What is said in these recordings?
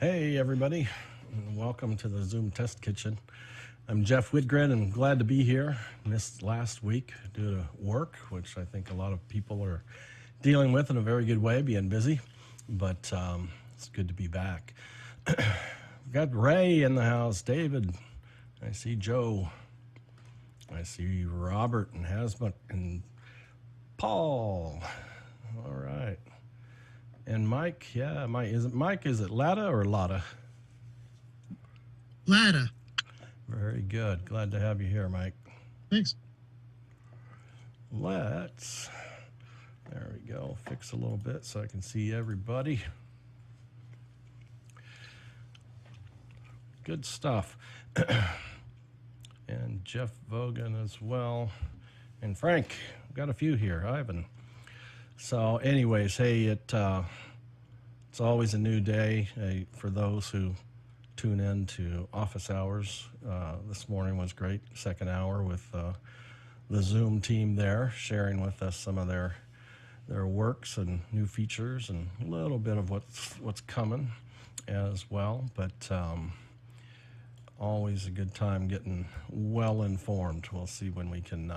Hey everybody, and welcome to the Zoom Test Kitchen. I'm Jeff Whitgren and glad to be here. Missed last week due to work, which I think a lot of people are dealing with in a very good way, being busy, but it's good to be back. We've got Ray in the house, David, I see Joe, I see Robert and Hasmuk and Paul. All right. And Mike, yeah, Mike, is it Lada or Lada? Lada. Very good. Glad to have you here, Mike. Thanks. There we go, fix a little bit so I can see everybody. Good stuff. And Jeff Vogan as well. And Frank, got a few here, Ivan. So anyways, hey, it's always a new day for those who tune in to office hours. This morning was great, second hour with the Zoom team there, sharing with us some of their works and new features and a little bit of what's coming as well. But always a good time getting well informed. We'll see when we can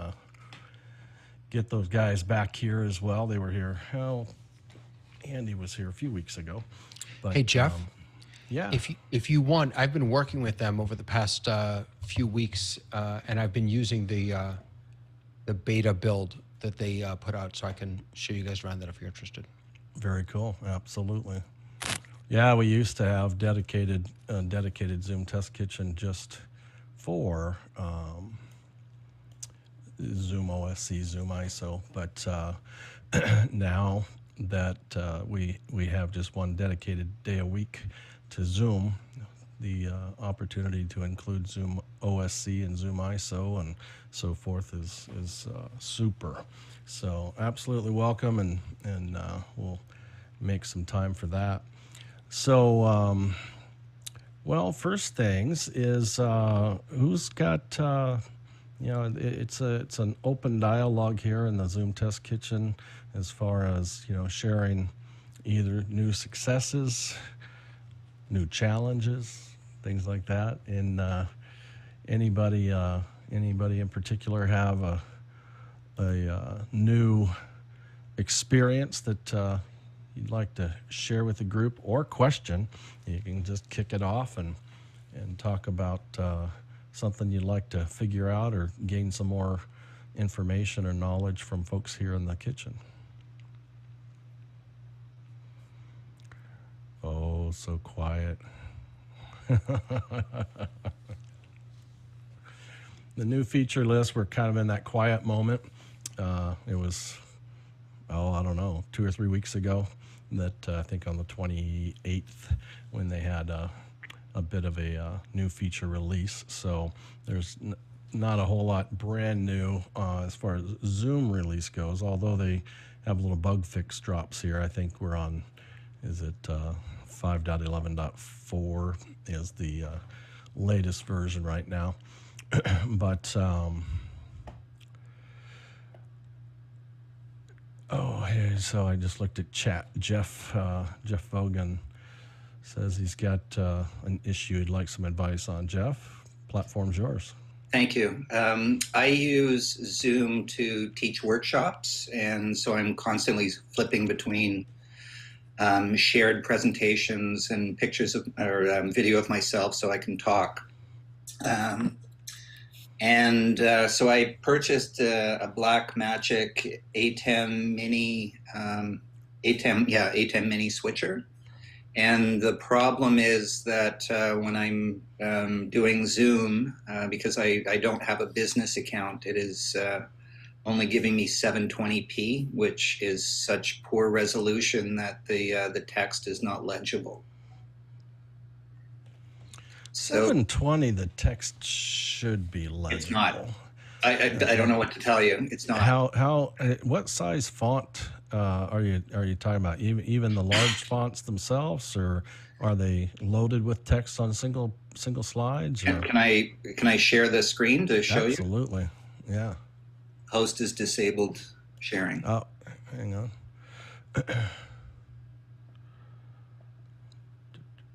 get those guys back here as well. They were here. Well, Andy was here a few weeks ago. But, hey Jeff, yeah. If you want, I've been working with them over the past few weeks, and I've been using the beta build that they put out, so I can show you guys around that if you're interested. Very cool. Absolutely. Yeah, we used to have dedicated Zoom Test Kitchen just for Zoom OSC, Zoom ISO, but now that we have just one dedicated day a week to Zoom, the opportunity to include Zoom OSC and Zoom ISO and so forth is super. So absolutely welcome, and we'll make some time for that. So, well, first things is who's got, it's an open dialogue here in the Zoom Test Kitchen as far as, sharing either new successes, new challenges, things like that. And anybody in particular have a new experience that you'd like to share with the group, or question, you can just kick it off and talk about something you'd like to figure out or gain some more information or knowledge from folks here in the kitchen. Oh, so quiet. The new feature list, we're kind of in that quiet moment. It was, I don't know, 2 or 3 weeks ago that I think on the 28th when they had a bit of a new feature release. So there's not a whole lot brand new as far as Zoom release goes, although they have little bug fix drops here. I think we're on, is it 5.11.4 is the latest version right now. But hey, so I just looked at chat. Jeff Vogan says he's got an issue he'd like some advice on. Jeff, platform's yours. Thank you. I use Zoom to teach workshops, and so I'm constantly flipping between shared presentations and pictures of, or video of myself so I can talk. So I purchased a Blackmagic ATEM Mini, ATEM Mini switcher. And the problem is that when I'm doing Zoom, because I don't have a business account, it is only giving me 720p, which is such poor resolution that the text is not legible. So 720, the text should be legible. It's not. I don't know what to tell you. It's not. What size font are you talking about? Even the large fonts themselves, or are they loaded with text on single slides? Or? Can I share the screen to show you? Absolutely. Yeah. Host is disabled sharing. Oh, hang on.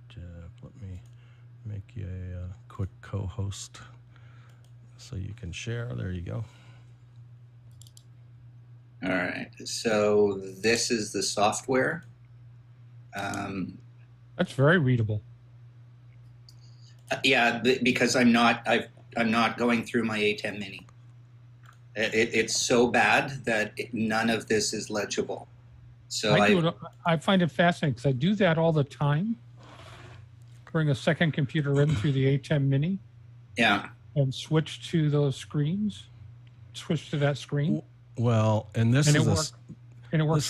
Jeff you a quick co-host so you can share. There you go. All right. So this is the software. That's very readable. Yeah, because I'm not going through my A10 Mini. It's so bad that none of this is legible. So I find it fascinating because I do that all the time. Bring a second computer in through the A10 Mini. Yeah. And switch to those screens. Switch to that screen. Well, and this is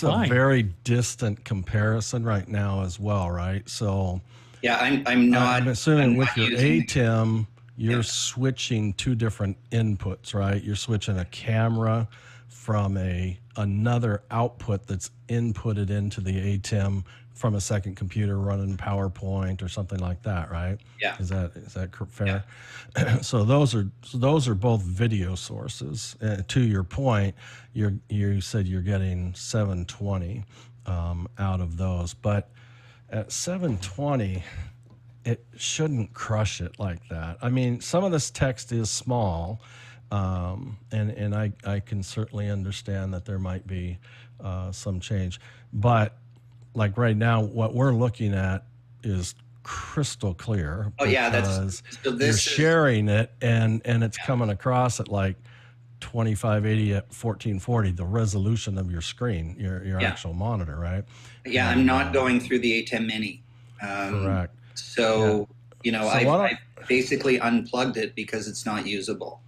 a very distant comparison right now as well, right? So yeah, I'm assuming with your ATEM, you're switching two different inputs, right? You're switching a camera from another output that's inputted into the ATEM from a second computer running PowerPoint or something like that, right? Yeah. Is that fair? Yeah. So those are both video sources. To your point, you said you're getting 720 out of those, but at 720, it shouldn't crush it like that. I mean, some of this text is small, and I can certainly understand that there might be some change, but like right now, what we're looking at is crystal clear. Oh yeah, you're sharing it, and it's coming across at like 2580 at 1440, the resolution of your screen, your actual monitor, right? Yeah, I'm not going through the A10 Mini. Correct. So I basically unplugged it because it's not usable.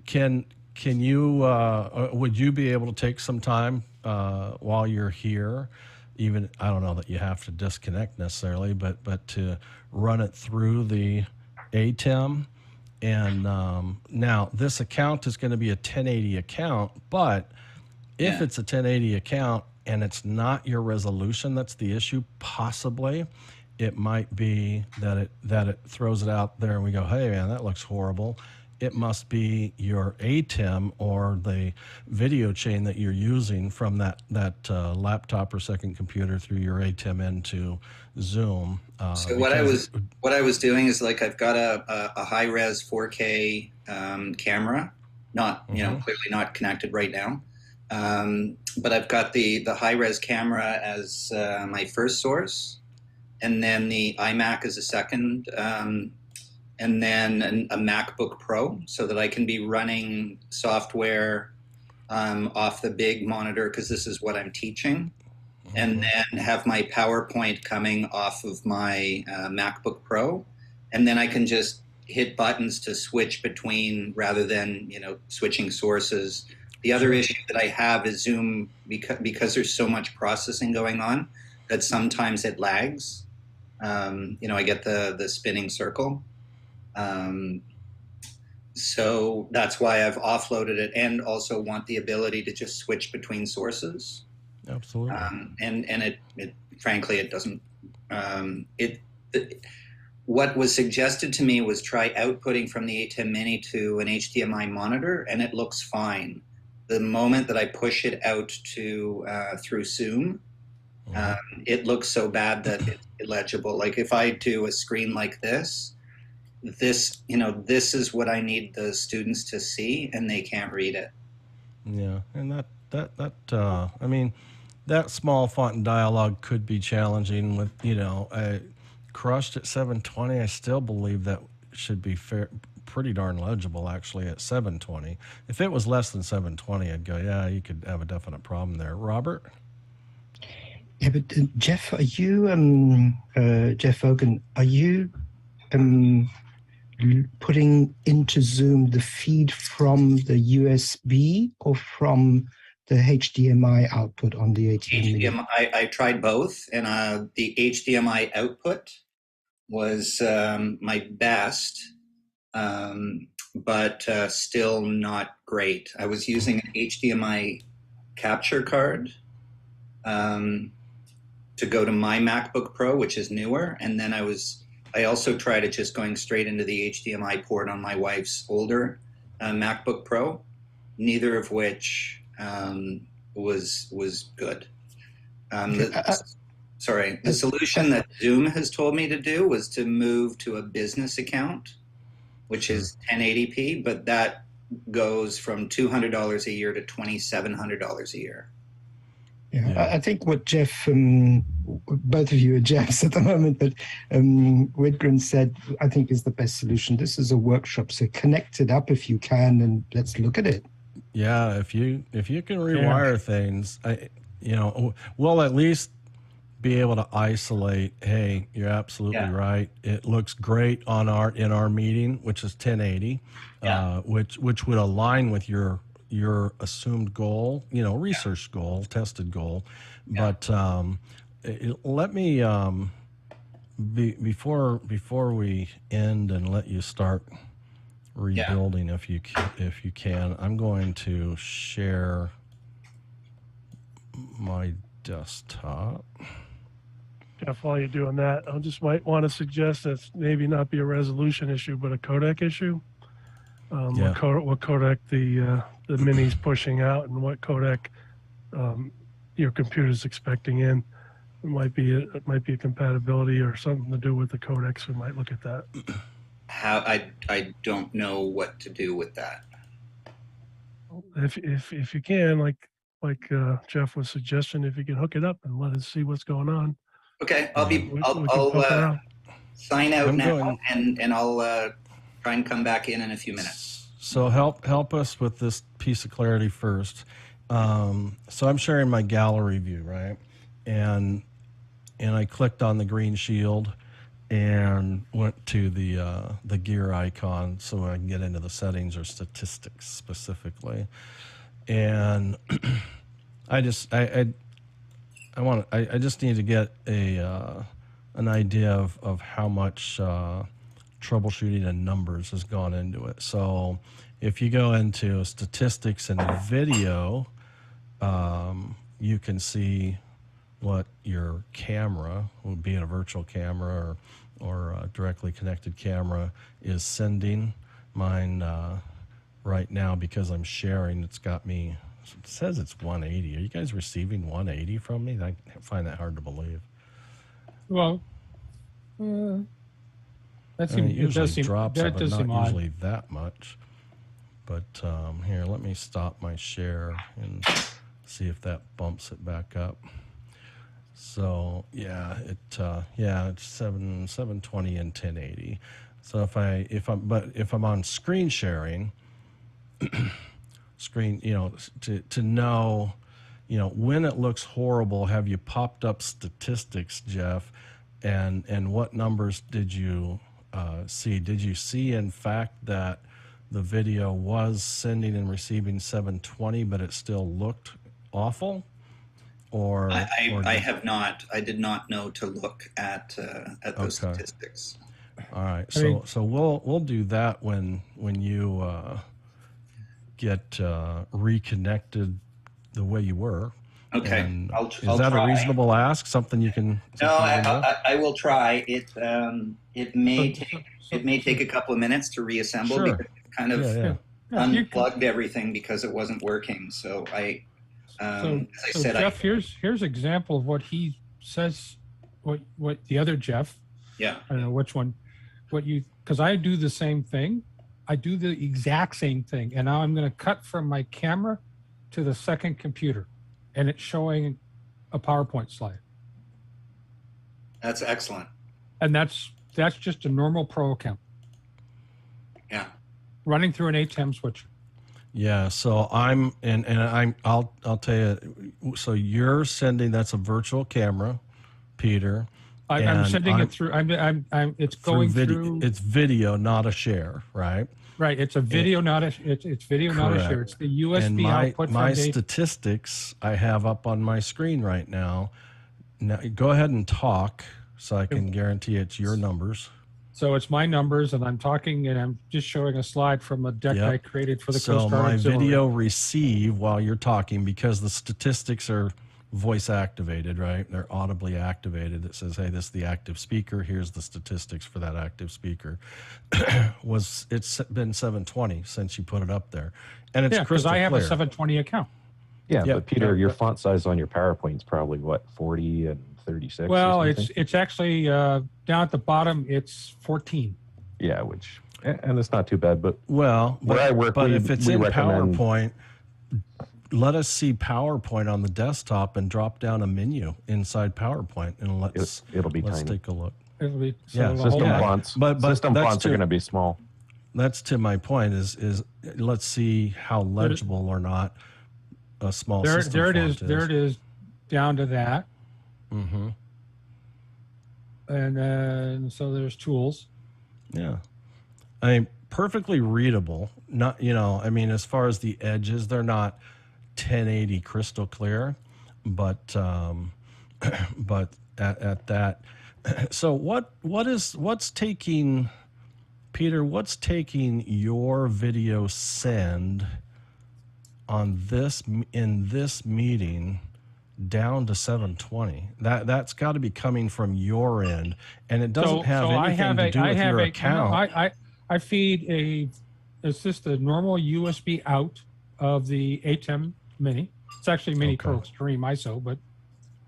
Can you would you be able to take some time while you're here? Even I don't know that you have to disconnect necessarily, but to run it through the ATEM. And now this account is going to be a 1080 account, but if it's a 1080 account and it's not your resolution, that's the issue. Possibly, it might be that it throws it out there and we go, hey man, that looks horrible. It must be your ATEM or the video chain that you're using from that laptop or second computer through your ATEM into Zoom. So what I was doing is like I've got a high res 4K camera, not clearly not connected right now, but I've got the high res camera as my first source, and then the iMac as a second. And then a MacBook Pro so that I can be running software off the big monitor because this is what I'm teaching. And then have my PowerPoint coming off of my MacBook Pro. And then I can just hit buttons to switch between rather than, switching sources. The other issue that I have is Zoom, because there's so much processing going on, that sometimes it lags. I get the spinning circle. So that's why I've offloaded it and also want the ability to just switch between sources. Absolutely. And it frankly, it doesn't, what was suggested to me was try outputting from the A10 Mini to an HDMI monitor and it looks fine. The moment that I push it out to, through Zoom, it looks so bad that it's illegible. Like if I do a screen like this is what I need the students to see, and they can't read it. Yeah, and that I mean, that small font and dialogue could be challenging with, crushed at 720. I still believe that should be pretty darn legible actually at 720. If it was less than 720, I'd go, yeah, you could have a definite problem there. Robert? Yeah, but Jeff, are you, Jeff Hogan, are you putting into Zoom the feed from the USB or from the HDMI output on the ATEM? HDMI, I tried both, and the HDMI output was my best, but still not great. I was using an HDMI capture card to go to my MacBook Pro, which is newer, and then I also tried it just going straight into the HDMI port on my wife's older MacBook Pro, neither of which was good. sorry, the solution that Zoom has told me to do was to move to a business account, which is 1080p, but that goes from $200 a year to $2,700 a year. Yeah. I think what Jeff, both of you are Jeffs at the moment, but Whitgren said, I think is the best solution. This is a workshop, so connect it up if you can, and let's look at it. Yeah, if you can rewire things, we'll at least be able to isolate. Hey, you're absolutely right. It looks great in our meeting, which is 1080, which would align with your assumed goal, research goal, tested goal. But let me before we end and let you start rebuilding, if you can, I'm going to share my desktop. Jeff, while you're doing that, I just might want to suggest that maybe not be a resolution issue, but a codec issue. What codec the mini's pushing out, and what codec your computer's expecting in. It might be a compatibility or something to do with the codecs. We might look at that. I don't know what to do with that. If you can, like Jeff was suggesting, if you can hook it up and let us see what's going on. Okay, I'll sign out now, and I'll try and come back in a few minutes. So help us with this piece of clarity first. So I'm sharing my gallery view, right? And I clicked on the green shield and went to the gear icon so I can get into the settings or statistics specifically. And I just need to get an idea of how much troubleshooting and numbers has gone into it. So if you go into statistics and video, you can see what your camera, would be a virtual camera or a directly connected camera, is sending. Mine right now, because I'm sharing, it says it's 180. Are you guys receiving 180 from me? I find that hard to believe. Well, it usually drops it, but not usually that much. But here, let me stop my share and see if that bumps it back up. So it's 720 and 1080. So if I'm on screen sharing, to know, when it looks horrible, have you popped up statistics, Jeff? And what numbers did you see? Did you see, in fact, that the video was sending and receiving 720, but it still looked awful? Or I have not. I did not know to look at those statistics. All right. So we'll do that when you get reconnected the way you were. Okay. I'll is that try. A reasonable ask? Something you can? No, I will try. It may take a couple of minutes to reassemble. Sure. Because it kind of unplugged everything because it wasn't working. So as I said, Jeff, here's an example of what he says. What the other Jeff? Yeah. I don't know which one. Because I do the same thing. I do the exact same thing, and now I'm going to cut from my camera to the second computer, and it's showing a PowerPoint slide. That's excellent. And that's just a normal Pro account. Yeah. Running through an ATEM switch. Yeah. So I'll tell you. So you're sending, that's a virtual camera, Peter. I'm sending it through. It's going through. It's video, not a share, right? Right. It's a video, not a. It's video, not a share. It's the USB output. My statistics I have up on my screen right now. Now go ahead and talk, so I can guarantee it's your numbers. So it's my numbers, and I'm talking, and I'm just showing a slide from a deck I created for the Coast Guard. So my video receive while you're talking, because the statistics are voice activated, right? They're audibly activated. It says, hey, this is the active speaker. Here's the statistics for that active speaker. It's been 720 since you put it up there. And it's crystal clear. I have a 720 account. Yeah, but Peter, your font size on your PowerPoint is probably what, 40 and 36. Well, or something. it's actually down at the bottom. It's 14. Yeah, and it's not too bad. But Well, where I work, but we, if it's we in recommend, PowerPoint, let us see PowerPoint on the desktop and drop down a menu inside PowerPoint, and it'll be let's tiny. take a look. It'll be, Yeah, the System whole- fonts, but system that's fonts are to- going to be small. That's to my point. Is let's see how legible or not a small system there it font is. There it is, down to that. Mm-hmm. And then so there's tools. Yeah, I mean, perfectly readable. Not, I mean, as far as the edges, they're not 1080 crystal clear, but but at that. So what's taking, Peter? What's taking your video send in this meeting down to 720? That's got to be coming from your end, and it doesn't have anything to do with your account. I feed it's just a normal USB out of the ATEM Mini. It's actually Mini Okay. Pro Extreme ISO, but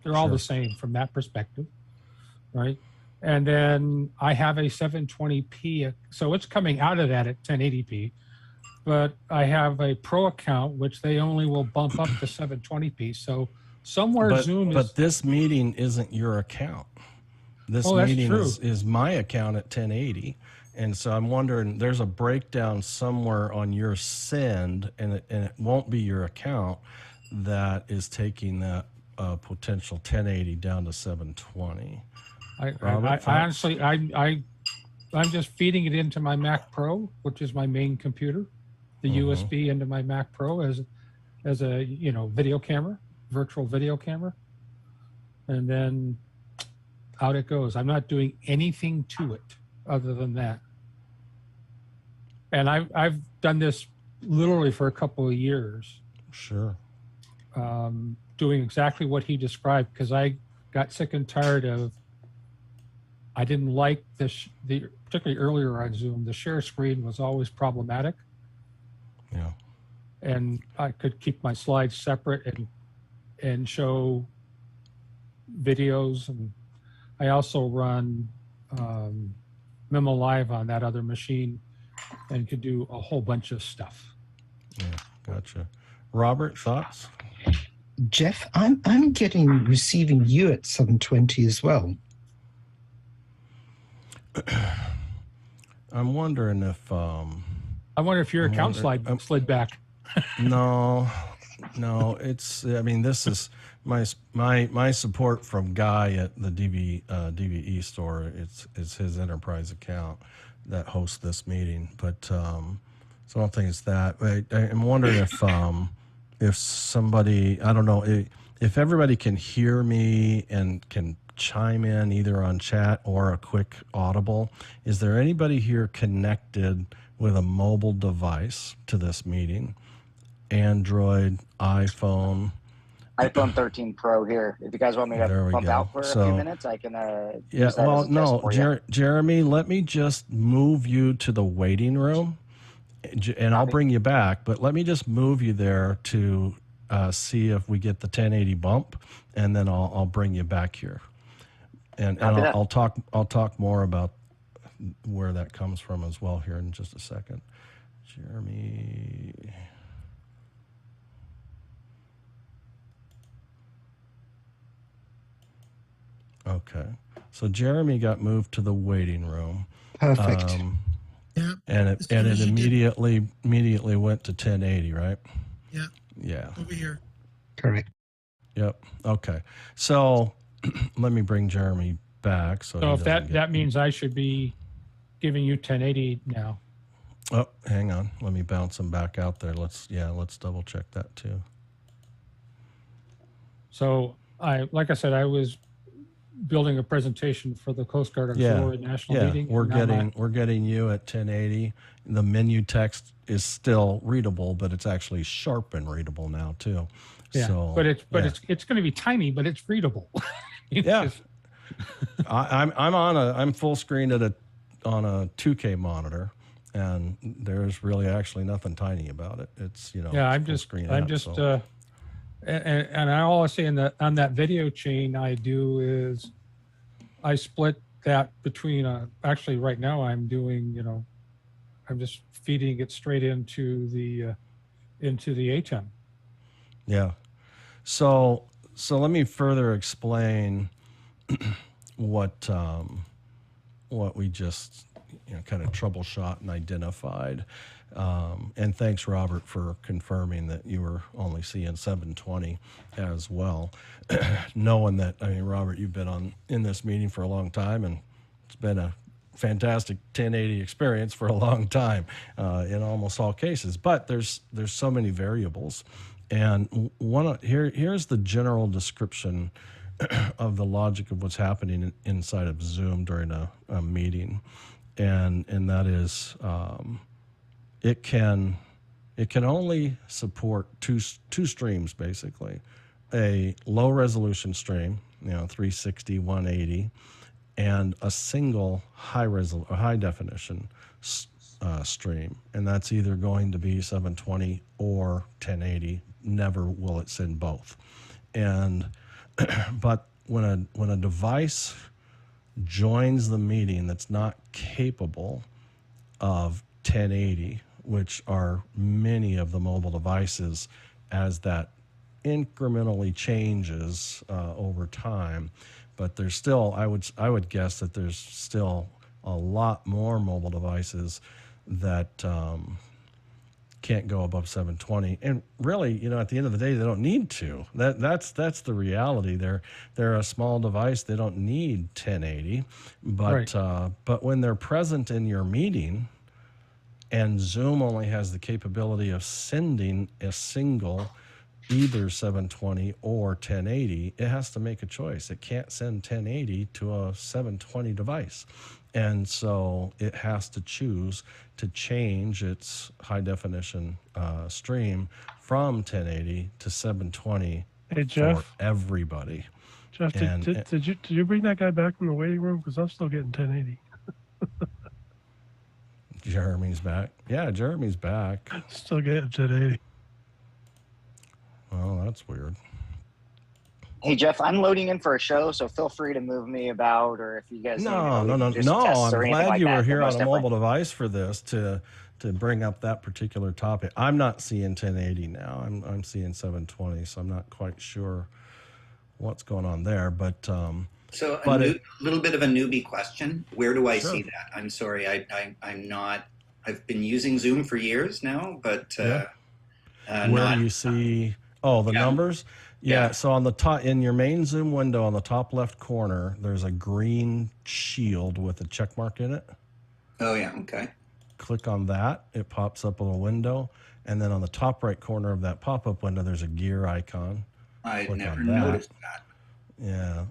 they're all Sure. the same from that perspective, right? And then I have a 720p, so it's coming out of that at 1080p. But I have a Pro account, which they only will bump up to 720p. So somewhere Zoom is. But this meeting isn't your account. This Oh, that's meeting true. is my account at 1080. And so I'm wondering, there's a breakdown somewhere on your send, and it won't be your account that is taking that potential 1080 down to 720. I honestly, I'm just feeding it into my Mac Pro, which is my main computer, the USB into my Mac Pro as a video camera, virtual video camera, and then out it goes. I'm not doing anything to it other than that. And I've done this literally for a couple of years, Sure. doing exactly what he described, because I got sick and tired of. I didn't like the particularly earlier on Zoom, the share screen was always problematic. Yeah. And I could keep my slides separate and show videos. And I also run Memo Live on that other machine and could do a whole bunch of stuff. Yeah. Gotcha. Robert, thoughts? Jeff, I'm receiving you at 720 as well. I'm wondering if I wonder if your account slid back. no, it's, I mean, this is my support from Guy at the DVE store. It's his enterprise account that hosts this meeting, but so I don't think it's that. But I'm wondering if somebody, I don't know, if everybody can hear me and can chime in either on chat or a quick audible. Is there anybody here connected with a mobile device to this meeting? Android, iPhone? iPhone 13 Pro here. If you guys want me to There we bump go. out for a few minutes, I can Yeah, use that well, as a test no, for you. Jeremy, let me just move you to the waiting room, and I'll bring you back, but let me just move you there to see if we get the 1080 bump, and then I'll bring you back here. And I'll talk more about where that comes from as well here in just a second. Jeremy. Okay. So Jeremy got moved to the waiting room. Perfect. Yeah. And it immediately went to 1080, right? Yeah. Yeah. Over here. Correct. Yep. Okay. So let me bring Jeremy back. So So he if doesn't that means I should be giving you 1080 now. Oh, hang on. Let me bounce him back out there. Let's double check that too. So like I said, I was building a presentation for the Coast Guard Auxiliary National Meeting. We're getting you at 1080. The menu text is still readable, but it's actually sharp and readable now too. Yeah, So, but it's going to be tiny, but it's readable. Yeah. I'm full screen on a 2K monitor, and there's really actually nothing tiny about it. It's Yeah, I'm just And I always say on that video chain I do is I split that between actually right now I'm doing, I'm just feeding it straight into the HM. Yeah. So let me further explain what we just kind of troubleshot and identified. And thanks, Robert, for confirming that you were only seeing 720 as well. Knowing that, I mean, Robert, you've been in this meeting for a long time, and it's been a fantastic 1080 experience for a long time in almost all cases. But there's so many variables, and here's the general description of the logic of what's happening inside of Zoom during a meeting, and that is it can only support two streams, basically, a low resolution stream, 360, 180, and a single high definition stream, and that's either going to be 720 or 1080. Never will it send both. And but when a device joins the meeting that's not capable of 1080, which are many of the mobile devices, as that incrementally changes over time, but there's still, I would guess that there's still a lot more mobile devices that can't go above 720, and really, at the end of the day, they don't need to. That's the reality. They're a small device. They don't need 1080, but right. But when they're present in your meeting, and Zoom only has the capability of sending a single either 720 or 1080, it has to make a choice. It can't send 1080 to a 720 device. And so it has to choose to change its high definition stream from 1080 to 720 Hey, Jeff, for everybody. Jeff, did you bring that guy back from the waiting room? Because I'm still getting 1080. Jeremy's back. Yeah, Jeremy's back. Still getting 1080. Well, that's weird. Hey, Jeff, I'm loading in for a show, so feel free to move me about, or if you guys No. I'm glad you were here on a mobile device for this to bring up that particular topic. I'm not seeing 1080 now. I'm seeing 720, so I'm not quite sure what's going on there. But so a little bit of a newbie question. Where do I see that? I'm sorry, I'm not. I've been using Zoom for years now, but where do you see? Oh, the numbers. Yeah, so on the top, in your main Zoom window, on the top left corner, there's a green shield with a check mark in it. Oh, yeah, okay. Click on that. It pops up a little window. And then on the top right corner of that pop-up window, there's a gear icon. I never noticed that. Yeah,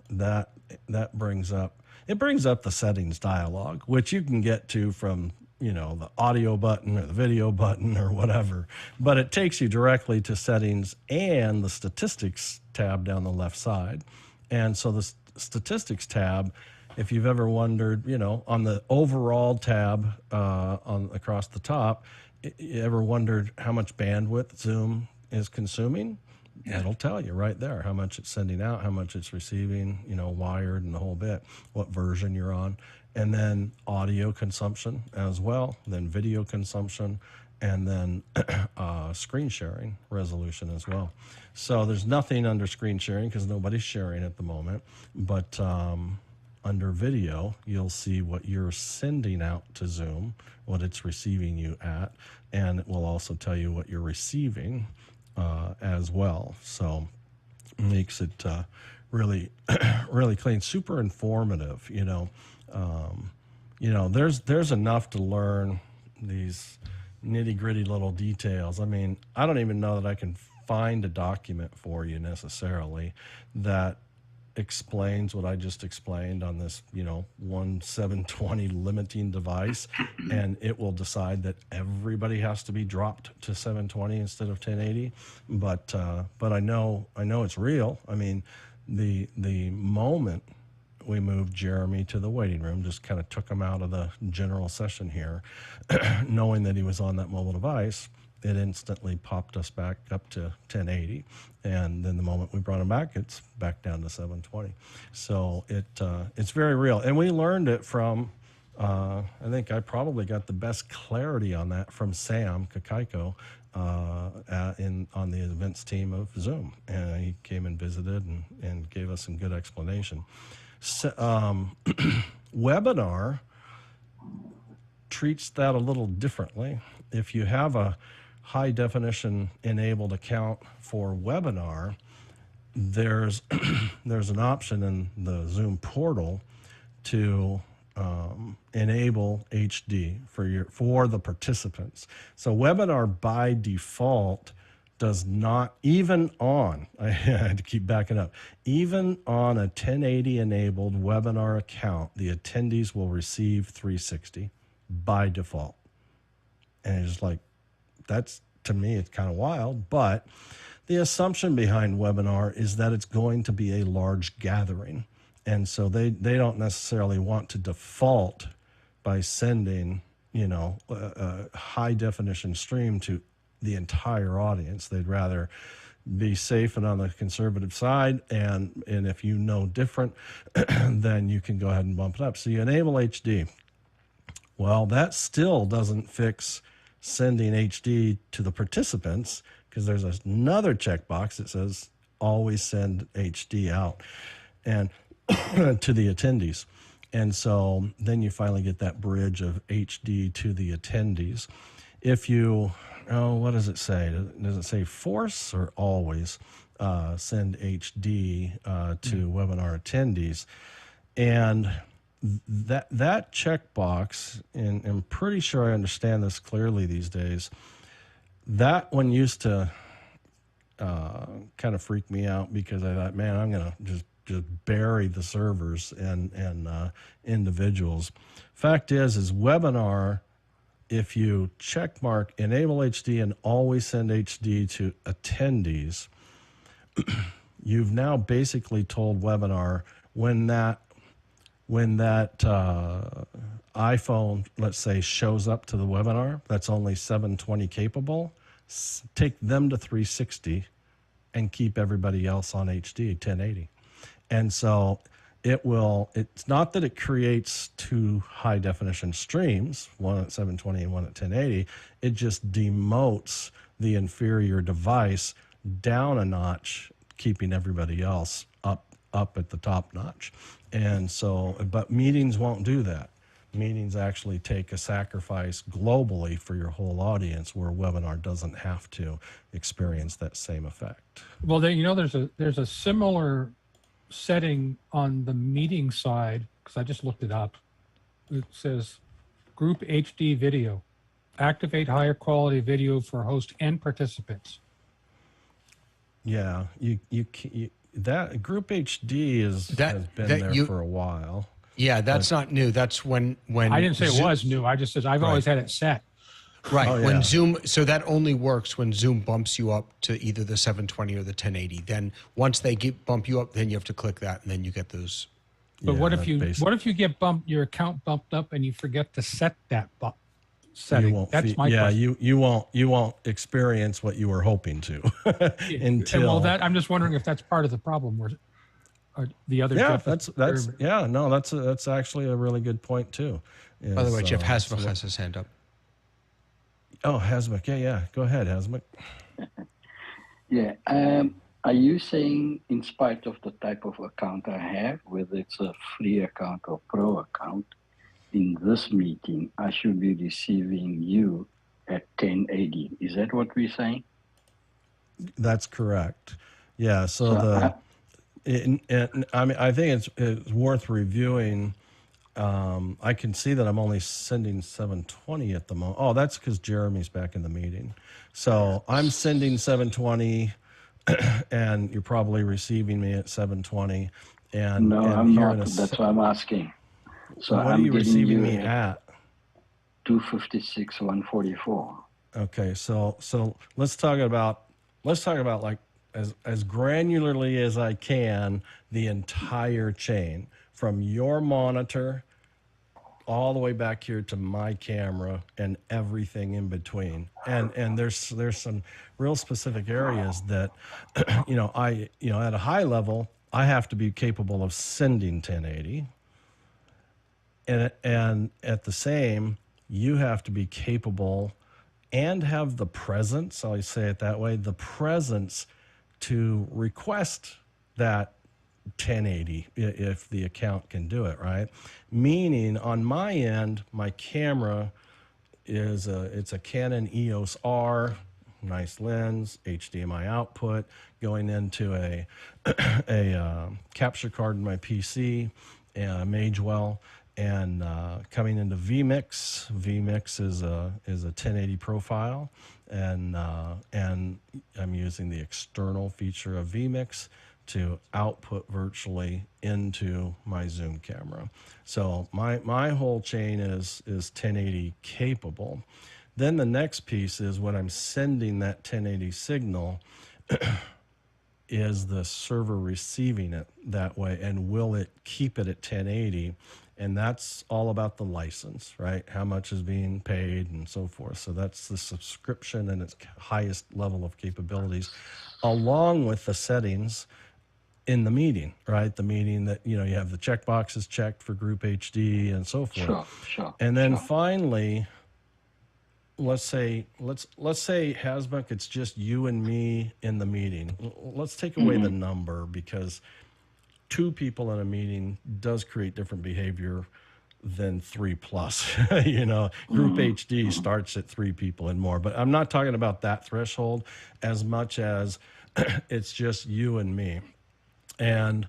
that brings up the settings dialog, which you can get to from the audio button or the video button or whatever, but it takes you directly to settings and the statistics tab down the left side. And so the statistics tab, if you've ever wondered, on the overall tab across the top, you ever wondered how much bandwidth Zoom is consuming? Yeah. It'll tell you right there how much it's sending out, how much it's receiving, wired and the whole bit, what version you're on. And then audio consumption as well, then video consumption, and then screen sharing resolution as well. So there's nothing under screen sharing because nobody's sharing at the moment. But under video, you'll see what you're sending out to Zoom, what it's receiving you at, and it will also tell you what you're receiving as well. So it makes it really, really clean, super informative, there's enough to learn these nitty-gritty little details. I mean, I don't even know that I can find a document for you necessarily that explains what I just explained on this, 720 limiting device, and it will decide that everybody has to be dropped to 720 instead of 1080. But I know it's real. I mean, the moment we moved Jeremy to the waiting room, just kind of took him out of the general session here, knowing that he was on that mobile device. it instantly popped us back up to 1080. And then the moment we brought them back, it's back down to 720. So it's very real. And we learned it from, I think I probably got the best clarity on that from Sam Kakaiko on the events team of Zoom. And he came and visited and gave us some good explanation. So, Webinar treats that a little differently. If you have a high definition enabled account for Webinar, there's an option in the Zoom portal to enable HD for the participants. So Webinar by default does not, even on, I had to keep backing up, even on a 1080 enabled webinar account, the attendees will receive 360 by default. And it's like, that's, to me, it's kind of wild, but the assumption behind webinar is that it's going to be a large gathering. And so they don't necessarily want to default by sending, a high definition stream to the entire audience. They'd rather be safe and on the conservative side. And if you know different, then you can go ahead and bump it up. So you enable HD. Well, that still doesn't fix sending HD to the participants, because there's another checkbox that says always send HD out and to the attendees. And so then you finally get that bridge of HD to the attendees. If you, what does it say? Does it say force or always send HD to webinar attendees? And that checkbox, and I'm pretty sure I understand this clearly these days, that one used to kind of freak me out, because I thought, man, I'm going to just bury the servers and individuals. Fact is webinar, if you check mark enable HD and always send HD to attendees, you've now basically told webinar when that iPhone, let's say, shows up to the webinar that's only 720 capable, take them to 360 and keep everybody else on HD 1080. And so it's not that it creates two high definition streams, one at 720 and one at 1080. It just demotes the inferior device down a notch, keeping everybody else up at the top notch. And so, but meetings won't do that. Meetings actually take a sacrifice globally for your whole audience, where webinar doesn't have to experience that same effect. Well, there's a similar setting on the meeting side, because I just looked it up. It says group HD video, activate higher quality video for host and participants. Yeah, that group HD has been there for a while. Yeah, that's not new. That's when I didn't say it was new. I just said I've always had it set. Right. Oh, yeah. When Zoom, so that only works when Zoom bumps you up to either the 720 or the 1080. Then once they bump you up, then you have to click that, and then you get those. But what if you get your account bumped up and you forget to set that setting? That's my question. you won't experience what you were hoping to until. Well, I'm just wondering if that's part of the problem. Where the other that's actually a really good point too. By the way, Jeff Hasbrook has his hand up. Oh, Hasmuk. Yeah. Go ahead, Hasmuk. Yeah. Are you saying, in spite of the type of account I have, whether it's a free account or pro account, in this meeting, I should be receiving you at 1080? Is that what we're saying? That's correct. Yeah. So I think it's worth reviewing. I can see that I'm only sending 720 at the moment. Oh, that's because Jeremy's back in the meeting. So I'm sending 720, and you're probably receiving me at 720. No, I'm not. That's why I'm asking. So what are you receiving me at? 256, 144. Okay, so let's talk about like as granularly as I can the entire chain, from your monitor all the way back here to my camera and everything in between. And there's some real specific areas that, at a high level, I have to be capable of sending 1080. And at the same, you have to be capable and have the presence, I'll say it that way, the presence to request that 1080 if the account can do it, right? Meaning on my end, my camera it's a Canon EOS R, nice lens, HDMI output, going into a capture card in my PC, Magewell, and coming into vMix. vMix is a 1080 profile, and I'm using the external feature of vMix to output virtually into my Zoom camera. So my whole chain is 1080 capable. Then the next piece is when I'm sending that 1080 signal, is the server receiving it that way, and will it keep it at 1080? And that's all about the license, right? How much is being paid and so forth. So that's the subscription and its highest level of capabilities, along with the settings in the meeting, right? The meeting that, you have the checkboxes checked for group HD and so forth. Sure. And then finally, let's say Hasbuck, it's just you and me in the meeting. Let's take away the number, because 2 people in a meeting does create different behavior than 3+. Group HD starts at 3 people and more, but I'm not talking about that threshold as much as it's just you and me. And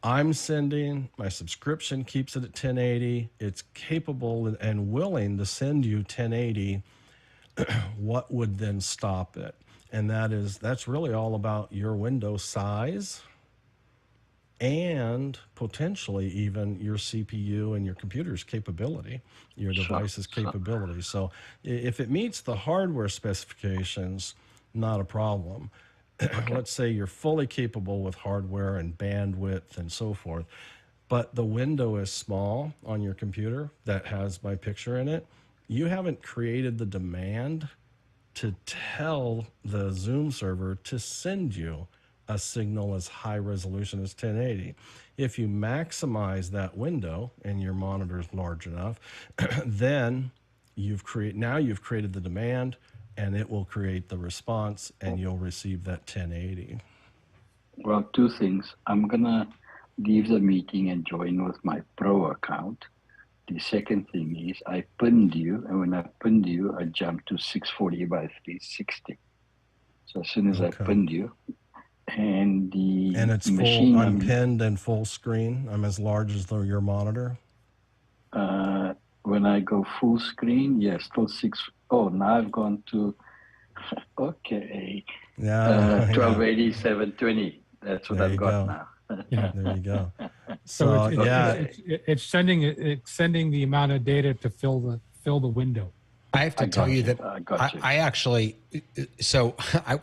I'm sending, my subscription keeps it at 1080. It's capable and willing to send you 1080. What would then stop it? And that's really all about your window size and potentially even your CPU and your computer's capability, your device's capability. So if it meets the hardware specifications, not a problem. Let's say you're fully capable with hardware and bandwidth and so forth, but the window is small on your computer that has my picture in it. You haven't created the demand to tell the Zoom server to send you a signal as high resolution as 1080. If you maximize that window and your monitor is large enough, then you've created the demand, and it will create the response, and you'll receive that 1080. Well, 2 things. I'm going to leave the meeting and join with my Pro account. The second thing is I pinned you, and when I pinned you, I jumped to 640 by 360. So as soon as I pinned you, and it's machine, full, I'm pinned and full screen. I'm as large as your monitor. When I go full screen, still 6. Oh, now I've gone to, okay. 1280, 720. That's what I've got now. There you go. So it's sending the amount of data to fill the window. I have to tell you that I actually,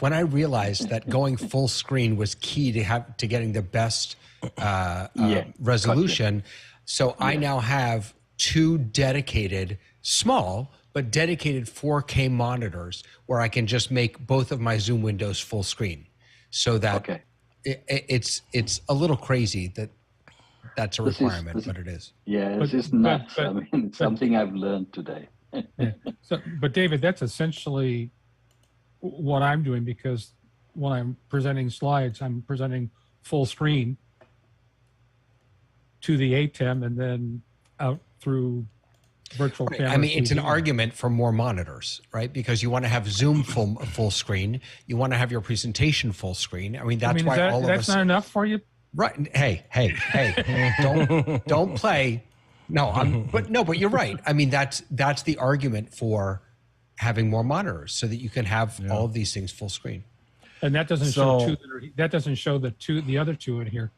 when I realized that going full screen was key to getting the best resolution, I now have 2 dedicated, small, but dedicated 4K monitors where I can just make both of my Zoom windows full screen. So that it's a little crazy that that's a requirement, but it is. Yeah, this is nuts. It's something I've learned today. But David, that's essentially what I'm doing, because when I'm presenting slides, I'm presenting full screen to the ATEM and then out through virtual camera. I mean, it's an argument for more monitors, right? Because you want to have Zoom full screen. You want to have your presentation full screen. I mean, that's why all of us. That's not enough for you? Right. Hey. don't play. No, but you're right. I mean, that's the argument for having more monitors, so that you can have all of these things full screen. And that doesn't show that doesn't show the other 2 in here.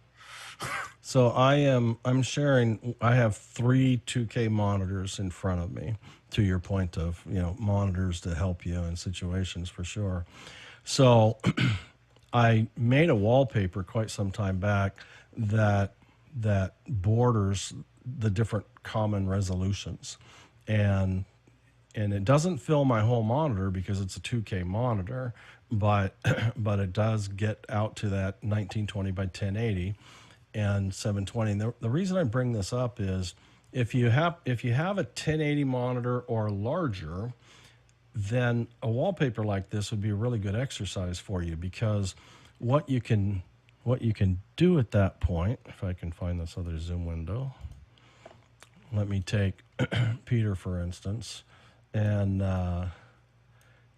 So I'm sharing, I have 3 2K monitors in front of me, to your point of, monitors to help you in situations for sure. So I made a wallpaper quite some time back that borders the different common resolutions. And it doesn't fill my whole monitor because it's a 2K monitor, but it does get out to that 1920 by 1080 and 720. And the reason I bring this up is if you have a 1080 monitor or larger, then a wallpaper like this would be a really good exercise for you, because what you can do at that point, if I can find this other zoom window, let me take Peter for instance, and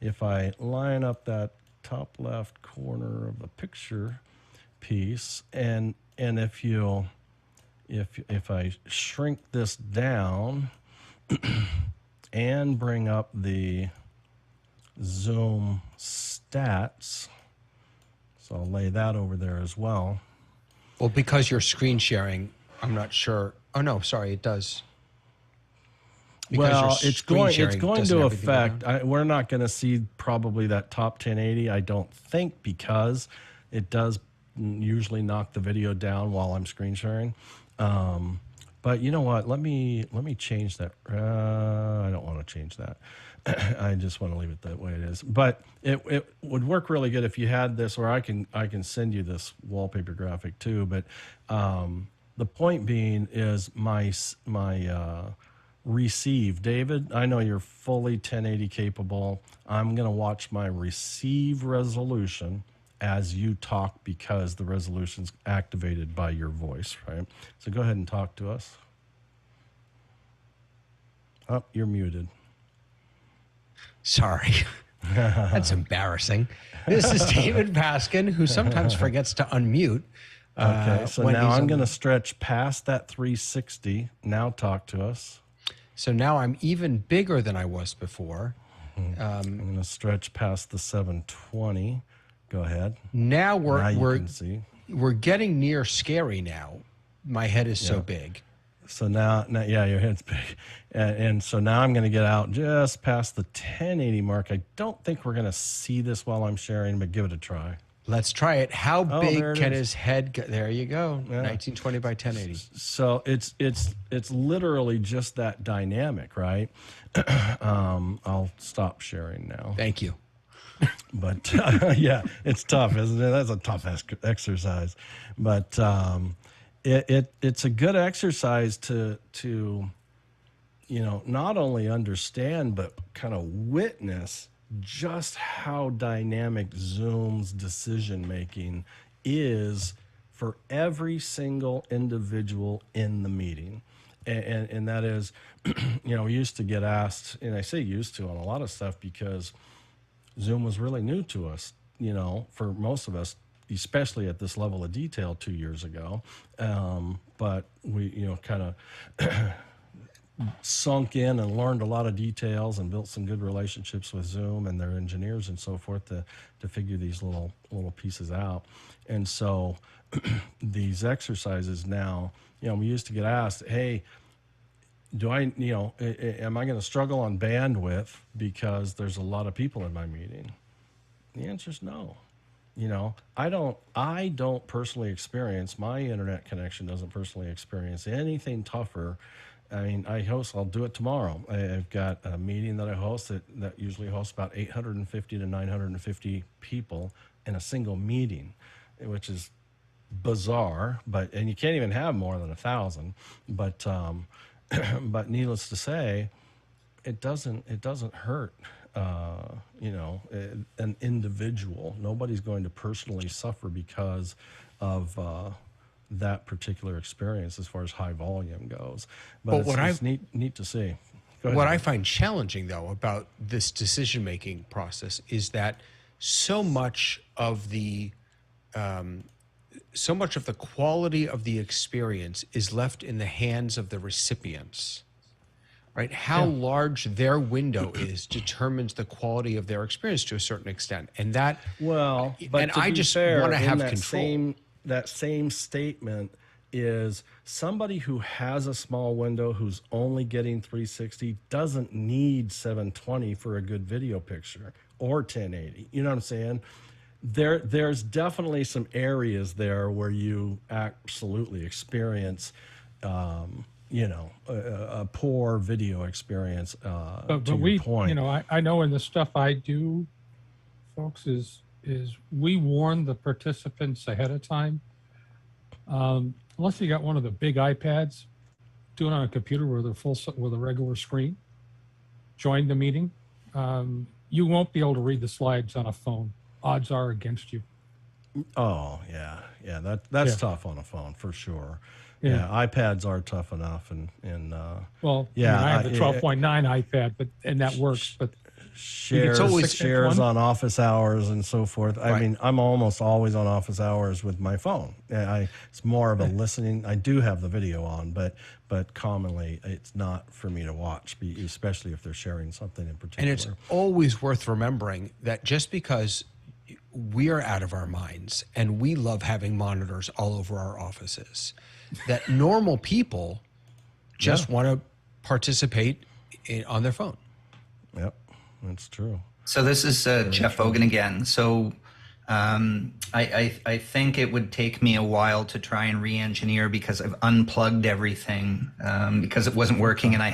if I line up that top left corner of the picture piece, and if I shrink this down and bring up the zoom stats, so I'll lay that over there as well. Well, because you're screen sharing, I'm not sure. Oh no, sorry, it does. Because well, it's going to affect. around. We're not going to see probably that top 1080, I don't think, because it does usually knock the video down while I'm screen sharing. But you know what? Let me change that. I don't want to change that. I just want to leave it that way it is. But it would work really good if you had this, or I can send you this wallpaper graphic too. But the point being is my receive. David, I know you're fully 1080 capable. I'm going to watch my receive resolution as you talk, because the resolution's activated by your voice, right? So go ahead and talk to us. Oh, you're muted. Sorry. That's embarrassing. This is David Baskin, who sometimes forgets to unmute. Okay, so now I'm going to stretch past that 360. Now talk to us. So now I'm even bigger than I was before. I'm going to stretch past the 720. Go ahead. Now we're getting near scary now. My head is so big. So now yeah, your head's big. And so now I'm going to get out just past the 1080 mark. I don't think we're going to see this while I'm sharing, but give it a try. Let's try it. How big can his head go? There you go. Yeah. 1920 by 1080. So it's literally just that dynamic, right? I'll stop sharing now. Thank you. But yeah, it's tough, isn't it? That's a tough exercise. But it's a good exercise to not only understand, but kind of witness just how dynamic Zoom's decision making is for every single individual in the meeting. And that is, we used to get asked, and I say used to on a lot of stuff because Zoom was really new to us, for most of us, especially at this level of detail 2 years ago. But we, kind of sunk in and learned a lot of details and built some good relationships with Zoom and their engineers and so forth to figure these little pieces out. And so these exercises now, we used to get asked, hey, am I going to struggle on bandwidth because there's a lot of people in my meeting? The answer is no. I don't personally experience, my internet connection doesn't personally experience anything tougher. I mean, I'll do it tomorrow. I've got a meeting that I host that usually hosts about 850 to 950 people in a single meeting, which is bizarre, and you can't even have more than 1,000. But needless to say, it doesn't hurt, an individual. Nobody's going to personally suffer because of that particular experience as far as high volume goes. But it's neat to see. What I find challenging, though, about this decision-making process is that so much of the quality of the experience is left in the hands of the recipients, right? How large their window is determines the quality of their experience to a certain extent. And that, I just want to have control. That same statement is somebody who has a small window who's only getting 360 doesn't need 720 for a good video picture or 1080. You know what I'm saying? There's definitely some areas there where you absolutely experience a poor video experience. But to we, your point. I know in the stuff I do, folks, is we warn the participants ahead of time. Unless you got one of the big iPads, do it on a computer with a regular screen. Join the meeting. You won't be able to read the slides on a phone. Odds are against you. Oh yeah, that's tough on a phone for sure. Yeah, iPads are tough enough, and well, yeah, I have the 12.9 iPad, and that works. But shares on office hours and so forth. Right. I mean, I'm almost always on office hours with my phone. It's more of a listening. I do have the video on, but commonly it's not for me to watch, especially if they're sharing something in particular. And it's always worth remembering that just because we are out of our minds and we love having monitors all over our offices, that normal people just want to participate on their phone. Yep, that's true. So this is Jeff Hogan again. So I think it would take me a while to try and re-engineer because I've unplugged everything because it wasn't working, and I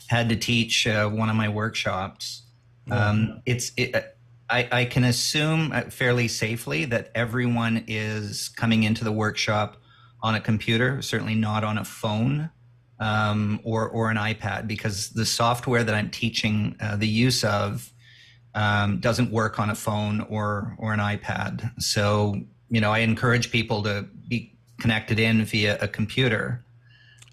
had to teach one of my workshops. I can assume fairly safely that everyone is coming into the workshop on a computer, certainly not on a phone or an iPad, because the software that I'm teaching the use of doesn't work on a phone or an iPad. So, I encourage people to be connected in via a computer.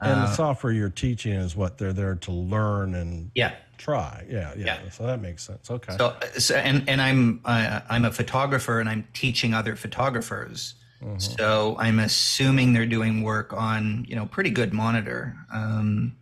And the software you're teaching is what they're there to learn and try. Yeah. So that makes sense. Okay. So and I'm a photographer, and I'm teaching other photographers. Mm-hmm. So I'm assuming they're doing work on, pretty good monitor. Can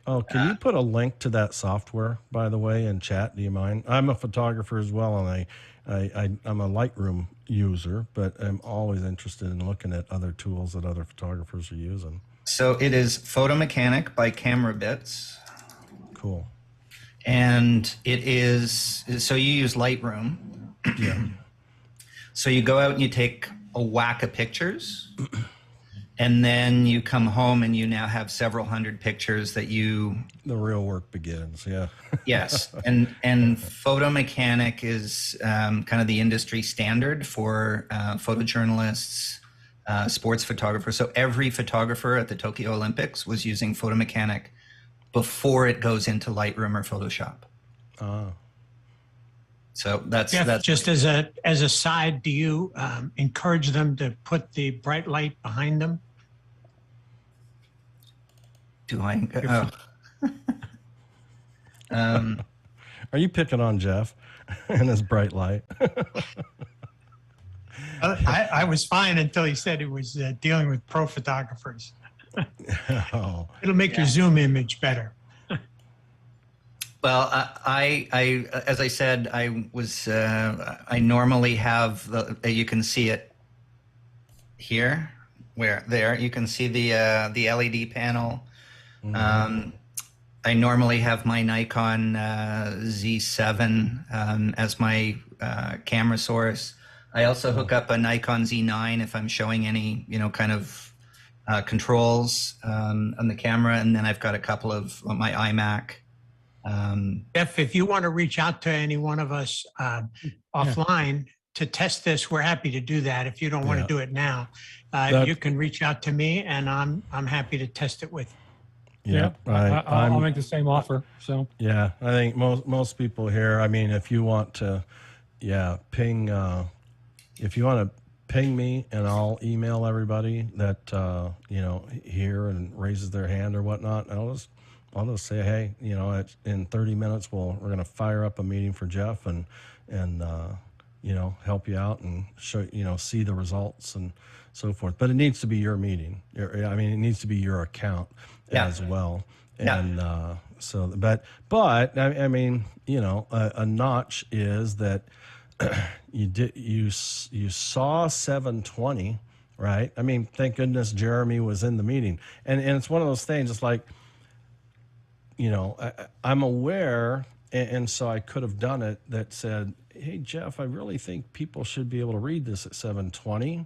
you put a link to that software, by the way, in chat? Do you mind? I'm a photographer as well, and I'm a Lightroom user, but I'm always interested in looking at other tools that other photographers are using. So it is Photo Mechanic by Camera Bits. Cool. And it is, so you use Lightroom. Yeah. So you go out and you take a whack of pictures, and then you come home and you now have several hundred pictures that the real work begins. Yeah. Yes. And Photo Mechanic is kind of the industry standard for photojournalists, sports photographers. So every photographer at the Tokyo Olympics was using Photo Mechanic before it goes into Lightroom or Photoshop. So that's just as a side. Do you encourage them to put the bright light behind them? Do I? Are you picking on Jeff and his bright light? I was fine until he said he was dealing with pro photographers. It'll make your Zoom image better. Well, I as I said, I normally have you can see it here, there you can see the LED panel. Mm-hmm. I normally have my Nikon Z7 as my camera source. I also hook up a Nikon Z9 if I'm showing any, kind of controls on the camera, and then I've got a couple of my iMac. Jeff, if you want to reach out to any one of us offline to test this, we're happy to do that. If you don't want to do it now, you can reach out to me, and I'm happy to test it with you. Yeah, I'll make the same offer. So I think most people here. I mean, if you want to, ping. If you want to ping me, and I'll email everybody that here and raises their hand or whatnot. I'll just say, hey, in 30 minutes we're going to fire up a meeting for Jeff and help you out and show see the results and so forth. But it needs to be your meeting. It needs to be your account as well. And but I mean, a notch is that you saw 720, right? I mean, thank goodness Jeremy was in the meeting, and it's one of those things. It's like, I'm aware, and so I could have done it, that said, hey, Jeff, I really think people should be able to read this at 720,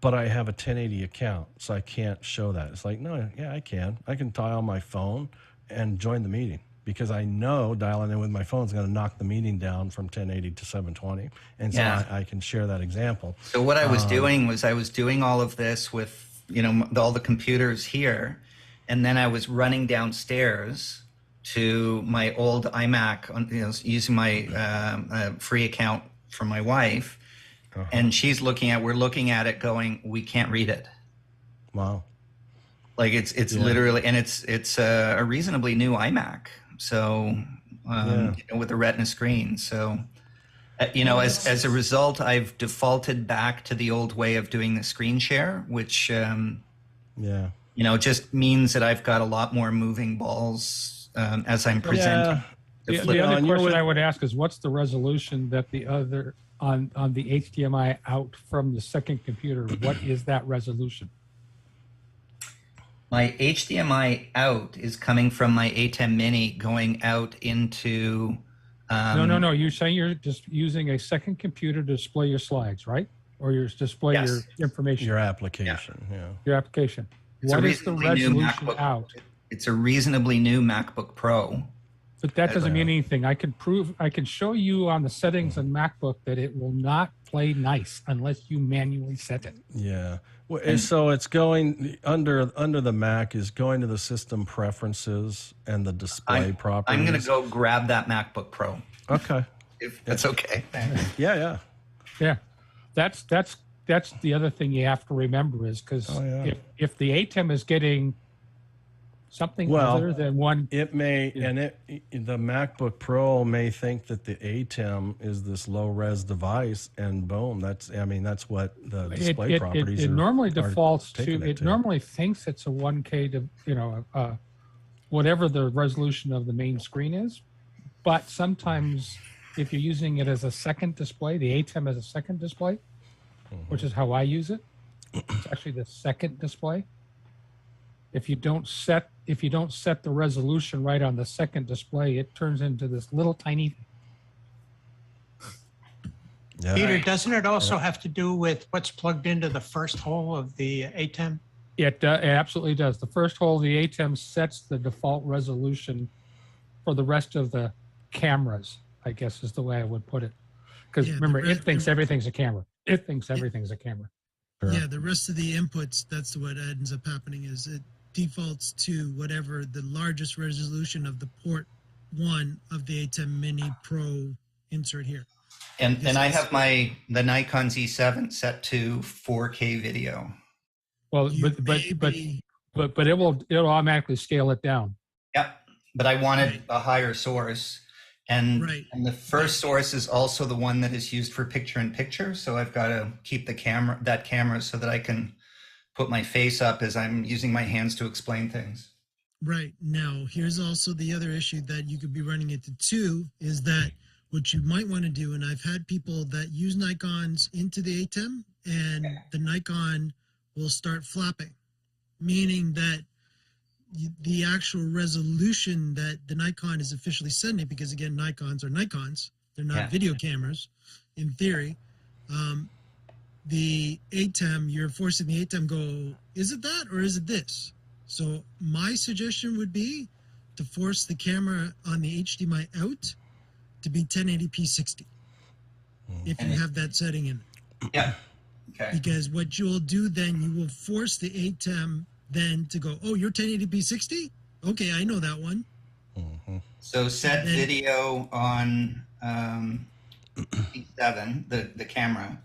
but I have a 1080 account, so I can't show that. It's like, no, yeah, I can. I can dial my phone and join the meeting because I know dialing in with my phone is going to knock the meeting down from 1080 to 720. And so I can share that example. So what I was doing was I was doing all of this with, all the computers here. And then I was running downstairs to my old iMac, using my free account from my wife. And we're looking at it going, we can't read it. Wow. Like it's literally, and it's a reasonably new iMac. So, with a Retina screen. So, as a result, I've defaulted back to the old way of doing the screen share, which, just means that I've got a lot more moving balls as I'm presenting. The other question I would ask is, what's the resolution that the other on the HDMI out from the second computer? What is that resolution? My HDMI out is coming from my ATEM Mini going out into. No. You're saying you're just using a second computer to display your slides, right? Or you're display your information. Your application, Your application. What is the resolution out? It's a reasonably new MacBook Pro. But that doesn't mean anything. I can show you on the settings on MacBook that it will not play nice unless you manually set it. Yeah. Well, so it's going under the Mac is going to the system preferences and the display properties. I'm going to go grab that MacBook Pro. Okay. If that's okay. Yeah. That's the other thing you have to remember is because if the ATEM is getting something other than one, it may, and the MacBook Pro may think that the ATEM is this low res device, and boom, that's what the display properties. It normally defaults to. It normally thinks it's a 1K to whatever the resolution of the main screen is, but sometimes if you're using it as a second display, the ATEM as a second display, which is how I use it. It's actually the second display. If you don't set the resolution right on the second display, it turns into this little tiny. Yeah. Peter, doesn't it also have to do with what's plugged into the first hole of the ATEM? It absolutely does. The first hole of the ATEM sets the default resolution for the rest of the cameras, I guess is the way I would put it. Because remember, it thinks everything's a camera. It thinks everything's a camera. Sure. Yeah, the rest of the inputs, that's what ends up happening is it defaults to whatever the largest resolution of the port 1 of the ATEM Mini Pro insert here. And I have the Nikon Z7 set to 4K video. Well, but it'll automatically scale it down. Yep, but I wanted a higher source. And the first source is also the one that is used for picture-in-picture. So I've got to keep that camera so that I can put my face up as I'm using my hands to explain things. Right. Now, here's also the other issue that you could be running into too, is that what you might want to do, and I've had people that use Nikons into the ATEM, and the Nikon will start flapping, meaning that the actual resolution that the Nikon is officially sending, because again, Nikons are Nikons, they're not video cameras in theory. The ATEM, you're forcing the ATEM go, is it that or is it this? So my suggestion would be to force the camera on the HDMI out to be 1080p 60 if you have that setting in it. Yeah. Okay. Because what you'll do then, you will force the ATEM then to go, oh, you're 1080p 60? Okay, I know that one. So set video on E7, the camera,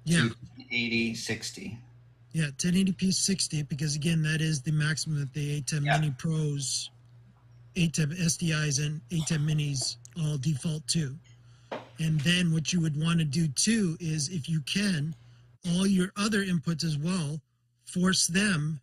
to 1080 60. Yeah, 1080p 60, because again, that is the maximum that the ATEM Mini Pros, ATEM SDIs, and ATEM Minis all default to. And then what you would want to do too is, if you can, all your other inputs as well, force them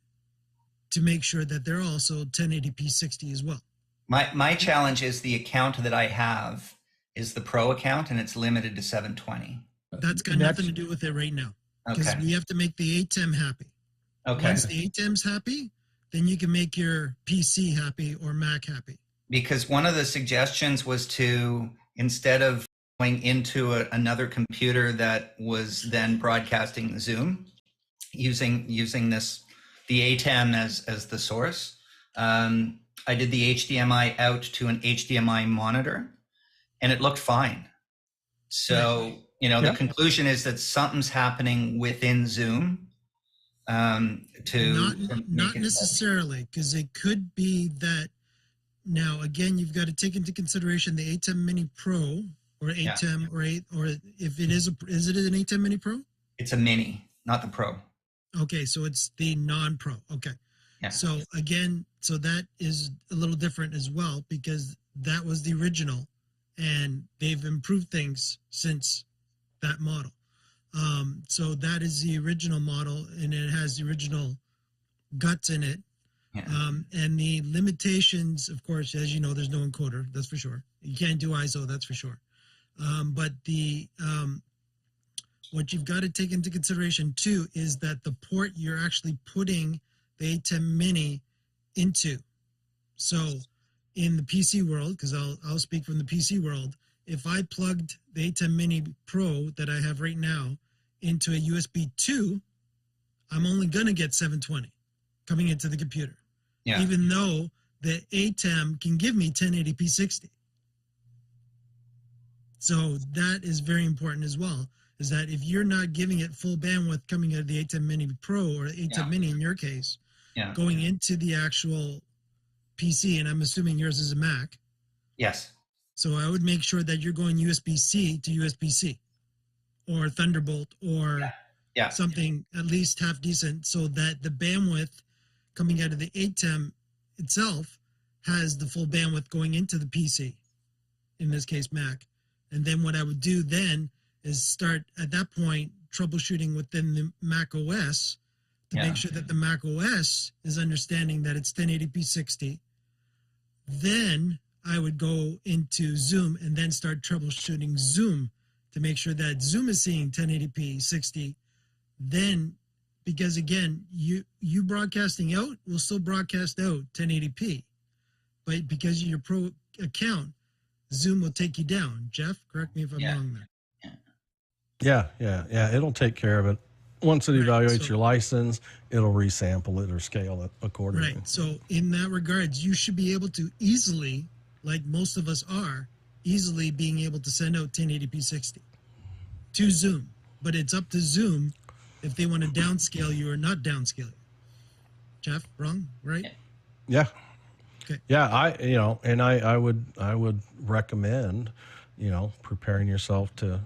to make sure that they're also 1080p 60 as well. My challenge is the account that I have is the Pro account, and it's limited to 720. That's got nothing to do with it right now, because we have to make the ATEM happy. Okay. Once the ATEM's happy, then you can make your PC happy or Mac happy. Because one of the suggestions was to, instead of going into another computer that was then broadcasting the Zoom, using this, the ATEM as the source. I did the HDMI out to an HDMI monitor, and it looked fine. So, the conclusion is that something's happening within Zoom. Not necessarily, because it could be that. Now, again, you've got to take into consideration the ATEM Mini Pro or ATEM or if it is is it an ATEM Mini Pro? It's a Mini, not the Pro. Okay, so it's the non-Pro. Okay. Yeah. So again, so that is a little different as well, because that was the original, and they've improved things since that model. So that is the original model, and it has the original guts in it. Yeah. And the limitations, of course, as you know, there's no encoder, that's for sure. You can't do ISO, that's for sure. But the what you've got to take into consideration too is that the port you're actually putting the ATEM Mini into. So in the PC world, because I'll speak from the PC world, if I plugged the ATEM Mini Pro that I have right now into a USB 2, I'm only going to get 720 coming into the computer. Yeah. Even though the ATEM can give me 1080p 60. So that is very important as well, is that if you're not giving it full bandwidth coming out of the ATEM Mini Pro or ATEM Mini in your case, going into the actual PC, and I'm assuming yours is a Mac. Yes. So I would make sure that you're going USB-C to USB-C or Thunderbolt or something at least half decent, so that the bandwidth coming out of the ATEM itself has the full bandwidth going into the PC, in this case Mac. And then what I would do then is start at that point troubleshooting within the Mac OS to make sure that the Mac OS is understanding that it's 1080p 60. Then I would go into Zoom and then start troubleshooting Zoom to make sure that Zoom is seeing 1080p 60. Then, because again, you broadcasting out will still broadcast out 1080p, but because of your Pro account, Zoom will take you down. Jeff, correct me if I'm wrong there. Yeah. It'll take care of it. Once it evaluates your license, it'll resample it or scale it accordingly. Right. So in that regards, you should be able to easily, like most of us are, easily being able to send out 1080p 60 to Zoom. But it's up to Zoom if they want to downscale you or not downscale you. Jeff, wrong, right? Yeah. Okay. Yeah, I would recommend, preparing yourself to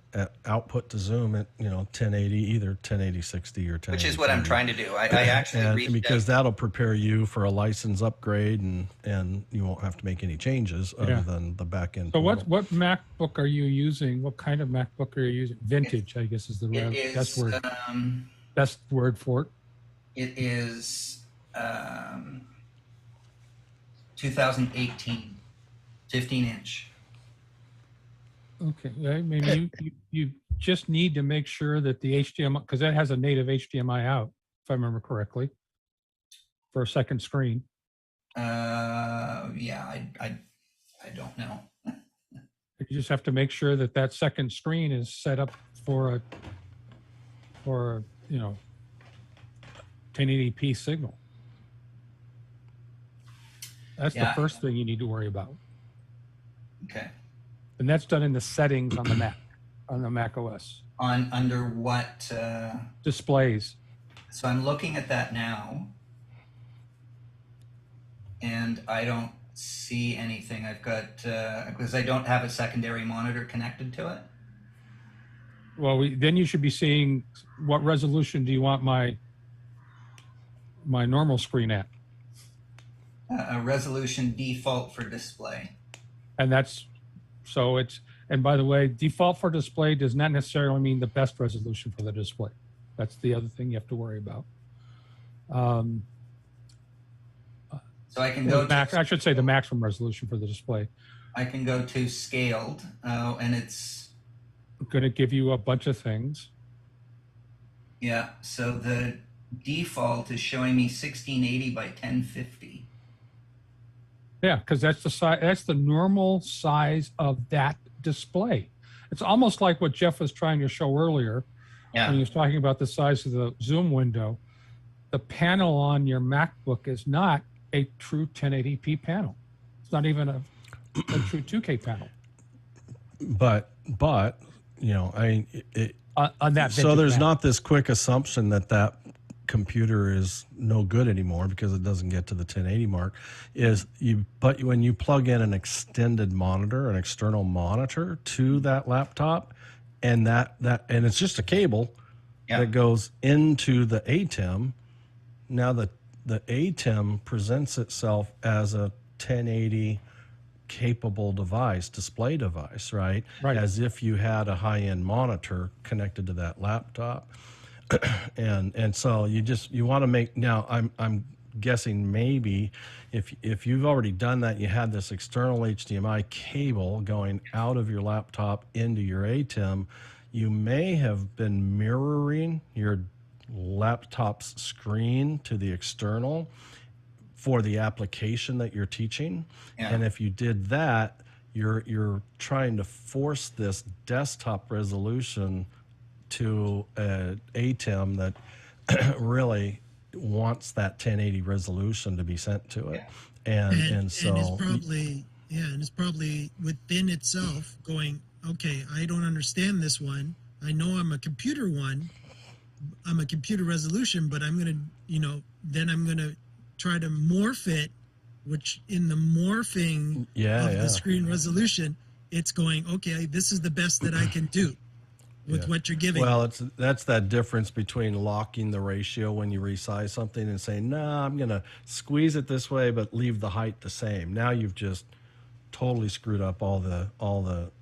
output to Zoom at 1080, either 1080 60 or 1080. Which is what I'm trying to do. I actually because that'll prepare you for a license upgrade, and you won't have to make any changes other than the back end. So what MacBook are you using? What kind of MacBook are you using? Vintage, I guess, is the best word. Best word for it. It is 2018, 15-inch. Okay, maybe you just need to make sure that the HDMI, because that has a native HDMI out, if I remember correctly, for a second screen. I don't know. You just have to make sure that that second screen is set up for a 1080p signal. That's the first thing you need to worry about. Okay. And that's done in the settings on the Mac, on the Mac OS. Under what? Displays. So I'm looking at that now, and I don't see anything. I've got, because I don't have a secondary monitor connected to it. Well, then you should be seeing what resolution do you want my normal screen at? A resolution default for display. And and by the way, default for display does not necessarily mean the best resolution for the display. That's the other thing you have to worry about. So I can go I should say the maximum resolution for the display. I can go to scaled, and it's going to give you a bunch of things. Yeah, so the default is showing me 1680 by 1050. Yeah, because that's the size. That's the normal size of that display. It's almost like what Jeff was trying to show earlier, when he was talking about the size of the Zoom window, the panel on your MacBook is not a true 1080p panel. It's not even a true 2K panel. But you know, on that. So there's not this quick assumption that computer is no good anymore because it doesn't get to the 1080 mark. But when you plug in an extended monitor, an external monitor to that laptop, and and it's just a cable that goes into the ATEM. Now the ATEM presents itself as a 1080 capable display device, right? As if you had a high-end monitor connected to that laptop. and so you want to make, now I'm guessing maybe if you've already done that, you had this external HDMI cable going out of your laptop into your ATEM, you may have been mirroring your laptop's screen to the external for the application that you're teaching. And if you did that, you're trying to force this desktop resolution to an ATEM that really wants that 1080 resolution to be sent to it. And so it's probably within itself going, okay, I don't understand this one. I know I'm a computer resolution, but I'm going to, then I'm going to try to morph it, which in the morphing of the screen resolution, it's going, okay, this is the best that I can do with what you're giving. Well, that's that difference between locking the ratio when you resize something and saying, no, I'm going to squeeze it this way, but leave the height the same. Now you've just totally screwed up all the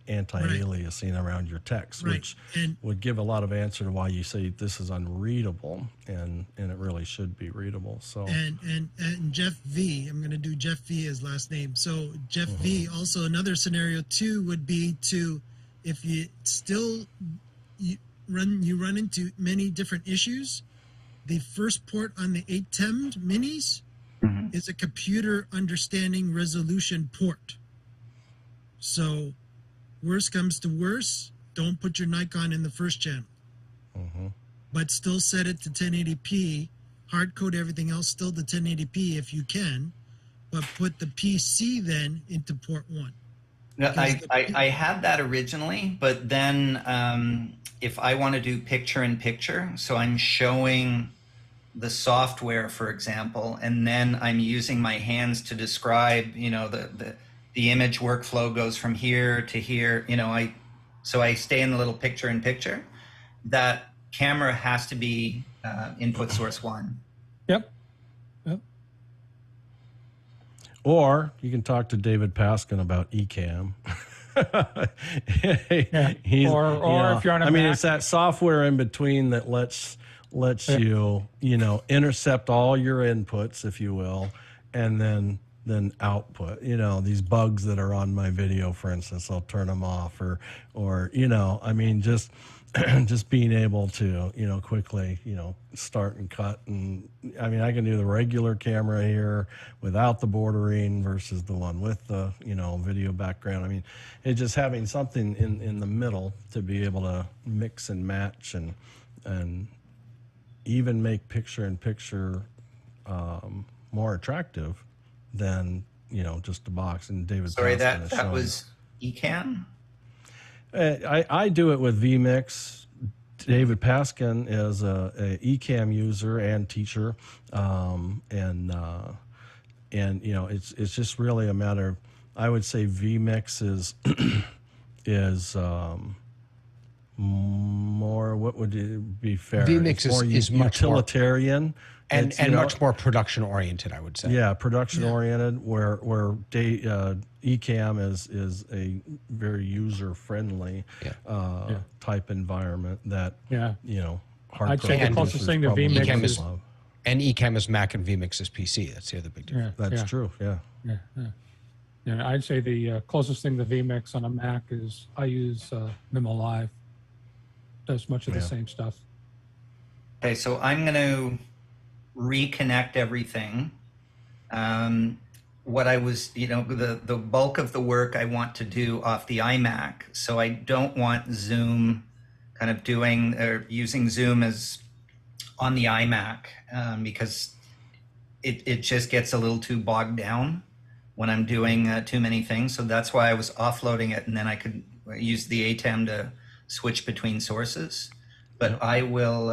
anti-aliasing around your text, which would give a lot of answer to why you say this is unreadable, and it really should be readable. So and Jeff V, I'm going to do Jeff V as last name. So Jeff V, also another scenario too would be to, if you still run into many different issues, the first port on the 810 minis is a computer understanding resolution port. So worst comes to worst, don't put your Nikon in the first channel, but still set it to 1080p, hard code everything else still to 1080p if you can, but put the PC then into port 1. No, I had that originally, but then if I want to do picture-in-picture, so I'm showing the software, for example, and then I'm using my hands to describe, the image workflow goes from here to here, so I stay in the little picture-in-picture. That camera has to be input source 1. Yep. Or you can talk to David Paskin about Ecamm. Or if you're on a Mac, it's that software in between that lets you, intercept all your inputs, if you will, and then output. These bugs that are on my video, for instance, I'll turn them off, or just being able to, quickly, start and cut. And I can do the regular camera here without the bordering versus the one with the, video background. It's just having something in the middle to be able to mix and match and even make picture-in-picture more attractive than, just a box. And David, sorry, that was Ecamm? I do it with vMix. David Paskin is a Ecamm user and teacher, it's just really a matter of, I would say vMix is more, what would it be fair? vMix is much utilitarian. And much more production oriented, I would say. Yeah, production oriented, where Ecamm is a very user friendly type environment that I'd say the closest thing to vMix is love. And Ecamm is Mac and vMix is PC. That's the other big difference. That's true. Yeah, I'd say the closest thing to vMix on a Mac is I use Mimo Live. Does much of the same stuff. Okay, so I'm going to reconnect everything. What I was, the bulk of the work I want to do off the iMac. So I don't want Zoom kind of doing or using Zoom as on the iMac because it just gets a little too bogged down when I'm doing too many things. So that's why I was offloading it, and then I could use the ATEM to switch between sources. But I will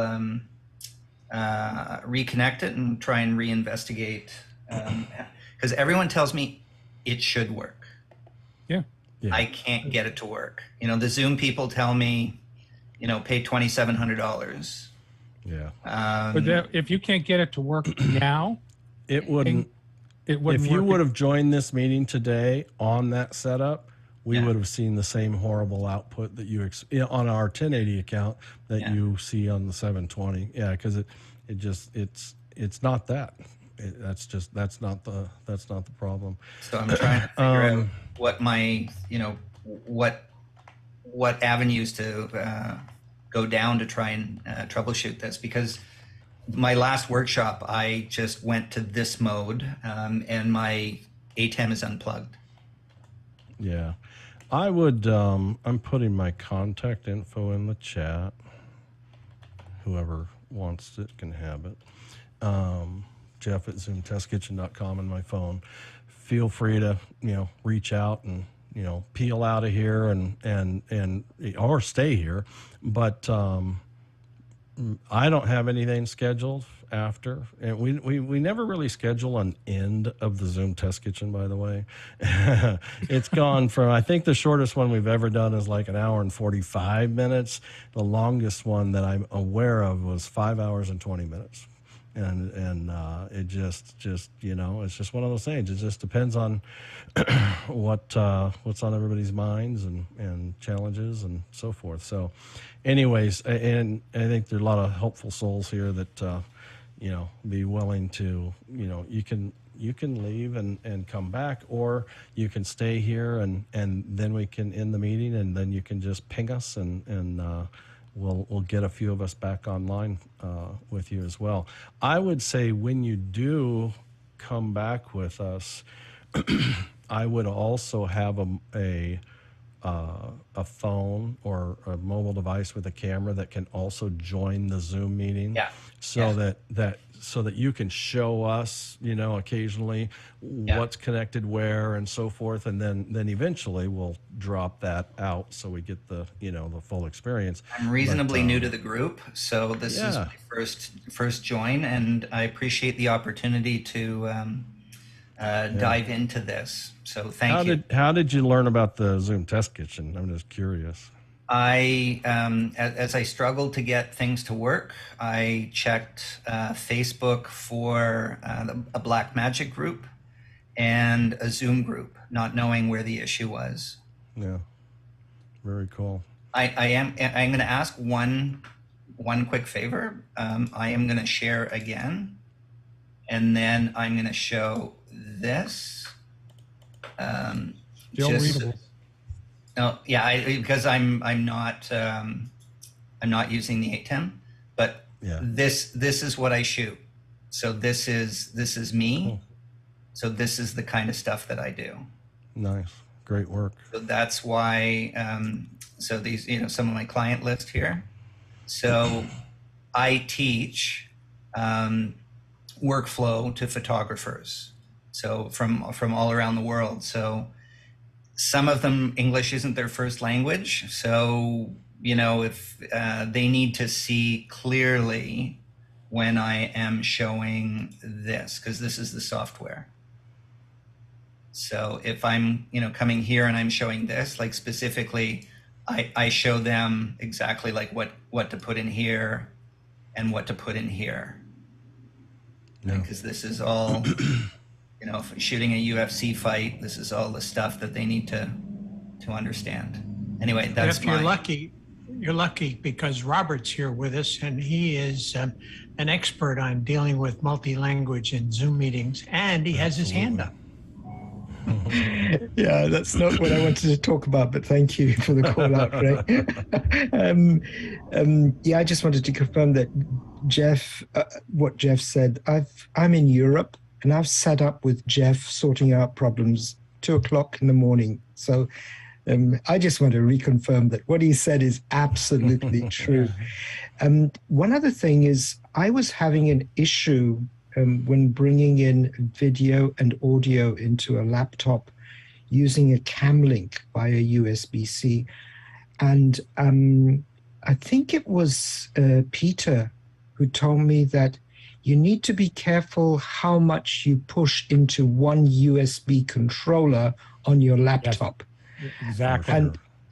reconnect it and try and reinvestigate because everyone tells me it should work. Yeah. I can't get it to work. You know, the Zoom people tell me, you know, pay $2,700. Yeah. But if you can't get it to work now, it wouldn't. If you would have joined this meeting today on that setup, we would have seen the same horrible output that you on our 1080 account that you see on the 720. Yeah, because it's not that. That's not the problem. So I'm trying to figure out what my what avenues to go down to try and troubleshoot this, because my last workshop I just went to this mode and my ATEM is unplugged. Yeah, I would. I'm putting my contact info in the chat. Whoever wants it can have it. Jeff at zoomtestkitchen.com and my phone. Feel free to reach out and peel out of here and or stay here. But I don't have anything scheduled after, and we never really schedule an end of the Zoom Test Kitchen, by the way. It's gone from, I think the shortest one we've ever done is like 1 hour and 45 minutes. The longest one that I'm aware of was 5 hours and 20 minutes. And it just it's just one of those things. It just depends on what's on everybody's minds and challenges and so forth. So anyways, and I think there are a lot of helpful souls here that be willing to, you can leave and come back, or you can stay here and then we can end the meeting, and then you can just ping us and we'll get a few of us back online with you as well. I would say when you do come back with us, I would also have a phone or a mobile device with a camera that can also join the Zoom meeting. Yeah. So that you can show us, occasionally what's connected where and so forth, and then eventually we'll drop that out so we get the the full experience. I'm reasonably new to the group, so this is my first join, and I appreciate the opportunity to dive into this. So thank you. How did you learn about the Zoom Test Kitchen? I'm just curious. As I struggled to get things to work, I checked Facebook for a Black Magic group and a Zoom group, not knowing where the issue was. Yeah, very cool. I'm going to ask one quick favor. I am going to share again, and then I'm going to show this. Readable. No, yeah, because I'm not using the ATEM, but this is what I shoot. So this is me. Cool. So this is the kind of stuff that I do. Nice, great work. So that's why. So these, some of my client list here. So I teach workflow to photographers. So from all around the world. So some of them, English isn't their first language. So, if they need to see clearly when I am showing this, because this is the software. So if I'm, coming here and I'm showing this, like specifically, I show them exactly like what to put in here and what to put in here. Because this is all... if shooting a UFC fight, this is all the stuff that they need to understand. Anyway, that's you're lucky because Robert's here with us, and he is an expert on dealing with multi-language in Zoom meetings, and he has his hand up. Yeah, that's not what I wanted to talk about, but thank you for the call out, Ray. I just wanted to confirm that Jeff, what Jeff said, I'm in Europe, and I've sat up with Jeff sorting out problems 2:00 in the morning. So I just want to reconfirm that what he said is absolutely true. One other thing is I was having an issue when bringing in video and audio into a laptop using a cam link via USB-C. And I think it was Peter who told me that you need to be careful how much you push into one USB controller on your laptop. Yes, exactly.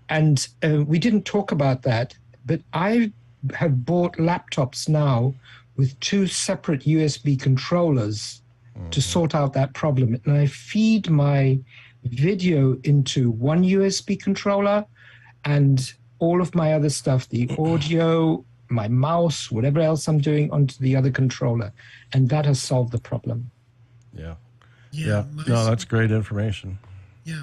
And we didn't talk about that, but I have bought laptops now with 2 separate USB controllers to sort out that problem. And I feed my video into one USB controller and all of my other stuff, the audio, my mouse, whatever else I'm doing, onto the other controller. And that has solved the problem. Yeah. Yeah. No, that's great information. Yeah,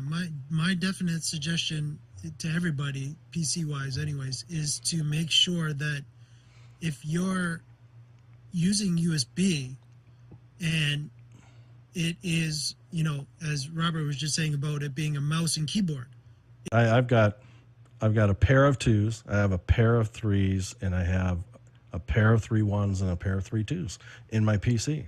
my definite suggestion to everybody, PC-wise anyways, is to make sure that if you're using USB and it is, you know, as Robert was just saying about it being a mouse and keyboard. I've got a pair of 2s, I have a pair of 3s, and I have a pair of 3 1s and a pair of 3 2s in my PC.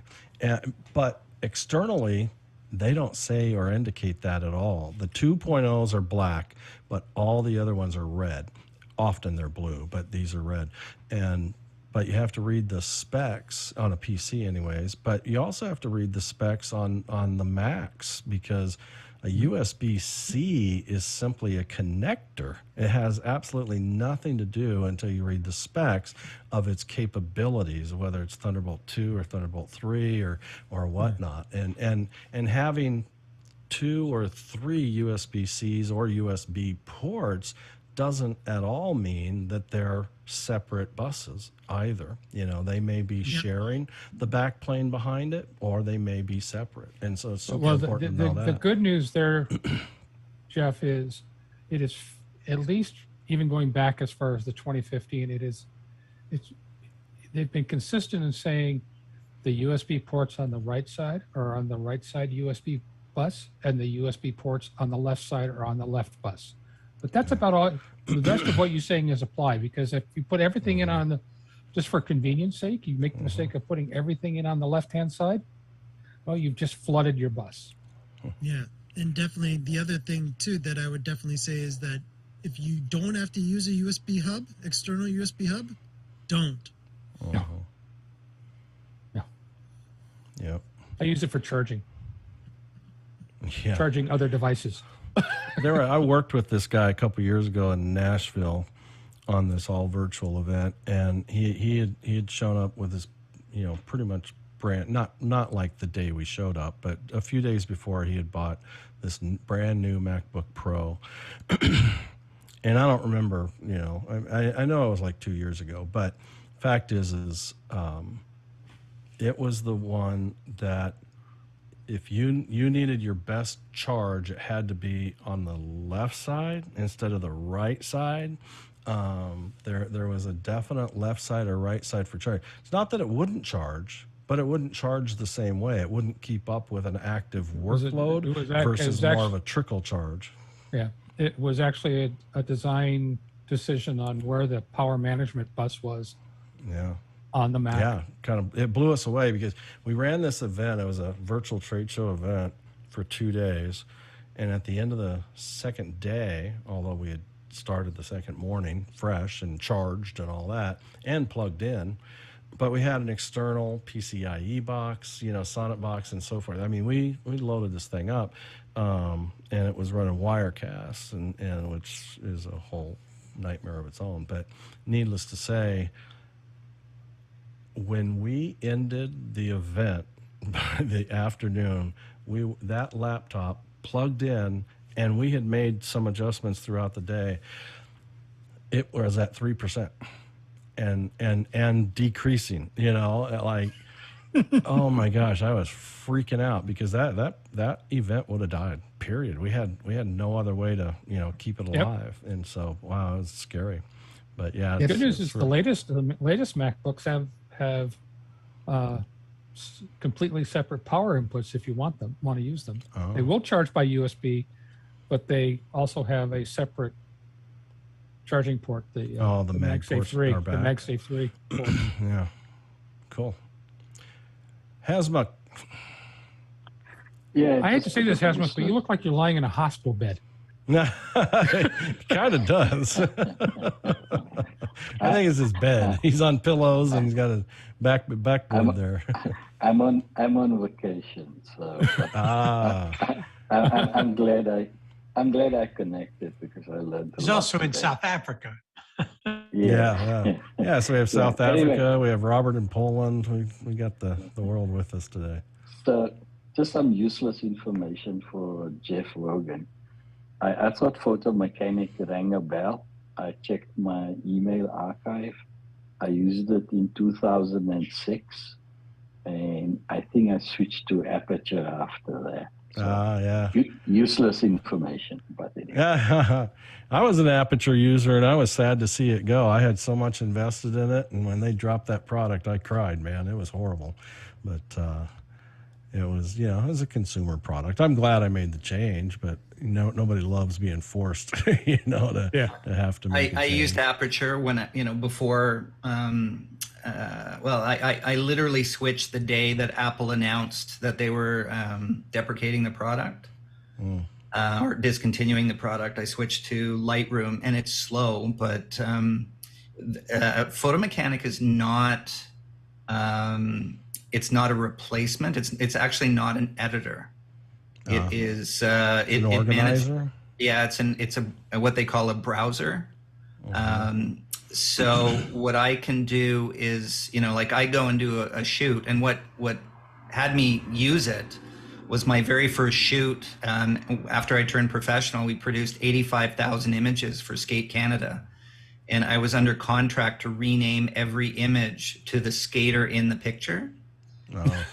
But externally, they don't say or indicate that at all. The 2.0s are black, but all the other ones are red. Often they're blue, but these are red. But you have to read the specs on a PC anyways, but you also have to read the specs on the Macs, because a USB-C is simply a connector. It has absolutely nothing to do until you read the specs of its capabilities, whether it's Thunderbolt 2 or Thunderbolt 3 or whatnot. And having 2 or 3 USB-Cs or USB ports doesn't at all mean that they're separate buses either. You know, they may be sharing the backplane behind it, or they may be separate. And so it's super important to know that. The good news there, Jeff, is it is at least, even going back as far as the 2015, they've been consistent in saying the USB ports on the right side are on the right side USB bus, and the USB ports on the left side are on the left bus. But that's about all. The rest of what you're saying is applied, because if you put everything in on the, just for convenience sake, you make the mistake of putting everything in on the left-hand side, well, you've just flooded your bus. Yeah, and definitely the other thing too that I would definitely say is that if you don't have to use a USB hub, external USB hub, don't. No. No. Yep. I use it for charging. Yeah. Charging other devices. I worked with this guy a couple years ago in Nashville on this all virtual event, and he had shown up with this, you know, pretty much brand, not like the day we showed up, but a few days before he had bought this brand new MacBook Pro. And I don't remember, you know, I know it was like 2 years ago, but fact is it was the one that if you needed your best charge, it had to be on the left side instead of the right side. There was a definite left side or right side for charge. It's not that it wouldn't charge, but it wouldn't charge the same way. It wouldn't keep up with an active workload versus more of a trickle charge. Yeah, it was actually a design decision on where the power management bus was. Yeah. On the Mac. Yeah, it blew us away because we ran this event. It was a virtual trade show event for 2 days. And at the end of the second day, although we had started the second morning fresh and charged and all that and plugged in, but we had an external PCIe box, you know, Sonnet box and so forth. I mean, we loaded this thing up and it was running Wirecast, and which is a whole nightmare of its own. But needless to say, when we ended the event by the afternoon, that laptop plugged in, and we had made some adjustments throughout the day. It was at 3% and decreasing, you know, like, oh my gosh, I was freaking out because that event would have died, period. We had no other way to, you know, keep it alive. Yep. And so, wow, it was scary. But yeah. The good news is the latest MacBooks have completely separate power inputs if you want to use them. Oh. They will charge by USB, but they also have a separate charging port. The MagSafe 3, the MagSafe 3 port. Yeah, cool. Hazma. Yeah, I hate to say this, Hazma, but you look like you're lying in a hospital bed. Kind of does. I think it's his bed. He's on pillows and he's got a backboard there. I'm on vacation, so I'm glad I connected because I learned. He's also in South Africa. Yeah. So we have South Africa. We have Robert in Poland. We got the world with us today. So just some useless information for Jeff Rogan. I thought Photo Mechanic rang a bell. I checked my email archive. I used it in 2006, and I think I switched to Aperture after that. So useless information, but anyway. Yeah, I was an Aperture user, and I was sad to see it go. I had so much invested in it, and when they dropped that product, I cried, man. It was horrible, but it was, it was a consumer product. I'm glad I made the change, but nobody loves being forced, to have to make. I used Aperture when before. I literally switched the day that Apple announced that they were deprecating the product or discontinuing the product. I switched to Lightroom, and it's slow, but Photo Mechanic is not. It's not a replacement. It's actually not an editor. It is an organizer. It's a what they call a browser. So what I can do is, like I go and do a shoot, and what had me use it was my very first shoot. After I turned professional, we produced 85,000 images for Skate Canada, and I was under contract to rename every image to the skater in the picture.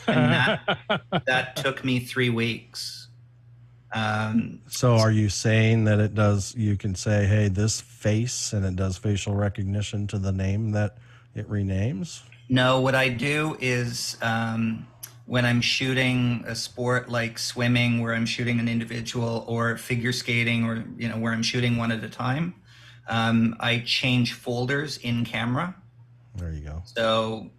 And that took me 3 weeks. So are you saying that it does, you can say, hey, this face, and it does facial recognition to the name that it renames? No, what I do is when I'm shooting a sport like swimming, where I'm shooting an individual, or figure skating, or where I'm shooting one at a time, I change folders in camera. There you go. So,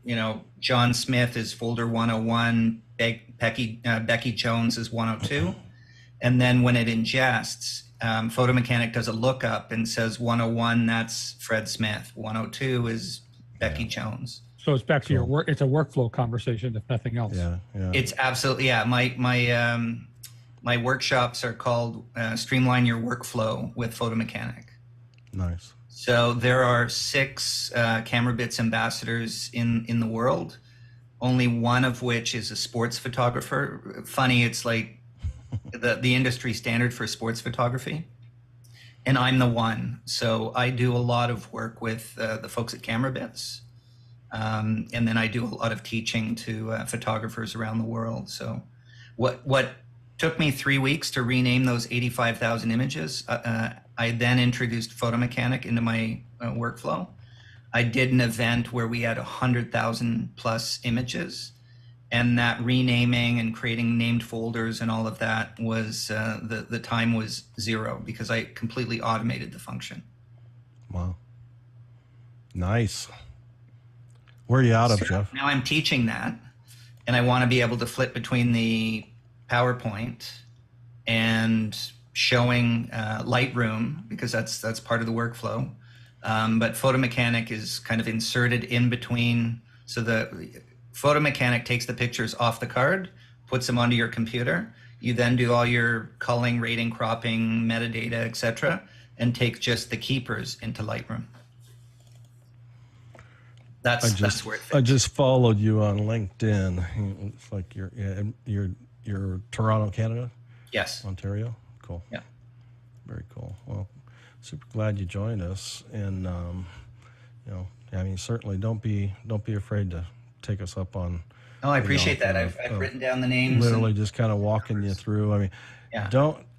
John Smith is folder 101, Becky Jones is 102. And then when it ingests, Photo Mechanic does a lookup and says 101, that's Fred Smith. 102 is Becky Jones. So it's back to your work. It's a workflow conversation, if nothing else. Yeah. It's absolutely, my workshops are called Streamline Your Workflow with Photo Mechanic. Nice. So there are 6 Camera Bits ambassadors in the world, only one of which is a sports photographer. Funny, it's like the industry standard for sports photography. And I'm the one. So I do a lot of work with the folks at Camera Bits. And then I do a lot of teaching to photographers around the world. So what took me 3 weeks to rename those 85,000 images, I then introduced Photo Mechanic into my workflow. I did an event where we had 100,000 plus images, and that renaming and creating named folders and all of that was, the time was 0 because I completely automated the function. Wow. Nice. Where are you out of, Jeff? Now I'm teaching that, and I want to be able to flip between the PowerPoint and showing Lightroom, because that's part of the workflow. But Photo Mechanic is kind of inserted in between. So the Photo Mechanic takes the pictures off the card, puts them onto your computer. You then do all your culling, rating, cropping, metadata, etc., and take just the keepers into Lightroom. That's where it fits. I just followed you on LinkedIn. It's like you're Toronto, Canada? Yes. Ontario? Cool. Yeah. Very cool. Well, super glad you joined us. And, certainly don't be afraid to take us up on. Oh, I appreciate that. I've written down the names. Literally just kind of walking you through. I mean,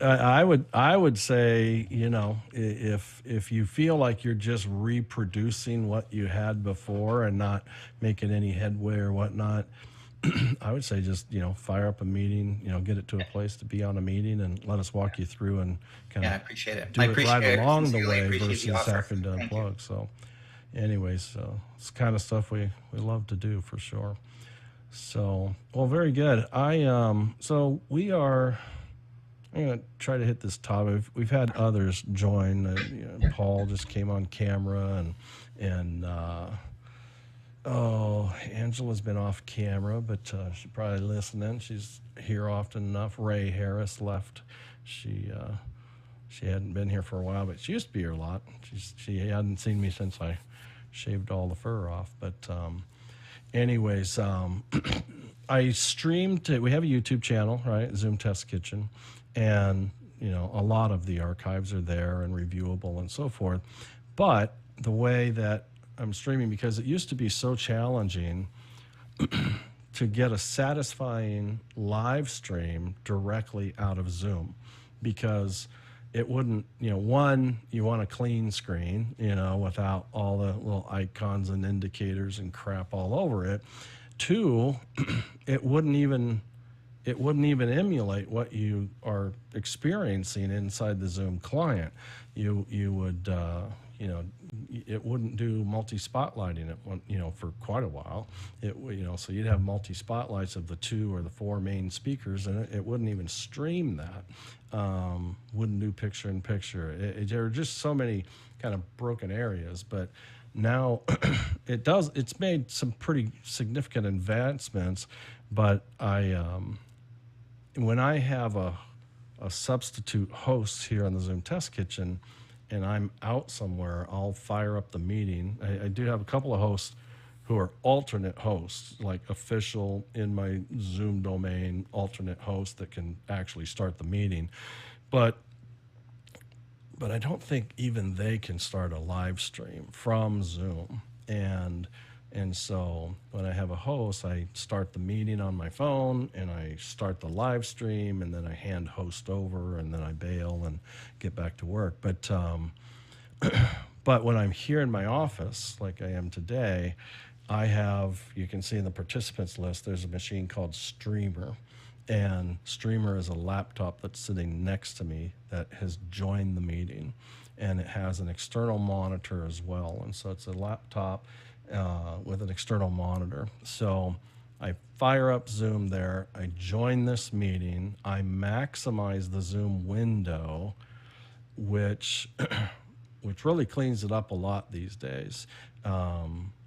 I would say, if you feel like you're just reproducing what you had before and not making any headway or whatnot, I would say just, fire up a meeting, get it to a place to be on a meeting and let us walk you through and kind I of appreciate it. do I it appreciate right it. along the Sincerely way appreciate the versus offer. having to Thank you. unplug. So anyways, it's the kind of stuff we love to do for sure. So, well, very good. So we are, I'm going to try to hit this topic. We've had others join. Paul just came on camera and Angela's been off camera, but she's probably listening. She's here often enough. Ray Harris left. She hadn't been here for a while, but she used to be here a lot. She hadn't seen me since I shaved all the fur off. But anyways, I streamed. We have a YouTube channel, right? Zoom Test Kitchen, and a lot of the archives are there and reviewable and so forth. But the way that I'm streaming, because it used to be so challenging to get a satisfying live stream directly out of Zoom, because it wouldn't, one, you want a clean screen, without all the little icons and indicators and crap all over it. Two, it wouldn't even emulate what you are experiencing inside the Zoom client. You would, it wouldn't do multi-spotlighting for quite a while. So you'd have multi-spotlights of the 2 or the 4 main speakers, and it wouldn't even stream that. Wouldn't do picture-in-picture. There are just so many kind of broken areas, but now it's made some pretty significant advancements, but when I have a substitute host here on the Zoom Test Kitchen and I'm out somewhere, I'll fire up the meeting. I do have a couple of hosts who are alternate hosts, like official in my Zoom domain alternate hosts that can actually start the meeting. But I don't think even they can start a live stream from Zoom. And so when I have a host, I start the meeting on my phone and I start the live stream, and then I hand host over, and then I bail and get back to work. But when I'm here in my office, like I am today, you can see in the participants list, there's a machine called Streamer. And Streamer is a laptop that's sitting next to me that has joined the meeting. And it has an external monitor as well. And so it's a laptop with an external monitor. So I fire up Zoom there. I join this meeting. I maximize the Zoom window, which really cleans it up a lot these days.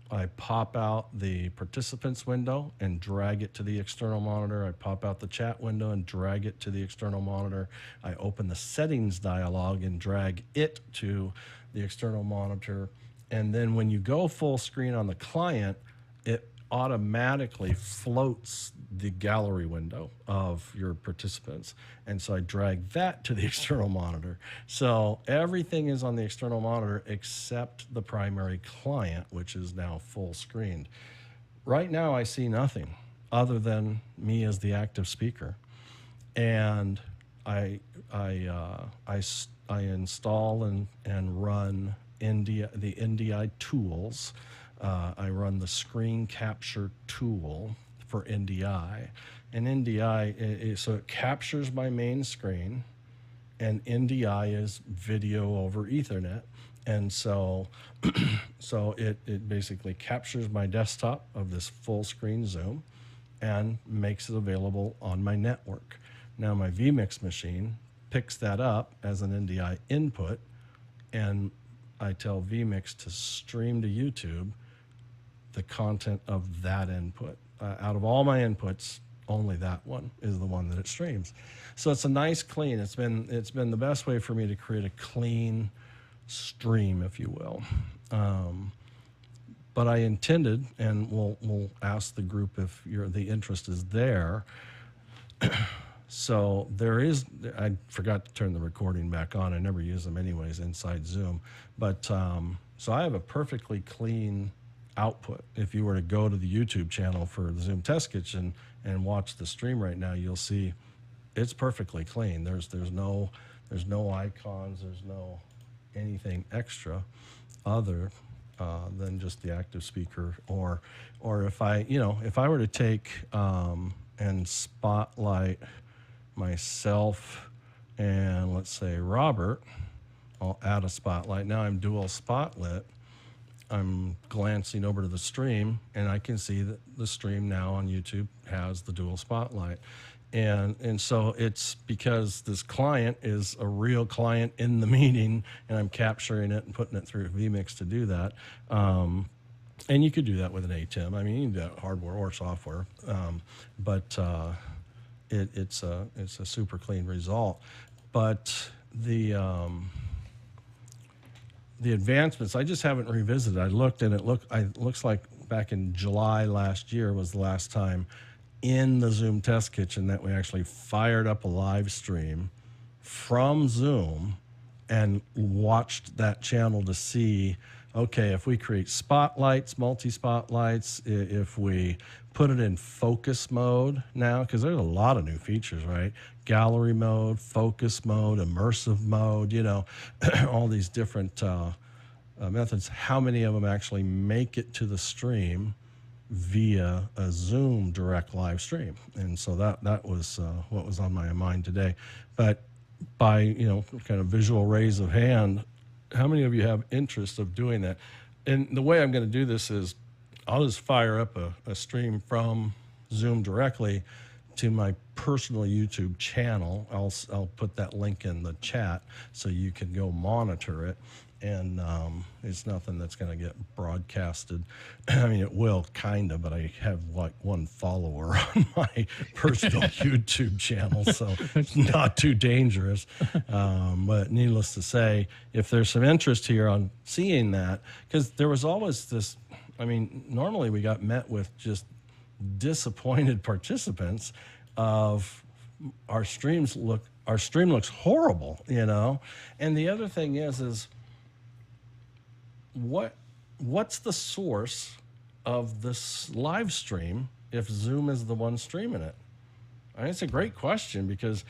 I pop out the participants window and drag it to the external monitor. I pop out the chat window and drag it to the external monitor. I open the settings dialog and drag it to the external monitor. And then when you go full screen on the client, it automatically floats the gallery window of your participants. And so I drag that to the external monitor. So everything is on the external monitor except the primary client, which is now full screened. Right now I see nothing other than me as the active speaker. And I install and run the NDI tools. I run the screen capture tool for NDI, and NDI so it captures my main screen, and NDI is video over Ethernet, and so it basically captures my desktop of this full screen Zoom and makes it available on my network. Now my vMix machine picks that up as an NDI input, and I tell vMix to stream to YouTube the content of that input. Out of all my inputs, only that one is the one that it streams. So it's a nice clean. It's been the best way for me to create a clean stream, if you will. But I intended, and we'll ask the group if the interest is there. So I forgot to turn the recording back on. I never use them anyways inside Zoom. But so I have a perfectly clean output. If you were to go to the YouTube channel for the Zoom Test Kitchen and watch the stream right now, you'll see it's perfectly clean. There's no icons, there's no anything extra other than just the active speaker. Or if I were to take and spotlight myself and let's say Robert, I'll add a spotlight. Now I'm dual spotlit. I'm glancing over to the stream, and I can see that the stream now on YouTube has the dual spotlight. And so it's because this client is a real client in the meeting, and I'm capturing it and putting it through vMix to do that. And you could do that with an ATEM. I mean, you can do that hardware or software, but it's a super clean result. But the advancements, I just haven't revisited. I looked, and it looks like back in July last year was the last time in the Zoom test kitchen that we actually fired up a live stream from Zoom and watched that channel to see, okay, if we create spotlights, multi-spotlights, if we put it in focus mode now, because there's a lot of new features, right? Gallery mode, focus mode, immersive mode, all these different methods. How many of them actually make it to the stream via a Zoom direct live stream? And so that was what was on my mind today. But by kind of visual raise of hand, how many of you have interest of doing that? And the way I'm going to do this is I'll just fire up a stream from Zoom directly to my personal YouTube channel. I'll put that link in the chat so you can go monitor it. And it's nothing that's going to get broadcasted. I mean, it will kind of, but I have like one follower on my personal YouTube channel, so it's not too dangerous. But needless to say, if there's some interest here on seeing that, because there was always this, I mean, normally we got met with just disappointed participants of our stream looks horrible, And the other thing is what's the source of this live stream if Zoom is the one streaming it? I mean, it's a great question, because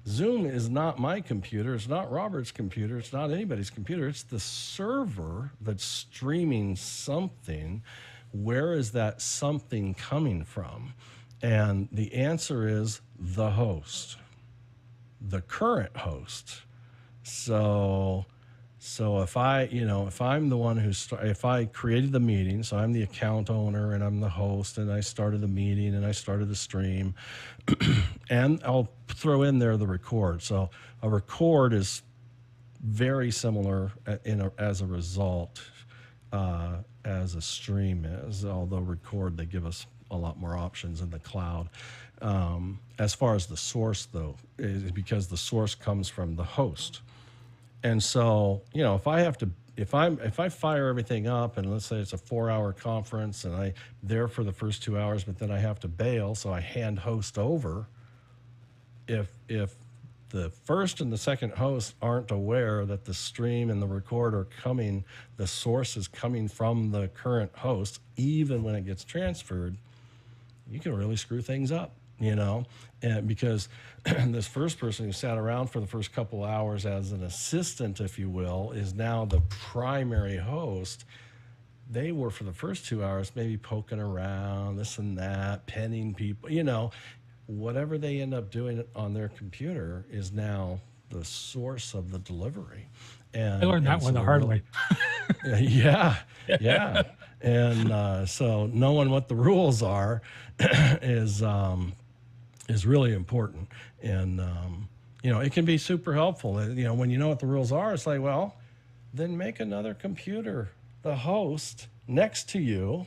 Zoom is not my computer, it's not Robert's computer, it's not anybody's computer, it's the server that's streaming something. Where is that something coming from? And the answer is the host, the current host. So if I'm the one if I created the meeting, so I'm the account owner and I'm the host, and I started the meeting and I started the stream, and I'll throw in there the record. So a record is very similar as a result as a stream is, although record, they give us a lot more options in the cloud. As far as the source, though, is because the source comes from the host. And so, if I fire everything up, and let's say it's a 4-hour conference and I'm there for the first 2 hours, but then I have to bail, so I hand host over. If the first and the second host aren't aware that the stream and the record are coming, the source is coming from the current host, even when it gets transferred, you can really screw things up, and because this first person who sat around for the first couple hours as an assistant, if you will, is now the primary host. They were, for the first 2 hours, maybe poking around, this and that, penning people, whatever they end up doing on their computer is now the source of the delivery. And I learned that one the hard way. Yeah. And so knowing what the rules are is really important. And, it can be super helpful. When you know what the rules are, it's like, well, then make another computer the host next to you.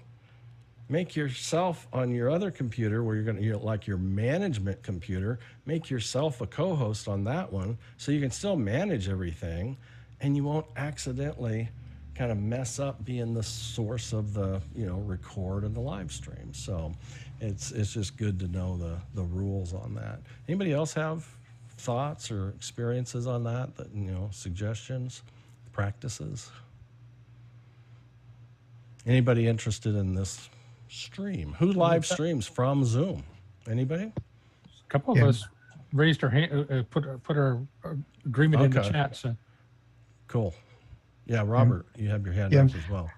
Make yourself on your other computer where you're like your management computer, make yourself a co-host on that one so you can still manage everything and you won't accidentally kind of mess up being the source of the, record and the live stream. So it's just good to know the rules on that. Anybody else have thoughts or experiences on that, suggestions, practices? Anybody interested in this stream? Who live streams from Zoom? Anybody? A couple of us raised our hand, put our agreement in the chat. So. Cool. Yeah, Robert, you have your hand up as well.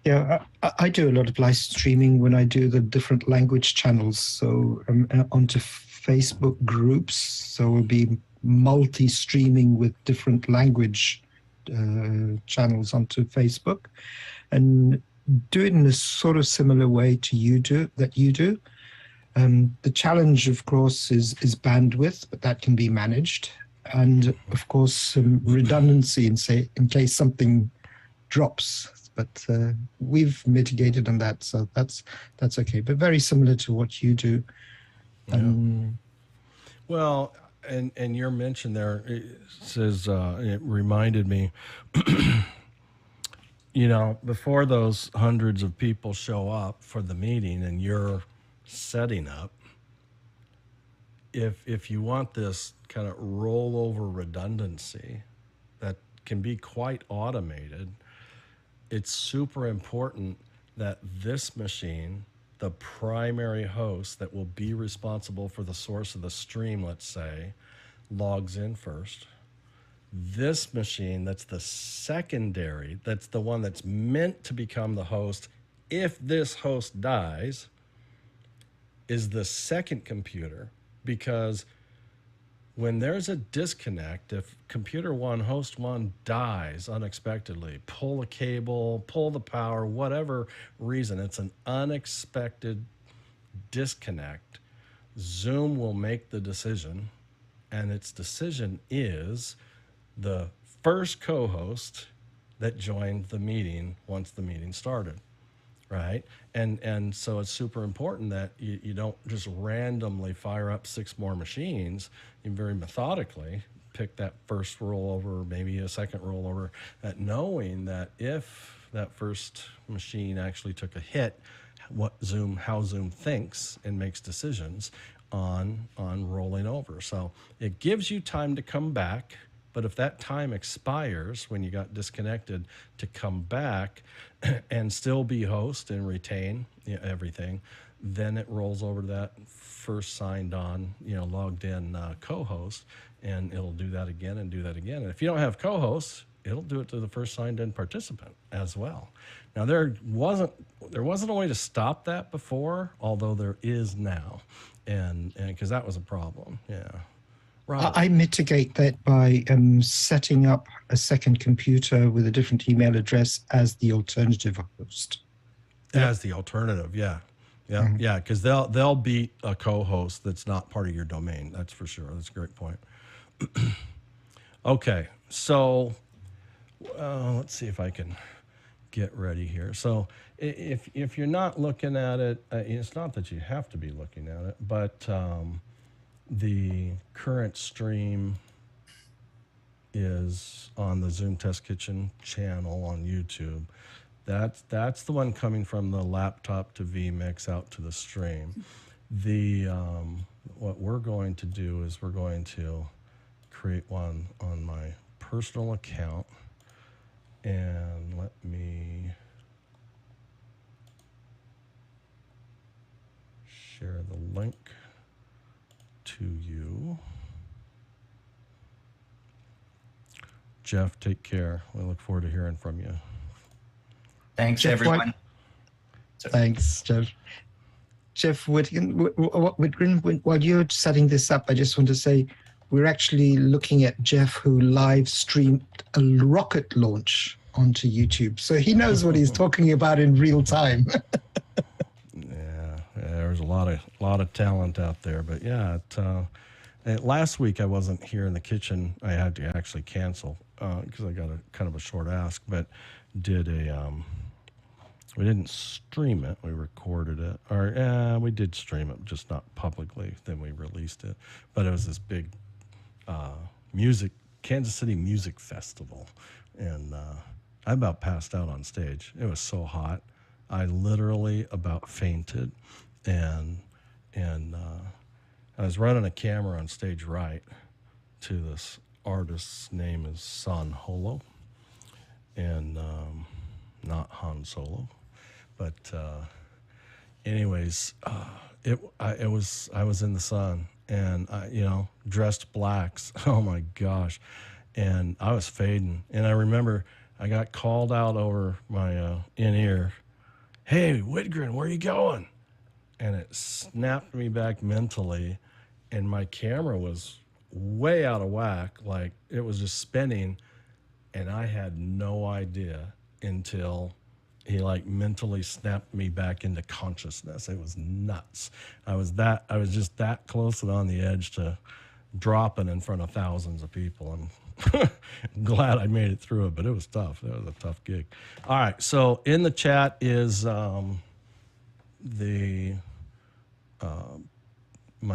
Yeah, I do a lot of live streaming when I do the different language channels. So onto Facebook groups. So we'll be multi-streaming with different language channels onto Facebook, and do it in a sort of similar way to you do. The challenge, of course, is bandwidth, but that can be managed, and of course redundancy in case something drops. But we've mitigated on that, so that's okay. But very similar to what you do. Well, and your mention there, it says, it reminded me, before those hundreds of people show up for the meeting and you're setting up, if you want this kind of rollover redundancy that can be quite automated, it's super important that this machine, the primary host that will be responsible for the source of the stream, let's say, logs in first. This machine, that's the secondary, that's the one that's meant to become the host if this host dies, is the second computer, because when there's a disconnect, if computer one, host one dies unexpectedly, pull a cable, pull the power, whatever reason, it's an unexpected disconnect, Zoom will make the decision, and its decision is the first co-host that joined the meeting once the meeting started. Right. And so it's super important that you don't just randomly fire up 6 more machines. You very methodically pick that first rollover, maybe a second rollover, that knowing that if that first machine actually took a hit, how Zoom thinks and makes decisions on rolling over. So it gives you time to come back. But if that time expires when you got disconnected, to come back and still be host and retain everything, then it rolls over to that first signed on, logged in co-host, and it'll do that again and do that again. And if you don't have co-hosts, it'll do it to the first signed in participant as well. Now there wasn't a way to stop that before, although there is now, and because that was a problem. Yeah. Right. I mitigate that by setting up a second computer with a different email address as the alternative host. As the alternative, yeah. Because they'll beat a co-host that's not part of your domain. That's for sure. That's a great point. Okay, so let's see if I can get ready here. So if you're not looking at it, it's not that you have to be looking at it, but the current stream is on the Zoom Test Kitchen channel on YouTube. That's the one coming from the laptop to vMix out to the stream. What we're going to do is we're going to create one on my personal account, and let me share the link to you. Jeff, take care. We look forward to hearing from you. Thanks, Jeff, everyone. Thanks, Jeff. Jeff Whitgren, while you're setting this up, I just want to say we're actually looking at Jeff, who live streamed a rocket launch onto YouTube. So he knows what he's talking about in real time. There's a lot of talent out there, but yeah. Last week I wasn't here in the kitchen. I had to actually cancel because I got a kind of a short ask, but did we didn't stream it. We recorded it, or we did stream it, just not publicly. Then we released it, but it was this big Kansas City music festival, and I about passed out on stage. It was so hot, I literally about fainted. And I was running a camera on stage right to this artist's name is San Holo, and not Han Solo, but anyways, I was in the sun, and dressed blacks. Oh my gosh, and I was fading, and I remember I got called out over my in-ear. Hey, Whitgren, where are you going? And it snapped me back mentally, and my camera was way out of whack. Like, it was just spinning, and I had no idea until he like mentally snapped me back into consciousness. It was nuts. I was just that close and on the edge to dropping in front of thousands of people. I'm glad I made it through it, but it was tough. That was a tough gig. All right, so in the chat is my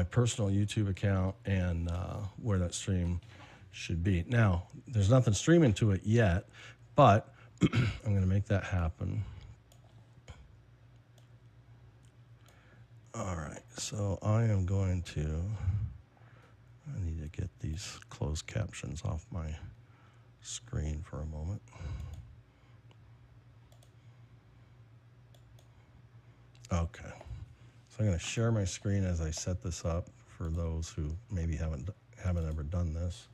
personal YouTube account and where that stream should be. Now, there's nothing streaming to it yet, but I'm going to make that happen. All right, so I am going to, I need to get these closed captions off my screen for a moment. Okay, so I'm going to share my screen as I set this up for those who maybe haven't ever done this.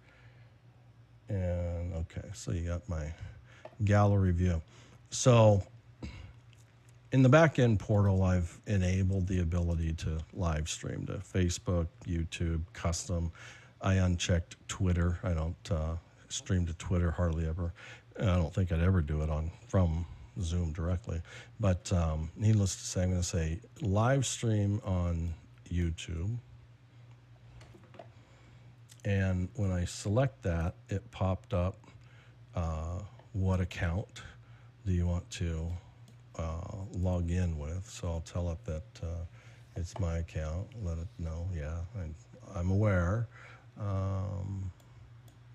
And okay, so you got my gallery view. So in the back-end portal, I've enabled the ability to live stream to Facebook, YouTube, custom. I unchecked Twitter. I don't stream to Twitter hardly ever. I don't think I'd ever do it from Zoom directly. But needless to say, I'm going to say live stream on YouTube. And when I select that, it popped up, what account do you want to log in with? So I'll tell it that it's my account, let it know, yeah, I'm aware.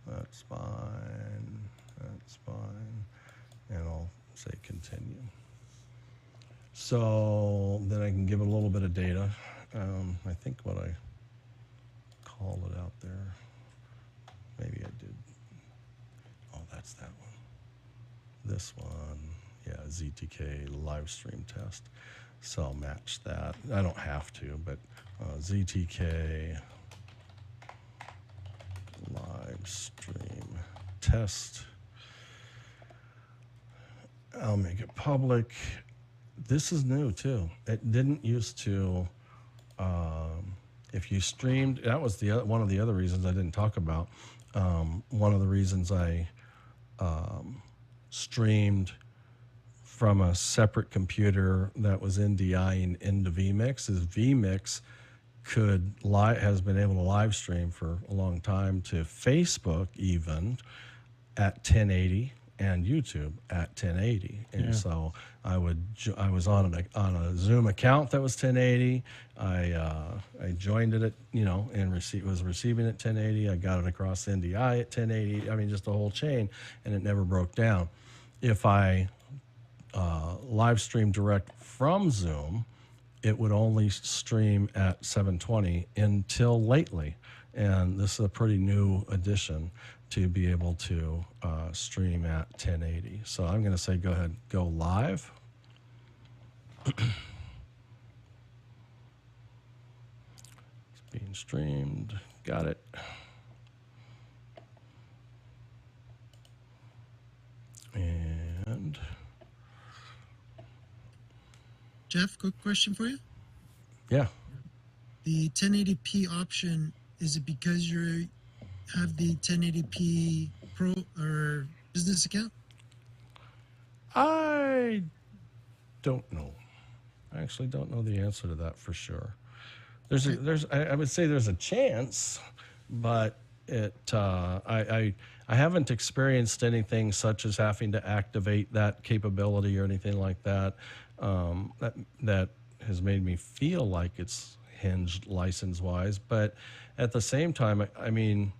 That's fine, and I'll say continue. So then I can give it a little bit of data. I think what I called it out there, maybe I did. Oh, that's that one. This one, yeah, ZTK live stream test. So I'll match that. I don't have to, but ZTK live stream test. I'll make it public. This is new too. It didn't used to. If you streamed, that was one of the other reasons I didn't talk about. One of the reasons I streamed from a separate computer that was NDI into vMix is vMix has been able to live stream for a long time to Facebook even at 1080 and YouTube at 1080. And so I was on a Zoom account that was 1080. I joined it at, and was receiving at 1080. I got it across NDI at 1080. I mean, just the whole chain, and it never broke down. If I live stream direct from Zoom, it would only stream at 720 until lately. And this is a pretty new addition to be able to stream at 1080. So I'm going to say, go ahead, go live. It's being streamed. Got it. And Jeff, quick question for you. Yeah. The 1080p option, is it because you have the 1080p Pro or business account? I don't know. I actually don't know the answer to that for sure. I would say there's a chance, but I haven't experienced anything such as having to activate that capability or anything like that. That has made me feel like it's hinged license-wise, but at the same time, I mean,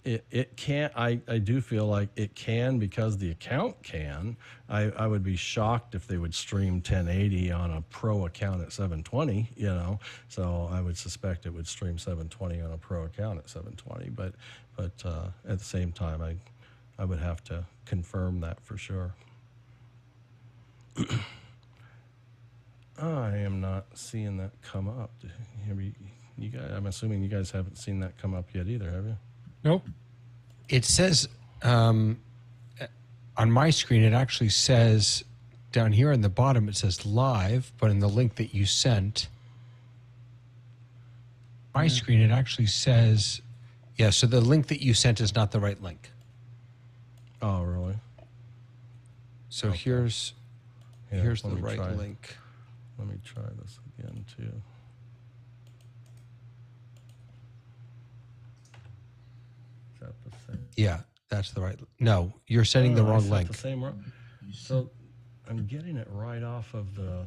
it can't. I do feel like it can because the account can. I would be shocked if they would stream 1080 on a pro account at 720. So I would suspect it would stream 720 on a pro account at 720. But at the same time, I would have to confirm that for sure. I am not seeing that come up. You guys, I'm assuming you guys haven't seen that come up yet either, have you? Nope. It says, I on my screen, it actually says down here on the bottom, it says live, but in the link that you sent, my screen, it actually says, yeah, so the link that you sent is not the right link. Oh, really? So Okay. here's the right try. link. Let me try this again, too. Is that the same? Yeah, that's the right. No, you're sending the I wrong set link. The same. So I'm getting it right off of the.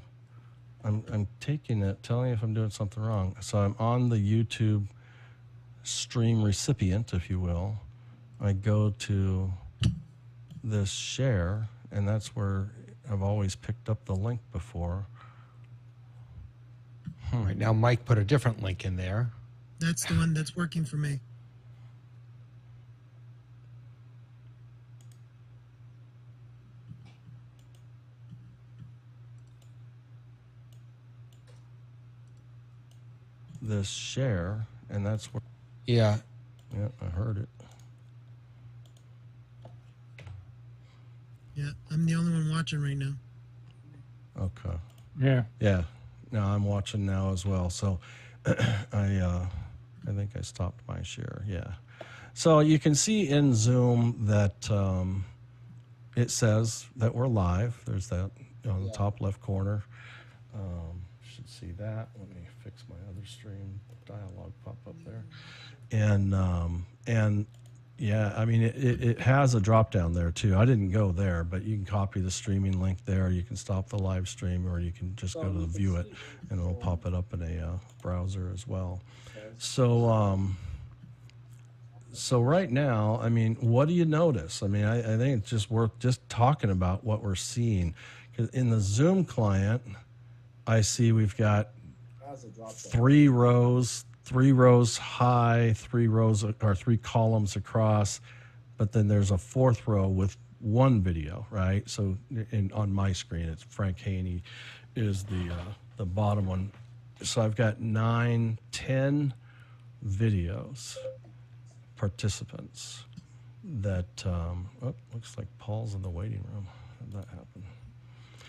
I'm taking it, telling you if I'm doing something wrong. So I'm on the YouTube stream recipient, if you will. I go to this share, and that's where I've always picked up the link before. Right now, Mike put a different link in there. That's the one that's working for me. This share, and that's where. Yeah. Yeah, I heard it. Yeah, I'm the only one watching right now. Okay. Yeah. Yeah. Now I'm watching now as well. So I think I stopped my share. Yeah. So you can see in Zoom that it says that we're live. There's that on the top left corner. Should see that. Let me fix my other stream dialog pop up there. And yeah, I mean, it has a drop down there too. I didn't go there, but you can copy the streaming link there. You can stop the live stream, or you can just go to the view it, and it'll pop it up in a browser as well. So so right now, I mean, what do you notice? I mean, I think it's just worth just talking about what we're seeing. 'Cause in the Zoom client, I see we've got 3 rows high, 3 rows or 3 columns across, but then there's a 4th row with 1 video, right? So on my screen, it's Frank Haney is the bottom one. So I've got 9, 10 videos, participants that, looks like Paul's in the waiting room. How did that happen?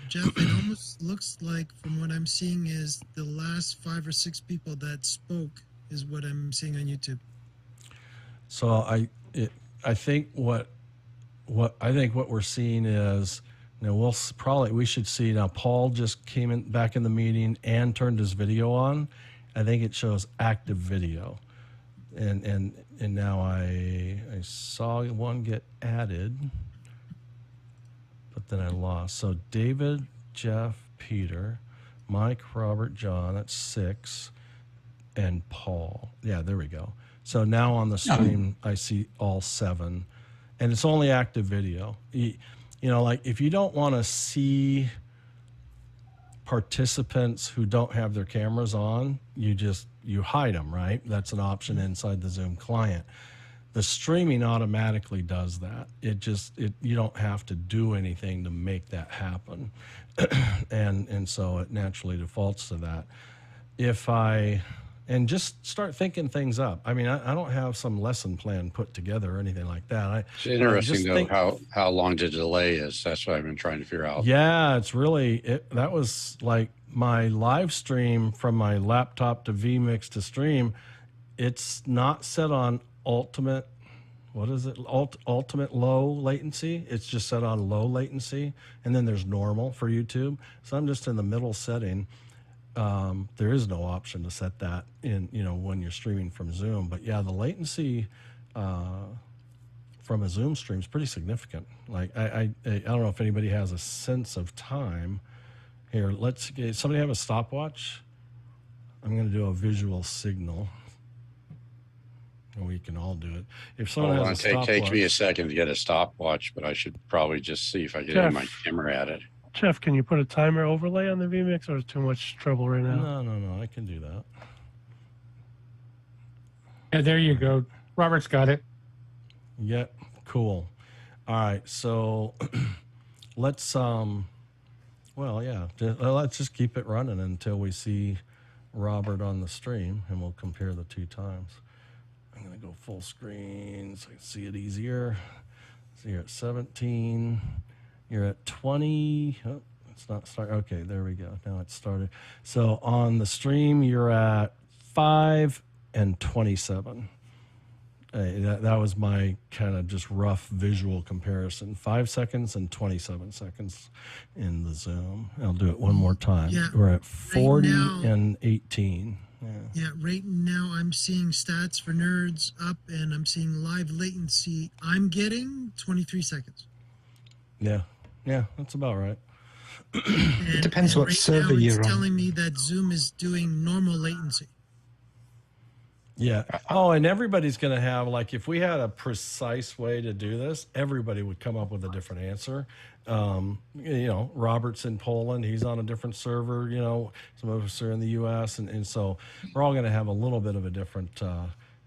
Jeff, it almost looks like, from what I'm seeing, is the last 5 or 6 people that spoke is what I'm seeing on YouTube. So I think what we're seeing is, you know, we should see now. Paul just came back in the meeting and turned his video on. I think it shows active video, and now I saw one get added. But then I lost. So David, Jeff, Peter, Mike, Robert, John, that's 6, and Paul. Yeah, there we go. So now on the stream, I see all 7, and it's only active video. You know, like if you don't want to see participants who don't have their cameras on, you hide them, right? That's an option inside the Zoom client. The streaming automatically does that. You don't have to do anything to make that happen. and so it naturally defaults to that. And just start thinking things up. I mean, I don't have some lesson plan put together or anything like that. It's interesting though how long the delay is. That's what I've been trying to figure out. Yeah, it's really, that was like my live stream from my laptop to vMix to stream. It's not set on ultimate low latency. It's just set on low latency, and then there's normal for YouTube. So I'm just in the middle setting. There is no option to set that in, when you're streaming from Zoom. But yeah, the latency from a Zoom stream is pretty significant. Like I don't know if anybody has a sense of time. Here, somebody have a stopwatch? I'm going to do a visual signal. We can all do it. If someone has a stopwatch, takes me a second to get a stopwatch, but I should probably just see if I get my camera at it. Jeff, can you put a timer overlay on the vMix, or is it too much trouble right now? No, I can do that. Yeah, there you go. Robert's got it. Yeah, cool. All right, so let's let's just keep it running until we see Robert on the stream, and we'll compare the 2 times. I'm going to go full screen so I can see it easier. you're at 17. You're at 20. Oh, it's not start. Okay, there we go. Now it's started. So on the stream, you're at 5 and 27. That was my kind of just rough visual comparison. 5 seconds and 27 seconds in the Zoom. I'll do it one more time. Yeah, we're at 40 right now, and 18. Yeah, right now I'm seeing stats for nerds up, and I'm seeing live latency. I'm getting 23 seconds. Yeah, that's about right. It depends what right server now you're it's on. telling me that Zoom is doing normal latency. Yeah. Oh, and everybody's going to have, like, if we had a precise way to do this, everybody would come up with a different answer. Robert's in Poland. He's on a different server. Some of us are in the U.S. And so we're all going to have a little bit of a different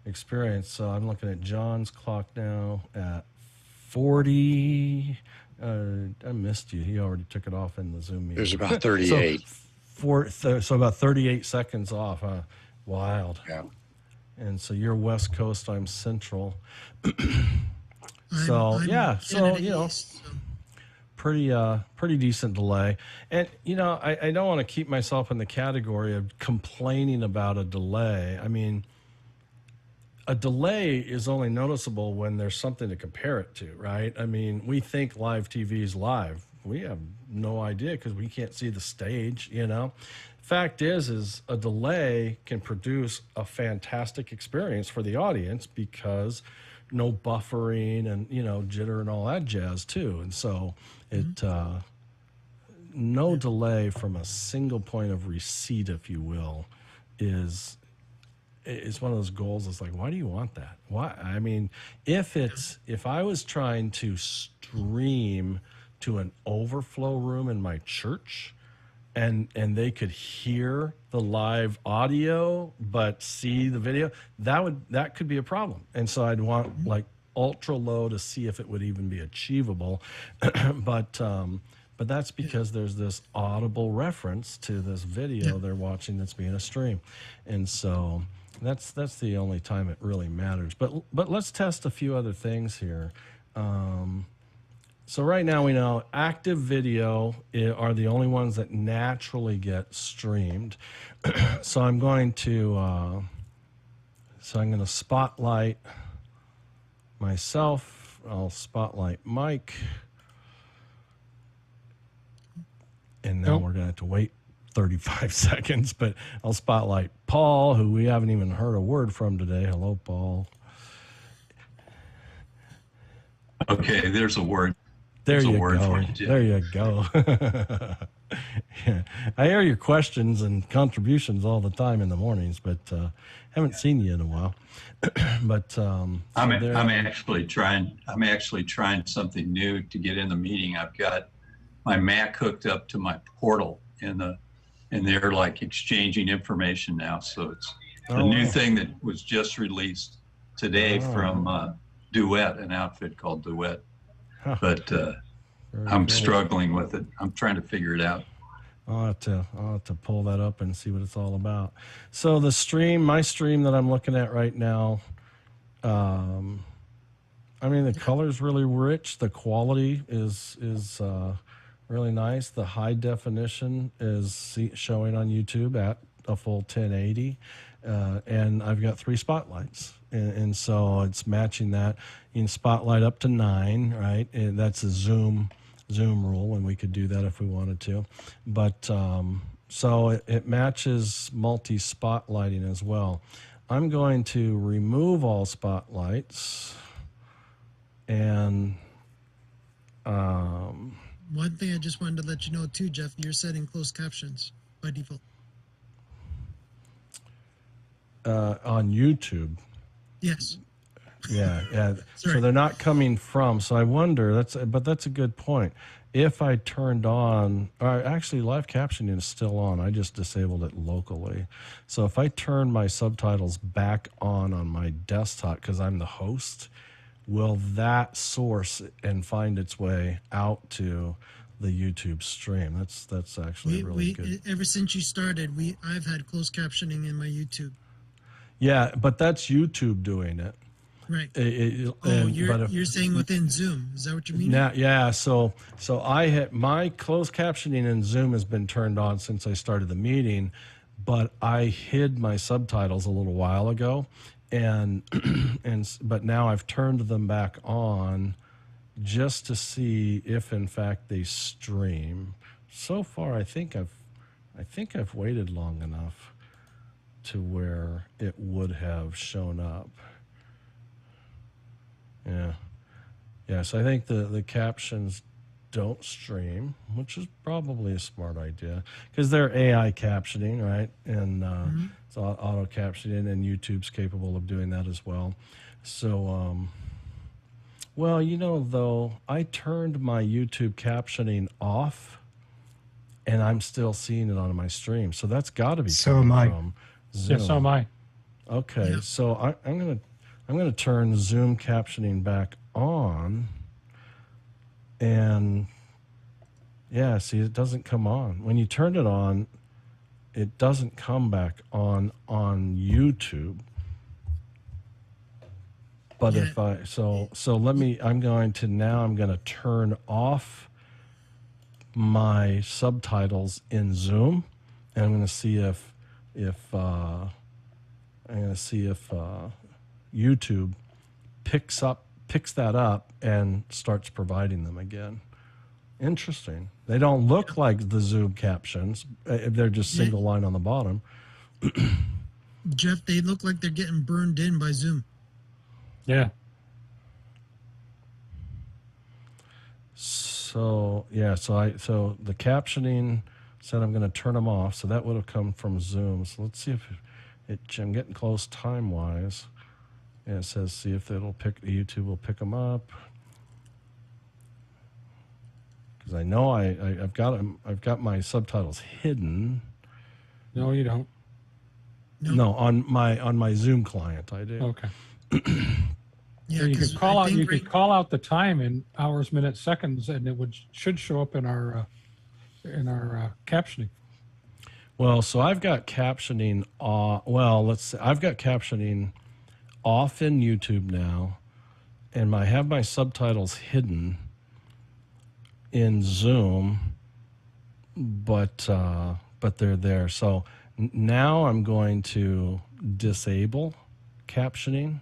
experience. So I'm looking at John's clock now at 40. I missed you. He already took it off in the Zoom meeting. There's about 38. So about 38 seconds off. Wild. Yeah. And so you're West Coast, I'm Central. Pretty decent delay. And, I don't want to keep myself in the category of complaining about a delay. I mean, a delay is only noticeable when there's something to compare it to, right? I mean, we think live TV is live. We have no idea because we can't see the stage, Fact is a delay can produce a fantastic experience for the audience because no buffering and, jitter and all that jazz too. And so no delay from a single point of receipt, if you will, is one of those goals. It's like, why do you want that? Why? I mean, if I was trying to stream to an overflow room in my church, and they could hear the live audio but see the video, that could be a problem. And so I'd want like ultra low to see if it would even be achievable. But that's because there's this audible reference to this video they're watching that's being a stream. And so that's the only time it really matters. But let's test a few other things here. So right now we know active video are the only ones that naturally get streamed. So I'm going to spotlight myself. I'll spotlight Mike. And now we're going to have to wait 35 seconds, but I'll spotlight Paul, who we haven't even heard a word from today. Hello, Paul. Okay, there's a word. There you word go. for you, Jim. There you go. Yeah. I hear your questions and contributions all the time in the mornings, but haven't seen you in a while. But I'm actually trying something new to get in the meeting. I've got my Mac hooked up to my portal and they're like exchanging information now. So it's a new thing that was just released today from Duet, an outfit called Duet. But I'm struggling with it. I'm trying to figure it out. I'll have to pull that up and see what it's all about. So my stream that I'm looking at right now, the color's really rich. The quality is really nice. The high definition is showing on YouTube at a full 1080. And I've got 3 spotlights. And so it's matching that. You can spotlight up to 9, right? And that's a Zoom rule, and we could do that if we wanted to. But so it matches multi-spotlighting as well. I'm going to remove all spotlights. And one thing I just wanted to let you know too, Jeff, you're setting closed captions by default. On YouTube. Yes. Yeah. So they're not coming from. So I wonder. That's a good point. If I turned on, actually, live captioning is still on. I just disabled it locally. So if I turn my subtitles back on my desktop because I'm the host, will that source and find its way out to the YouTube stream? That's actually really good. Ever since you started, I've had closed captioning in my YouTube. Yeah, but that's YouTube doing it. Right. And, you're saying within Zoom. Is that what you mean? Yeah. So I had my closed captioning in Zoom has been turned on since I started the meeting, but I hid my subtitles a little while ago, and but now I've turned them back on just to see if in fact they stream. So far, I think I've waited long enough to where it would have shown up. Yeah, so I think the captions don't stream, which is probably a smart idea because they're AI captioning, right? And it's auto captioning, and YouTube's capable of doing that as well. So, well, though, I turned my YouTube captioning off, and I'm still seeing it on my stream. So that's got to be coming from Zoom. Yeah, so am I. Okay, yeah. So I'm gonna turn Zoom captioning back on, and yeah, see, it doesn't come on. When you turn it on, it doesn't come back on YouTube. But if I'm going to turn off my subtitles in Zoom, and I'm going to see if YouTube picks that up and starts providing them again. Interesting. They don't look like the Zoom captions. They're just single line on the bottom. Jeff, they look like they're getting burned in by Zoom. Yeah. So the captioning said I'm going to turn them off. So that would have come from Zoom. So let's see if I'm getting close time wise. And it says, see if YouTube will pick them up. Because I know I've got my subtitles hidden. No, you don't. No, on my Zoom client I do. Okay. Yeah, you could call out the time in hours, minutes, seconds, and it should show up in our captioning. Well, so I've got captioning. I've got captioning off in YouTube now, and I have my subtitles hidden in Zoom, but they're there. So now I'm going to disable captioning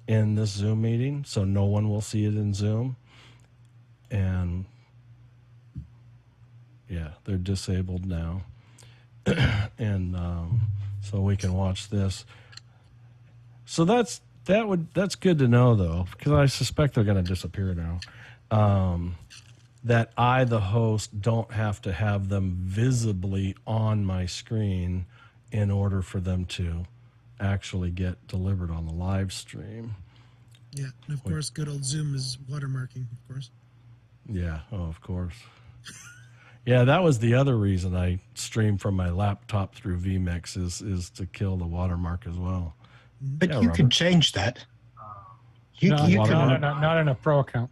in this Zoom meeting, so no one will see it in Zoom. And yeah, they're disabled now. And so we can watch this. So that's good to know, though, because I suspect they're going to disappear now. That I, the host, don't have to have them visibly on my screen in order for them to actually get delivered on the live stream. Yeah, and of course, good old Zoom is watermarking, of course. Yeah, of course. Yeah, that was the other reason I stream from my laptop through vMix is to kill the watermark as well. But you can change that. Not in a pro account.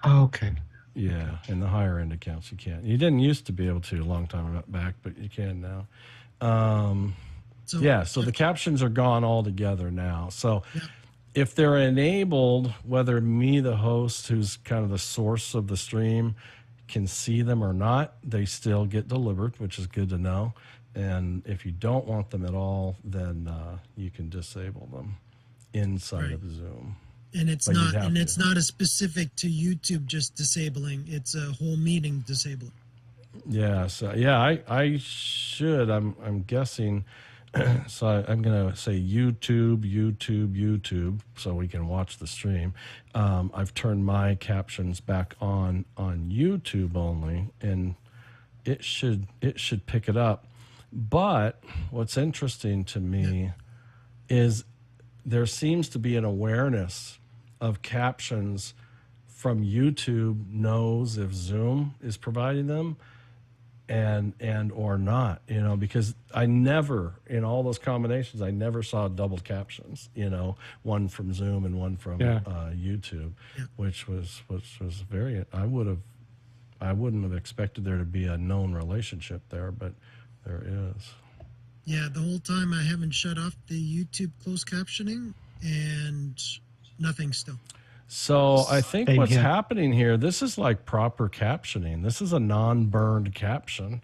Oh, okay. Yeah, in the higher end accounts you can't. You didn't used to be able to a long time back, but you can now. So the captions are gone altogether now. So if they're enabled, whether me, the host, who's kind of the source of the stream, can see them or not, they still get delivered, which is good to know. And if you don't want them at all, then you can disable them inside of Zoom. And it's not a specific to YouTube just disabling. It's a whole meeting disabling. Yeah. So I should. I'm guessing. So I'm going to say YouTube, so we can watch the stream. I've turned my captions back on YouTube only, and it should pick it up. But what's interesting to me is there seems to be an awareness of captions from YouTube knows if Zoom is providing them and or not, because I never, in all those combinations, I never saw double captions, one from Zoom and one from YouTube, which was very, I wouldn't have expected there to be a known relationship there, but there is. Yeah, the whole time I haven't shut off the YouTube closed captioning, and Nothing still. So I think Same what's here. happening here, this is like proper captioning. This is a non-burned caption.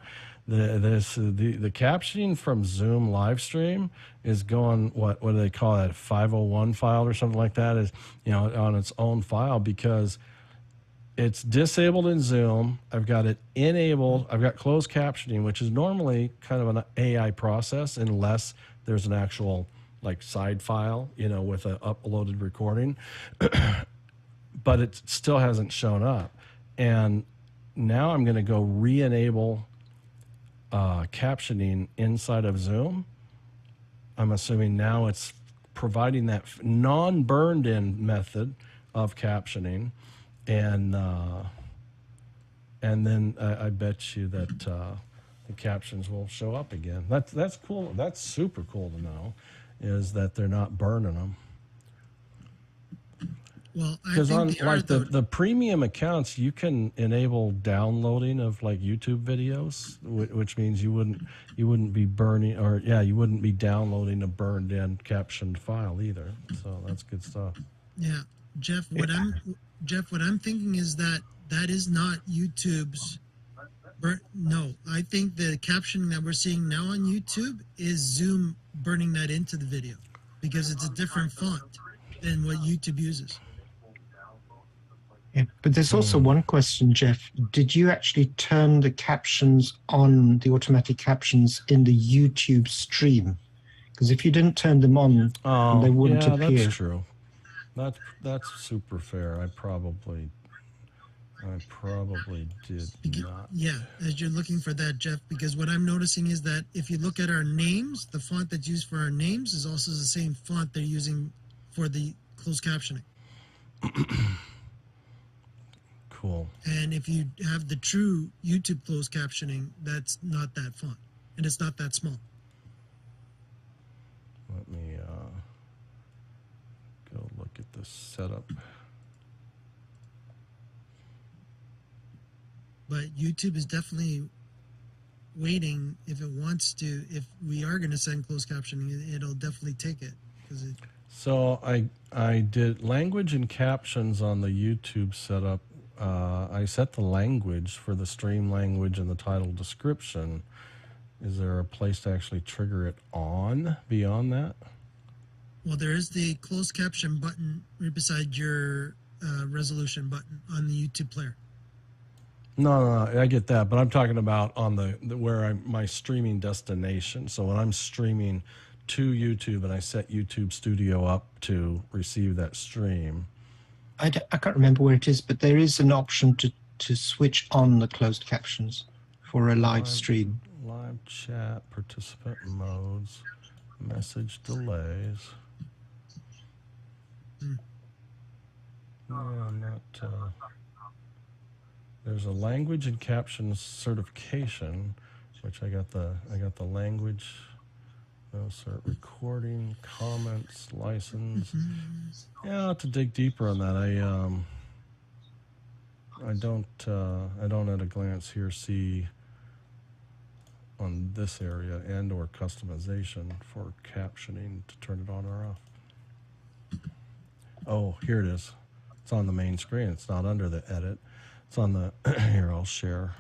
The captioning from Zoom live stream is going, what do they call that, 501 file or something like that, is, you know, on its own file, because it's disabled in Zoom. I've got it enabled. I've got closed captioning, which is normally kind of an AI process unless there's an actual like side file, you know, with an uploaded recording. But it still hasn't shown up. And now I'm going to go re-enable captioning inside of Zoom. I'm assuming now it's providing that non-burned in method of captioning. And then I bet you that the captions will show up again. That's cool. That's super cool to know, is that they're not burning them. Well, I Because think on they are, like the premium accounts, you can enable downloading of like YouTube videos, which means you wouldn't be burning, or you wouldn't be downloading a burned in captioned file either. So that's good stuff. Yeah, Jeff. What I'm thinking is that is not YouTube's. No, I think the captioning that we're seeing now on YouTube is Zoom burning that into the video, because it's a different font than what YouTube uses. Yeah, but there's also one question, Jeff. Did you actually turn the captions on, the automatic captions, in the YouTube stream? Because if you didn't turn them on, they wouldn't appear. That's true. That's super fair. I probably did not. Yeah, as you're looking for that, Jeff, because what I'm noticing is that if you look at our names, the font that's used for our names is also the same font they're using for the closed captioning. Cool. And if you have the true YouTube closed captioning, that's not that font, and it's not that small. Let me go look at this setup. But YouTube is definitely waiting. If it wants to, if we are going to send closed captioning, it'll definitely take it. So I did language and captions on the YouTube setup. I set the language for the stream language and the title description. Is there a place to actually trigger it on beyond that? Well, there is the closed caption button right beside your resolution button on the YouTube player. No, I get that, but I'm talking about on the where my streaming destination. So when I'm streaming to YouTube and I set YouTube Studio up to receive that stream. I can't remember where it is, but there is an option to switch on the closed captions for a live stream. Live chat, participant modes, message delays. No, I'm not. There's a language and captions certification, which I got the language. Start recording, comments, license. Yeah, I'll have to dig deeper on that. I don't at a glance here see on this area and or customization for captioning to turn it on or off. Oh, here it is. It's on the main screen. It's not under the edit. It's on the, here, I'll share.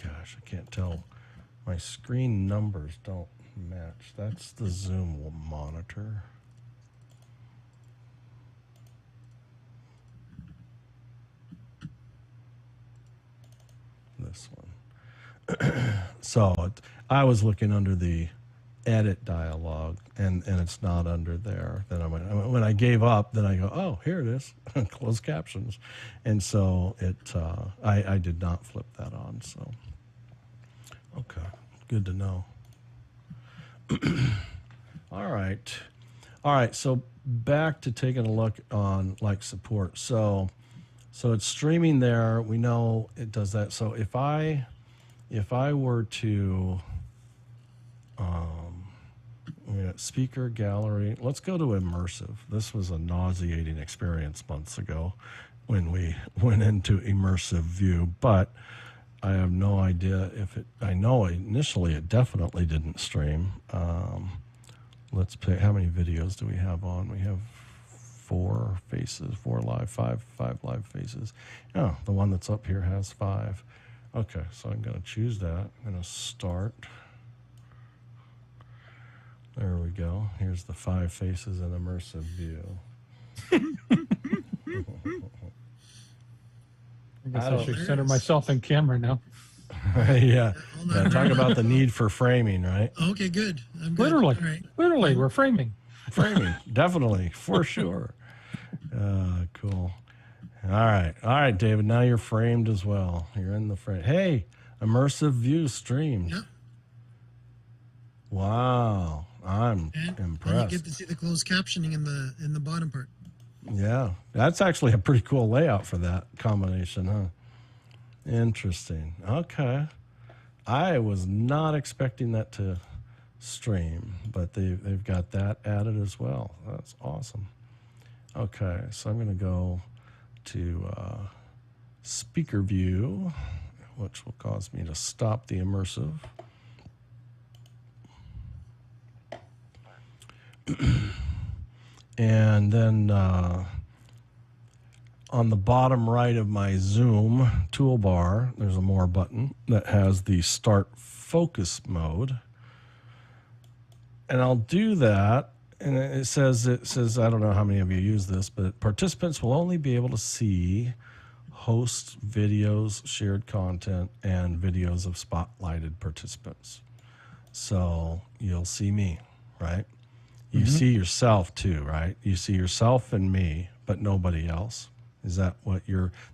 Gosh, I can't tell. My screen numbers don't match. That's the Zoom monitor. This one. So I was looking under the edit dialog, and it's not under there. Then when I gave up, then I go, oh, here it is, closed captions, and so it I did not flip that on. So okay, good to know. All right. So back to taking a look on like support. So it's streaming there. We know it does that. So if I were to we got speaker gallery. Let's go to immersive. This was a nauseating experience months ago when we went into immersive view, but I have no idea if it, I know initially it definitely didn't stream. Let's pick, how many videos do we have on? We have 4 faces, 4 live, 5 live faces. Oh, the one that's up here has 5. Okay, so I'm going to choose that. I'm going to start. There we go. Here's the 5 faces in immersive view. I guess I should center myself in camera now. Yeah. Talk about the need for framing, right? Okay, good. I'm good. Literally, All right. literally, we're framing. Framing, definitely, for sure. Cool. All right, David. Now you're framed as well. You're in the frame. Hey, immersive view streamed. Yep. Wow, I'm impressed. And you get to see the closed captioning in the bottom part. Yeah, that's actually a pretty cool layout for that combination, huh? Interesting. Okay. I was not expecting that to stream, but they've got that added as well. That's awesome. Okay, so I'm going to go to speaker view, which will cause me to stop the immersive. And then on the bottom right of my Zoom toolbar, there's a more button that has the start focus mode. And I'll do that. And it says, I don't know how many of you use this, but participants will only be able to see host videos, shared content, and videos of spotlighted participants. So you'll see me, right? You see yourself too, right? You see yourself and me, but nobody else. Is that what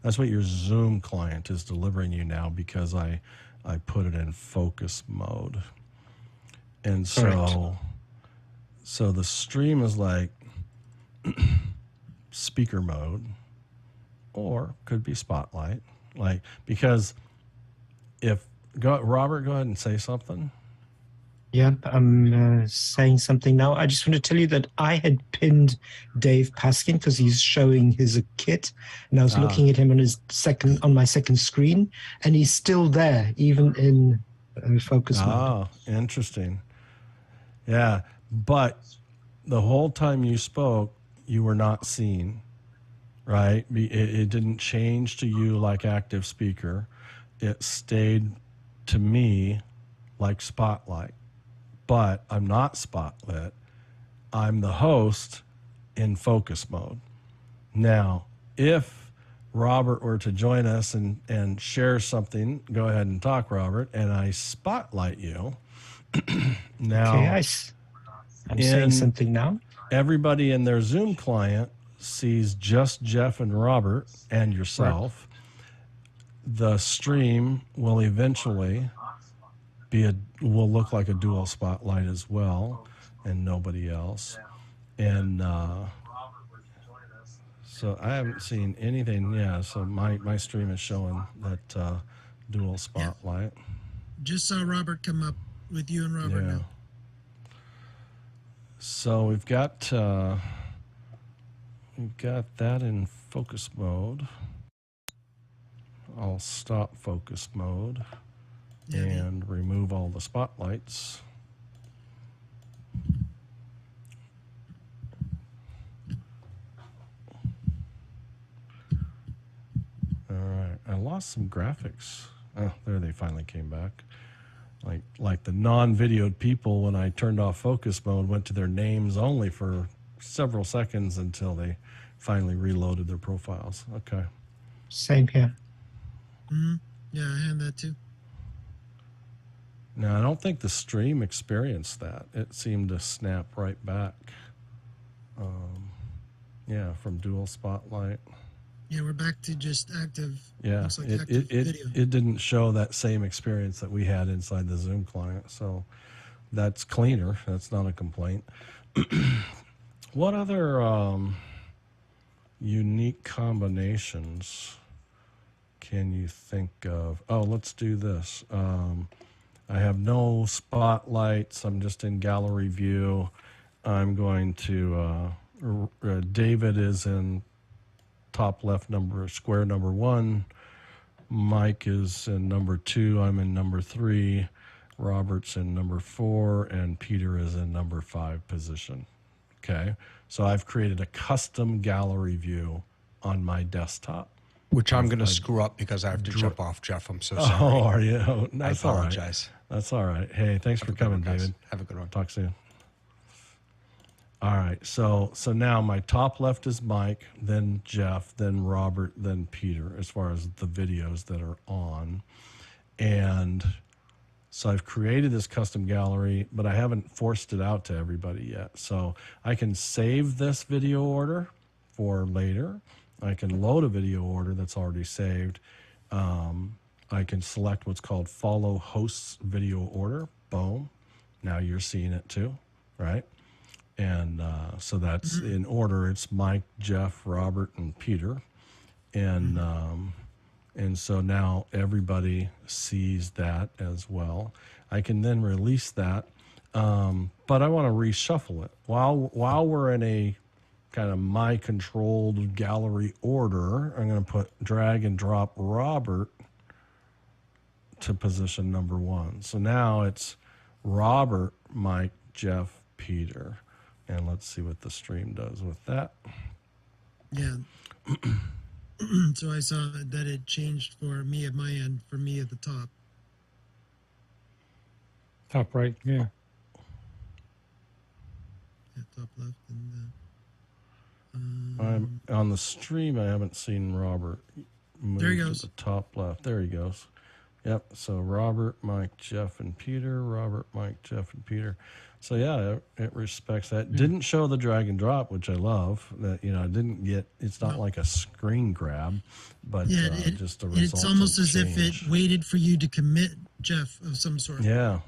that's what your Zoom client is delivering you now, because I put it in focus mode. And so the stream is like speaker mode, or could be spotlight. Like, because Robert, go ahead and say something. Yeah, I'm saying something now. I just want to tell you that I had pinned Dave Paskin because he's showing his kit, and I was looking at him on my second screen, and he's still there, even in focus mode. Oh, interesting. Yeah, but the whole time you spoke, you were not seen, right? It didn't change to you like active speaker. It stayed to me like spotlight. But I'm not spotlit. I'm the host in focus mode. Now, if Robert were to join us and share something, go ahead and talk, Robert, and I spotlight you. Now, okay, I'm saying something now. Everybody in their Zoom client sees just Jeff and Robert and yourself. Right. The stream will eventually will look like a dual spotlight as well, and nobody else. And so I haven't seen anything. Yeah, so my stream is showing that dual spotlight. Yeah. Just saw Robert come up with you and Robert now. So we've got that in focus mode. I'll stop focus mode. And remove all the spotlights. All right, I lost some graphics. Oh, there they finally came back. Like the non-videoed people, when I turned off focus mode, went to their names only for several seconds until they finally reloaded their profiles. Okay. Same here. Yeah, I had that too. No, I don't think the stream experienced that. It seemed to snap right back. Yeah, from dual spotlight. Yeah, we're back to just active. Yeah, looks like active video. It didn't show that same experience that we had inside the Zoom client. So that's cleaner. That's not a complaint. What other unique combinations can you think of? Oh, let's do this. I have no spotlights. I'm just in gallery view. I'm going to, David is in top left square number 1. Mike is in number 2. I'm in number 3. Robert's in number 4, and Peter is in number 5 position. Okay, so I've created a custom gallery view on my desktop. Which I'm going to screw up because I have to jump off, Jeff. I'm so sorry. Oh, are you? Oh, that's I apologize. All right. That's all right. Hey, thanks for coming, David. Have a good one. Talk soon. All right, so now my top left is Mike, then Jeff, then Robert, then Peter, as far as the videos that are on. And so I've created this custom gallery, but I haven't forced it out to everybody yet. So I can save this video order for later. I can load a video order that's already saved. I can select what's called follow hosts video order. Boom. Now you're seeing it too, right? And so that's in order. It's Mike, Jeff, Robert, and Peter. And so now everybody sees that as well. I can then release that, but I want to reshuffle it. While we're in a kind of my controlled gallery order, I'm going to drag and drop Robert to position number 1. So now it's Robert, Mike, Jeff, Peter. And let's see what the stream does with that. Yeah. So I saw that it changed for me at my end, for me at the top. Top right, yeah. Yeah, top left. And I'm on the stream. I haven't seen Robert move there he goes. to the top left. There he goes. Yep. So Robert, Mike, Jeff, and Peter. Robert, Mike, Jeff, and Peter. So yeah, it respects that. Didn't show the drag and drop, which I love. That I didn't get. It's not like a screen grab, but just a result. It's almost as if it waited for you to commit, Jeff, of some sort. Yeah.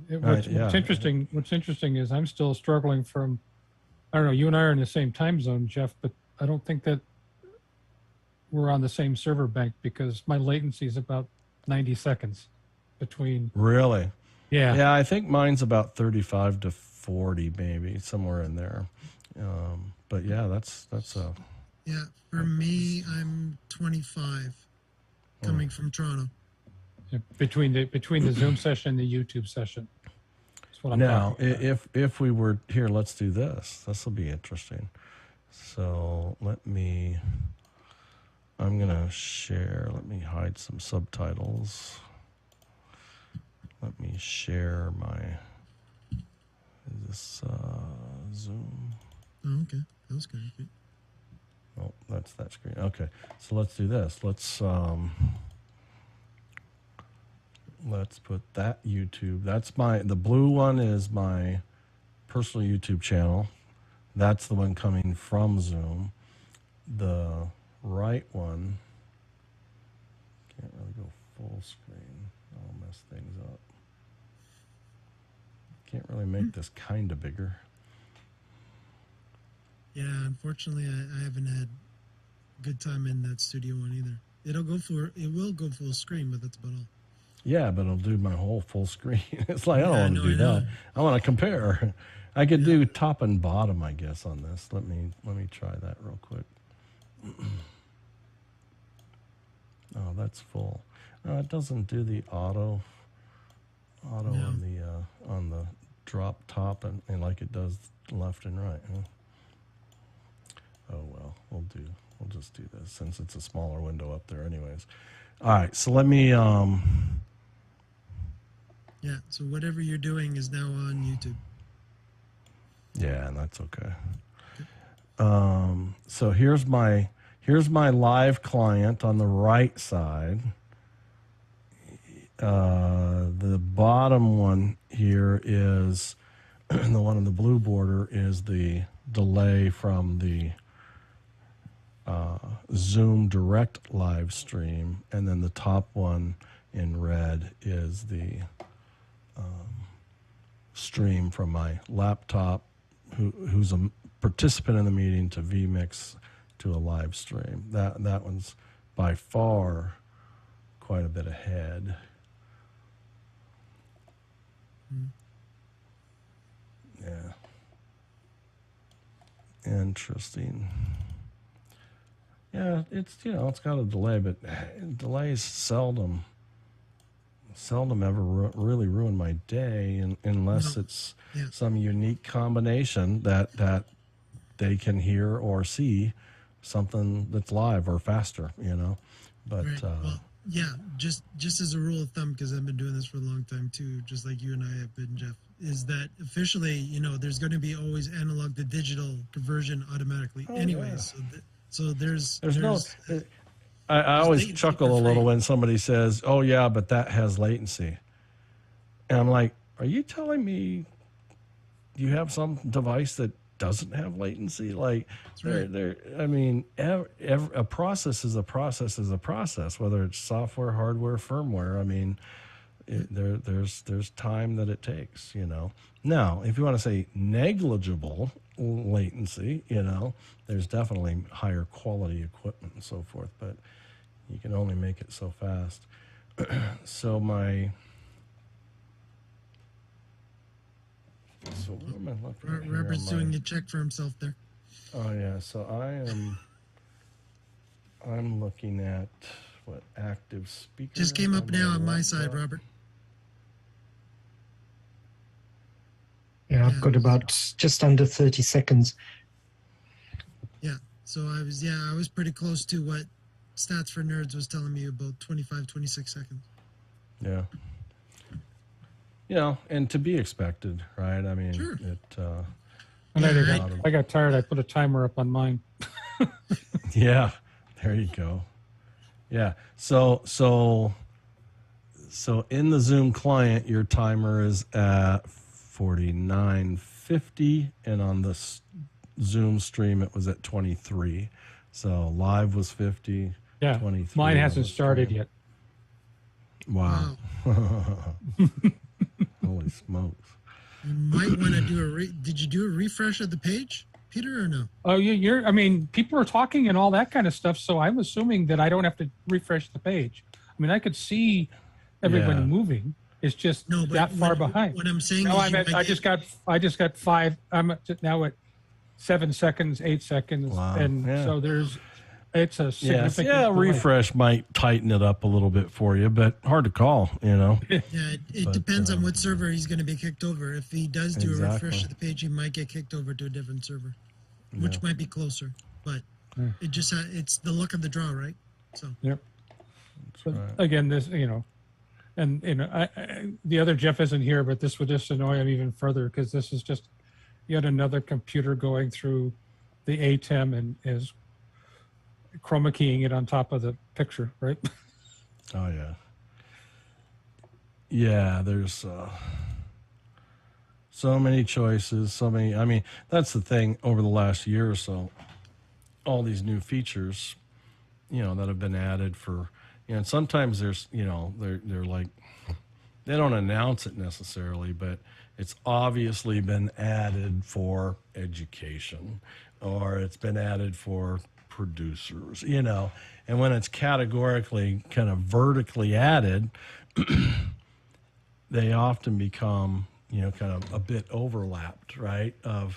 What's interesting. What's interesting is I'm still struggling from. I don't know. You and I are in the same time zone, Jeff, but I don't think that we're on the same server bank because my latency is about 90 seconds between. Really? Yeah. Yeah, I think mine's about 35 to 40, maybe somewhere in there. But yeah, that's a. Yeah, for me, I'm 25, coming from Toronto. Yeah, between the Zoom session and the YouTube session. That's what I'm now, if we were here, let's do this. This will be interesting. So I'm gonna share. Let me hide some subtitles. Let me share is this Zoom? Oh, okay. That was good. Oh, that's that screen. Okay, so let's do this. Let's put that YouTube. That's the blue one is my personal YouTube channel. That's the one coming from Zoom. The right one, can't really go full screen. I'll mess things up. Can't really make this kind of bigger. Yeah, unfortunately, I haven't had good time in that studio one either. It will go full screen, but that's about all. Yeah, but it'll do my whole full screen. It's like I don't want to do that. I want to compare. I could do top and bottom, I guess, on this. Let me try that real quick. Oh, that's full. No, it doesn't do the auto on the drop top and like it does left and right. Huh? Oh well, we'll just do this since it's a smaller window up there anyways. All right, so let me Yeah, so whatever you're doing is now on YouTube. Yeah, and that's okay. So here's my live client on the right side. The bottom one here is the one in the blue border is the delay from the Zoom direct live stream, and then the top one in red is the stream from my laptop, who's a participant in the meeting, to vMix to a live stream. That one's by far quite a bit ahead. Yeah. Interesting. Yeah, it's it's got a delay, but delays seldom ever really ruin my day, unless it's some unique combination that they can hear or see something that's live or faster, But right. Well, yeah, just as a rule of thumb, because I've been doing this for a long time too, just like you and I have been, Jeff, is that officially, there's going to be always analog to digital conversion automatically, anyways. Yeah. So there's no. I always chuckle a little when somebody says, "Oh yeah, but that has latency," and I'm like, "Are you telling me you have some device that doesn't have latency?" Like, I mean, a process is a process is a process, whether it's software, hardware, firmware. I mean, there's time that it takes, Now, if you want to say negligible latency, there's definitely higher quality equipment and so forth, but you can only make it so fast. So what am I looking at here? Robert's doing a check for himself there. Oh yeah, so I'm looking at what active speaker. Just came up now on my side, Robert. Yeah, I've got about just under 30 seconds. Yeah, so I was pretty close to what Stats for Nerds was telling me, about 25, 26 seconds. Yeah. And to be expected, right? I mean, sure. I got tired. I put a timer up on mine. Yeah, there you go. Yeah. So in the Zoom client, your timer is at 49:50, and on the Zoom stream, it was at 23. So live was 50. Yeah. 23. Mine hasn't started yet. Wow. Holy smokes. You might want to do did you do a refresh of the page, Peter, or no? Oh, I mean, people are talking and all that kind of stuff, so I'm assuming that I don't have to refresh the page. I mean, I could see everybody moving. It's just that far behind. What I'm saying I just got 5. I'm now at 7 seconds, 8 seconds. Wow. And so it's a significant delay. Refresh might tighten it up a little bit for you, but hard to call, Yeah, it depends on what server he's going to be kicked over. If he does do a refresh of the page, he might get kicked over to a different server, which might be closer. But it just it's the luck of the draw, right? So. Yep. Again, this, and the other Jeff isn't here, but this would just annoy him even further, because this is just yet another computer going through the ATEM and is chroma keying it on top of the picture, right? Oh yeah. Yeah, there's so many choices, I mean, that's the thing over the last year or so. All these new features, that have been added for, and sometimes there's, they're like, they don't announce it necessarily, but it's obviously been added for education, or it's been added for producers, and when it's categorically kind of vertically added, they often become, kind of a bit overlapped, right? I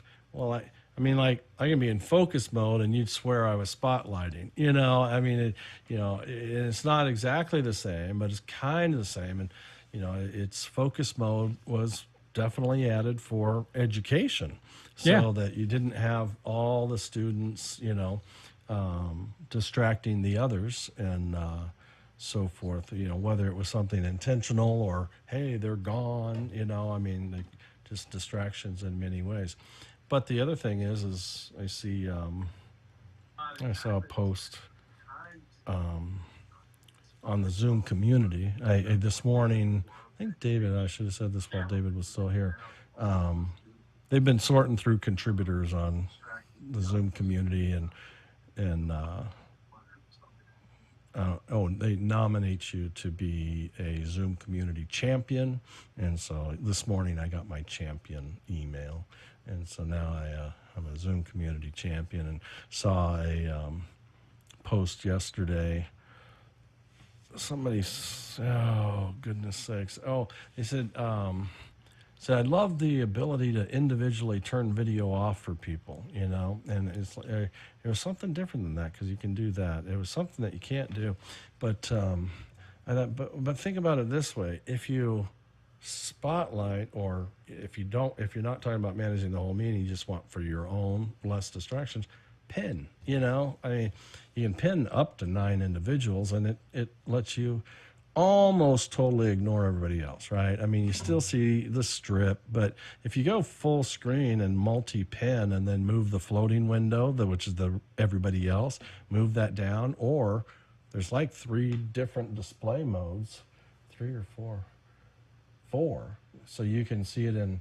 mean, like, I can be in focus mode and you'd swear I was spotlighting, I mean, it's not exactly the same, but it's kind of the same. And, its focus mode was definitely added for education, so that you didn't have all the students, distracting the others and so forth, whether it was something intentional or, hey, they're gone, I mean, just distractions in many ways. But the other thing is I see, I saw a post on the Zoom community. This morning, I think David, I should have said this while David was still here. They've been sorting through contributors on the Zoom community, and they nominate you to be a Zoom community champion. And so this morning I got my champion email. And so now I'm a Zoom community champion, and saw a post yesterday. Somebody, oh, goodness sakes. Oh, they said So I love the ability to individually turn video off for people, you know, and it was something different than that because you can do that. It was something that you can't do, but but think about it this way: if you spotlight, or if you're not talking about managing the whole meeting, you just want for your own less distractions, pin. You know, I mean, you can pin up to 9 individuals, and it lets you almost totally ignore everybody else, right? I mean, you still see the strip, but if you go full screen and multi-pin and then move the floating window, which is the everybody else, move that down, or there's like 3 different display modes, 3 or 4. So you can see it in,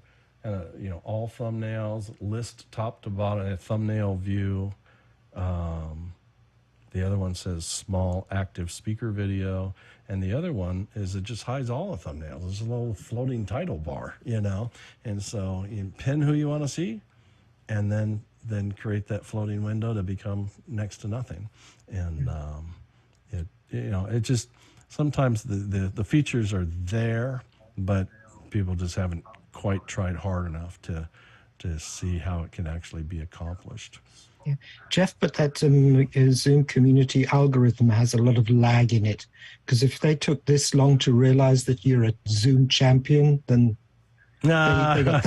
you know, all thumbnails, list top to bottom, a thumbnail view. The other one says small active speaker video. And the other one is it just hides all the thumbnails. There's a little floating title bar, you know. And so you pin who you want to see, and then create that floating window to become next to nothing. And it just sometimes the features are there, but people just haven't quite tried hard enough to see how it can actually be accomplished. Yeah. Jeff, but that Zoom community algorithm has a lot of lag in it, because if they took this long to realize that you're a Zoom champion, then yeah.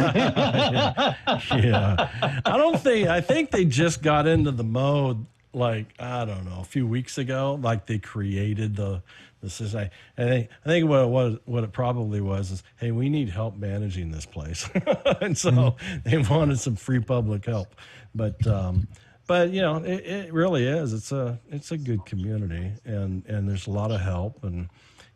I think they just got into the mode, like, I don't know, a few weeks ago, like they created the system. I think what it probably was is, hey, we need help managing this place. And so they wanted some free public help. But you know, it really is. It's a good community, and there's a lot of help, and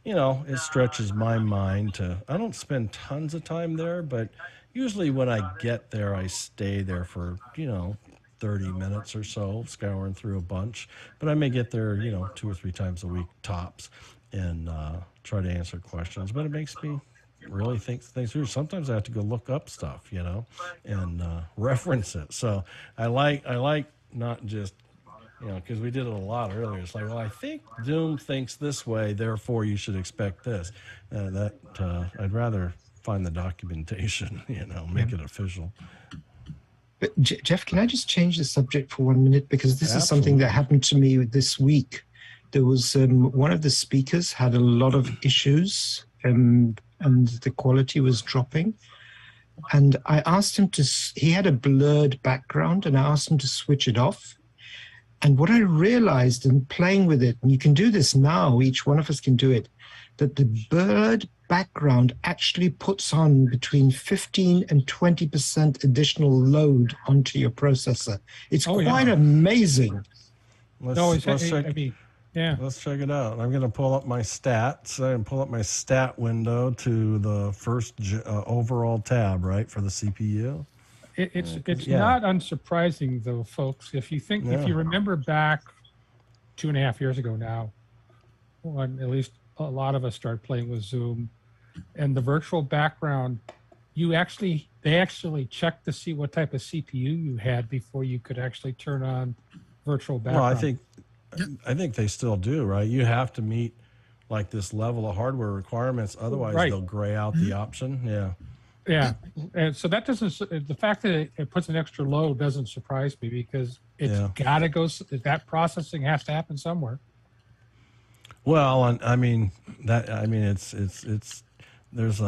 you know, it stretches my mind to. I don't spend tons of time there, but usually when I get there, I stay there for 30 minutes or so, scouring through a bunch. But I may get there 2 or 3 times a week tops, and try to answer questions. But it makes me really think things through. Sometimes I have to go look up stuff, and reference it. So I like not just, because we did it a lot earlier. It's like, well, I think Zoom thinks this way, therefore you should expect this. I'd rather find the documentation, make it official. But Jeff, can I just change the subject for 1 minute? Because this is something that happened to me this week. There was one of the speakers had a lot of issues, and the quality was dropping. And I asked him he had a blurred background, and I asked him to switch it off. And what I realized in playing with it, and you can do this now, each one of us can do it, that the blurred background actually puts on between 15 and 20% additional load onto your processor. It's quite amazing. Let's check it out. I'm going to pull up my stats and pull up my stat window to the first overall tab, right, for the CPU. It's not unsurprising, though, folks. If you remember back 2.5 years ago now, when at least a lot of us started playing with Zoom, and the virtual background, they actually checked to see what type of CPU you had before you could actually turn on virtual background. Well, I think they still do, right? You have to meet like this level of hardware requirements, otherwise they'll gray out the option. Yeah, and so that doesn't. The fact that it puts an extra load doesn't surprise me, because it's got to go. That processing has to happen somewhere. Well, it's there's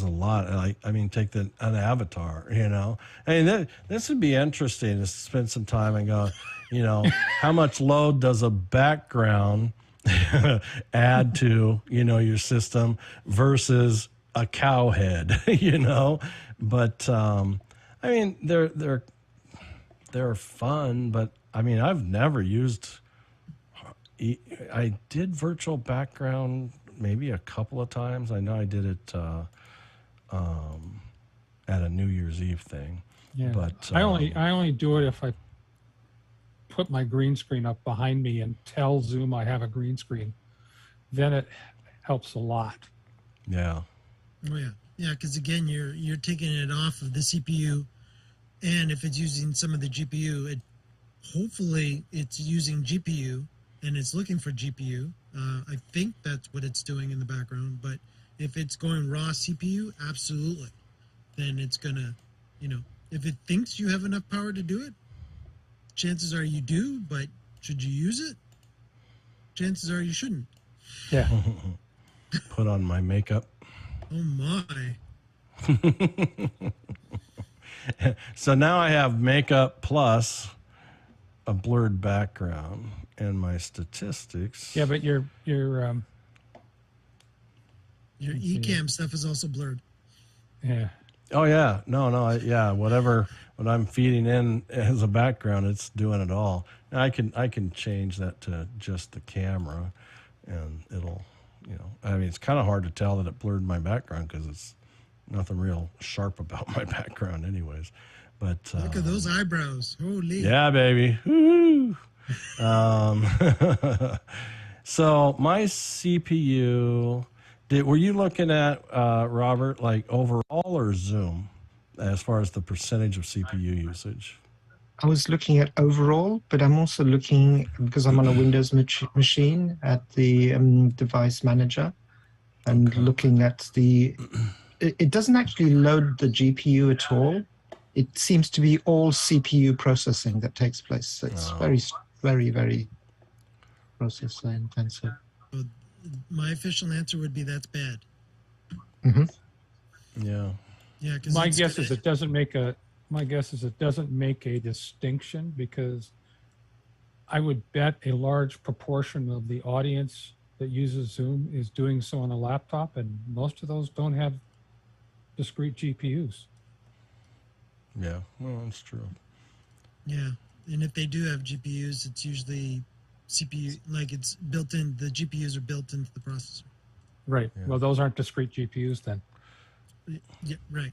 a lot. Take an avatar. This would be interesting to spend some time and go, how much load does a background add to your system versus a cow head, but they're fun, but I've never used. I did virtual background maybe a couple of times. I know I did it at a New Year's Eve thing. Yeah, but I only do it if I put my green screen up behind me and tell Zoom I have a green screen. Then it helps a lot. Yeah. Oh yeah, because again, you're taking it off of the CPU, and if it's using some of the GPU, hopefully it's using GPU and it's looking for GPU. I think that's what it's doing in the background, but If it's going raw CPU, absolutely. Then it's gonna, if it thinks you have enough power to do it, chances are you do, but should you use it? Chances are you shouldn't. Yeah. Put on my makeup. Oh my. So now I have makeup plus a blurred background and my statistics. Yeah, but your eCam stuff is also blurred. Yeah. Oh yeah, no, whatever. What I'm feeding in as a background, it's doing it all. Now I can change that to just the camera, and it'll, I mean, it's kind of hard to tell that it blurred my background because it's nothing real sharp about my background, anyways. But look at those eyebrows! Holy. Yeah, baby. Woo! So my CPU. Were you looking at, Robert, like overall or Zoom, as far as the percentage of CPU usage? I was looking at overall, but I'm also looking, because I'm on a Windows machine, at the device manager and looking at it doesn't actually load the GPU at all. It seems to be all CPU processing that takes place. So it's very, very, very processor intensive. My official answer would be that's bad. Mm-hmm. Yeah. Yeah. Because my guess is it doesn't make a distinction, because I would bet a large proportion of the audience that uses Zoom is doing so on a laptop, and most of those don't have discrete GPUs. Yeah, well, that's true. Yeah, and if they do have GPUs, it's usually CPU, like it's built in. The GPUs are built into the processor. Right. Yeah. Well, those aren't discrete GPUs then. Yeah. Right.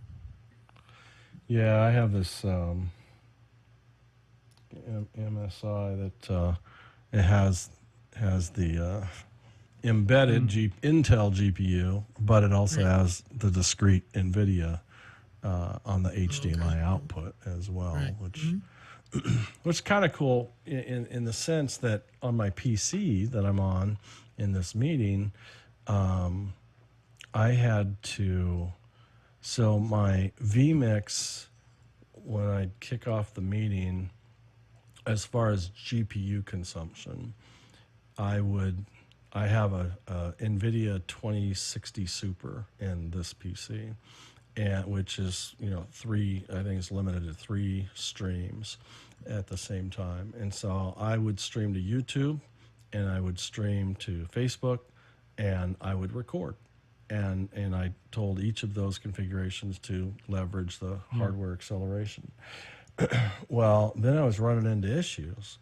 Yeah, I have this MSI that it has the embedded Intel GPU, but it also has the discrete NVIDIA on the HDMI output as well, which is kind of cool in the sense that on my PC that I'm on in this meeting, I had to, so my vMix, when I kick off the meeting, as far as GPU consumption, I have a NVIDIA 2060 Super in this PC, and which is, I think it's limited to 3 streams at the same time. And so I would stream to YouTube, and I would stream to Facebook, and I would record. And I told each of those configurations to leverage the hardware acceleration. Well, then I was running into issues,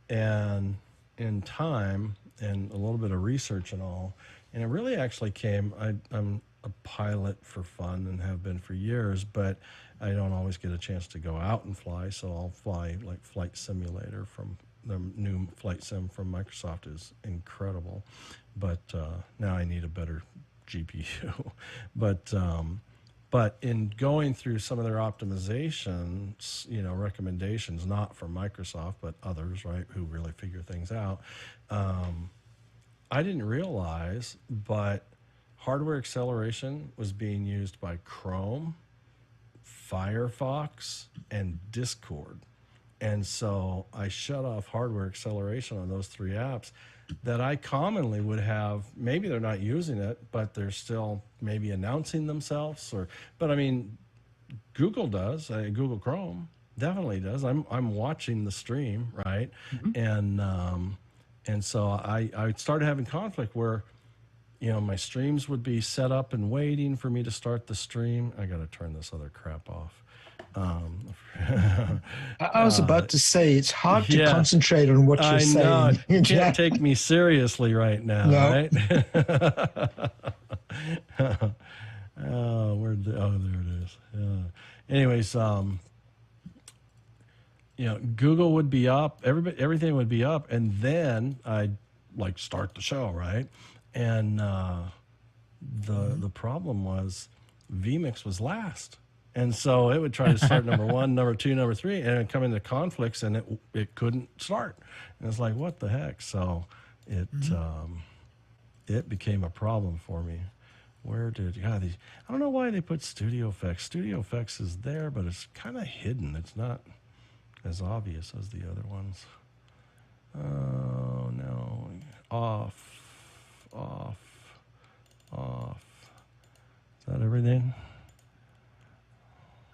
and in time and a little bit of research and all, and it really actually came, I'm a pilot for fun and have been for years, but I don't always get a chance to go out and fly, so I'll fly like Flight Simulator. From the new Flight Sim from Microsoft is incredible, but now I need a better GPU. But in going through some of their optimizations, recommendations, not from Microsoft, but others, right, who really figure things out, I didn't realize, but hardware acceleration was being used by Chrome, Firefox, and Discord. And so I shut off hardware acceleration on those 3 apps that I commonly would have. Maybe they're not using it, but they're still maybe announcing themselves. But I mean, Google does. Google Chrome definitely does. I'm watching the stream, right? Mm-hmm. And so I started having conflict where, my streams would be set up and waiting for me to start the stream. I got to turn this other crap off. I was about to say, it's hard to concentrate on what you're saying. You can't take me seriously right now, right? There it is. Anyways, Google would be up, everything would be up, and then I'd start the show, right? And the problem was vMix was last. And so it would try to start number 1, number 2, number 3, and it would come into conflicts, and it couldn't start. And it's like, what the heck? So it became a problem for me. Where did God? I don't know why they put Studio Effects. Studio Effects is there, but it's kind of hidden. It's not as obvious as the other ones. Oh no! Off. Is that everything?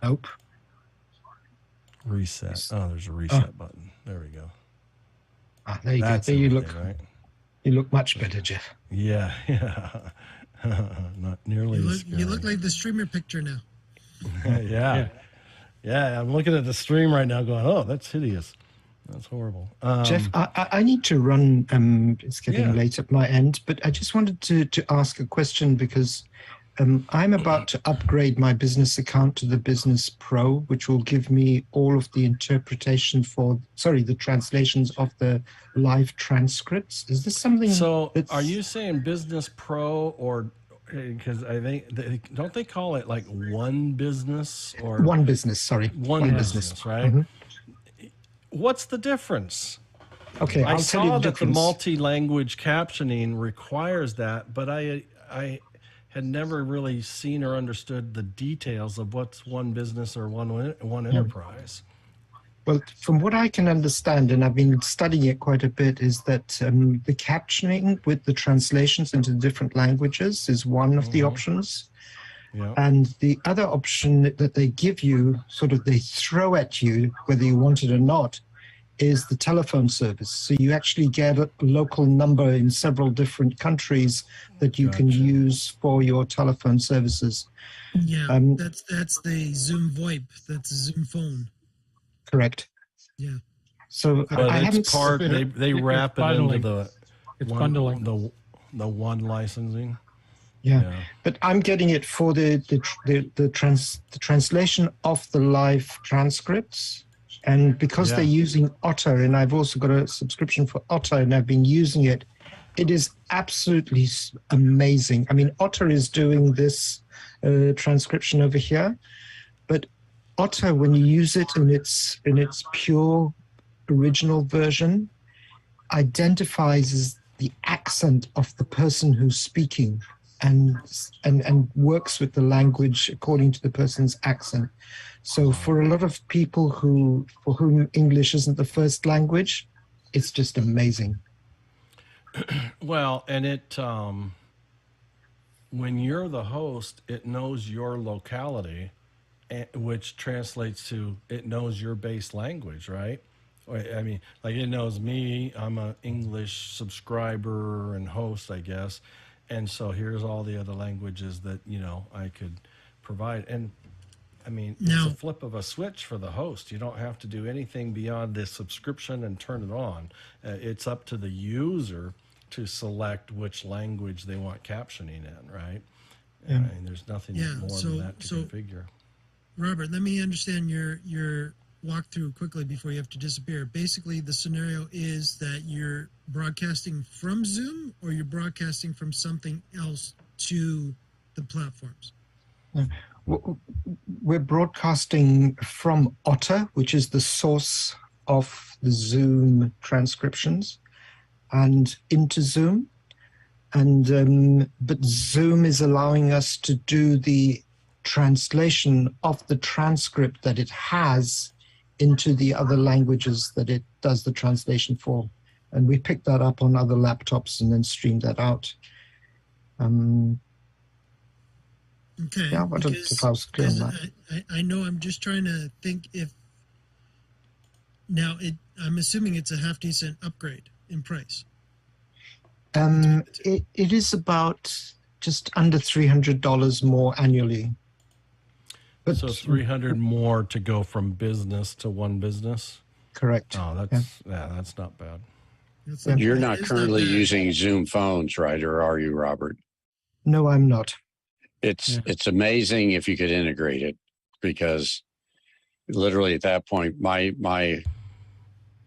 Nope. Reset. Oh, there's a reset button. There we go. Ah, there you go. There you look. Right? You look much better, Jeff. Yeah. Not nearly. You look like the streamer picture now. Yeah. I'm looking at the stream right now, going, "Oh, that's hideous. That's horrible." Jeff, I need to run. It's getting late at my end, but I just wanted to ask a question because I'm about to upgrade my business account to the Business Pro, which will give me all of the interpretation the translations of the live transcripts. Is this something? So, are you saying Business Pro or? Because I think don't they call it like One Business or One Business? Sorry, One Business, right? Mm-hmm. What's the difference? Okay, I saw that the multi-language captioning requires that, but I had never really seen or understood the details of what's One Business or one enterprise. Well, from what I can understand, and I've been studying it quite a bit, is that the captioning with the translations into different languages is one of the options. Yeah. And the other option that they give you, they throw at you, whether you want it or not, is the telephone service. So you actually get a local number in several different countries that you can use for your telephone services. Yeah, that's the Zoom VoIP. That's a Zoom phone. Correct. Yeah. So but I haven't. They wrap it into the bundling. The one licensing. Yeah, but I'm getting it for the translation of the live transcripts, and because they're using Otter, and I've also got a subscription for Otter, and I've been using it. It is absolutely amazing. I mean, Otter is doing this transcription over here, but Otter, when you use it in its pure original version, identifies as the accent of the person who's speaking and works with the language according to the person's accent. So for a lot of people for whom English isn't the first language, it's just amazing. Well, and it when you're the host, it knows your locality, which translates to it knows your base language, right? I mean, like it knows me. I'm an English subscriber and host, I guess. And so here's all the other languages that, I could provide. And I mean, it's a flip of a switch for the host. You don't have to do anything beyond this subscription and turn it on. It's up to the user to select which language they want captioning in, right? Yeah. I mean, there's nothing more than that to configure. Robert, let me understand your walkthrough quickly before you have to disappear. Basically, the scenario is that you're broadcasting from Zoom or you're broadcasting from something else to the platforms. We're broadcasting from Otter, which is the source of the Zoom transcriptions, and into Zoom. And but Zoom is allowing us to do the translation of the transcript that it has into the other languages that it does the translation for. And we picked that up on other laptops and then streamed that out. Okay. Yeah, I don't know if I was clear on that. I know, I'm just trying to think if, now I'm assuming it's a half decent upgrade in price. It is about just under $300 more annually. But so 300 more to go from business to One Business? Correct. Oh, that's not bad. You're not currently using Zoom phones, right? Or are you, Robert? No, I'm not. It's amazing if you could integrate it, because literally at that point, my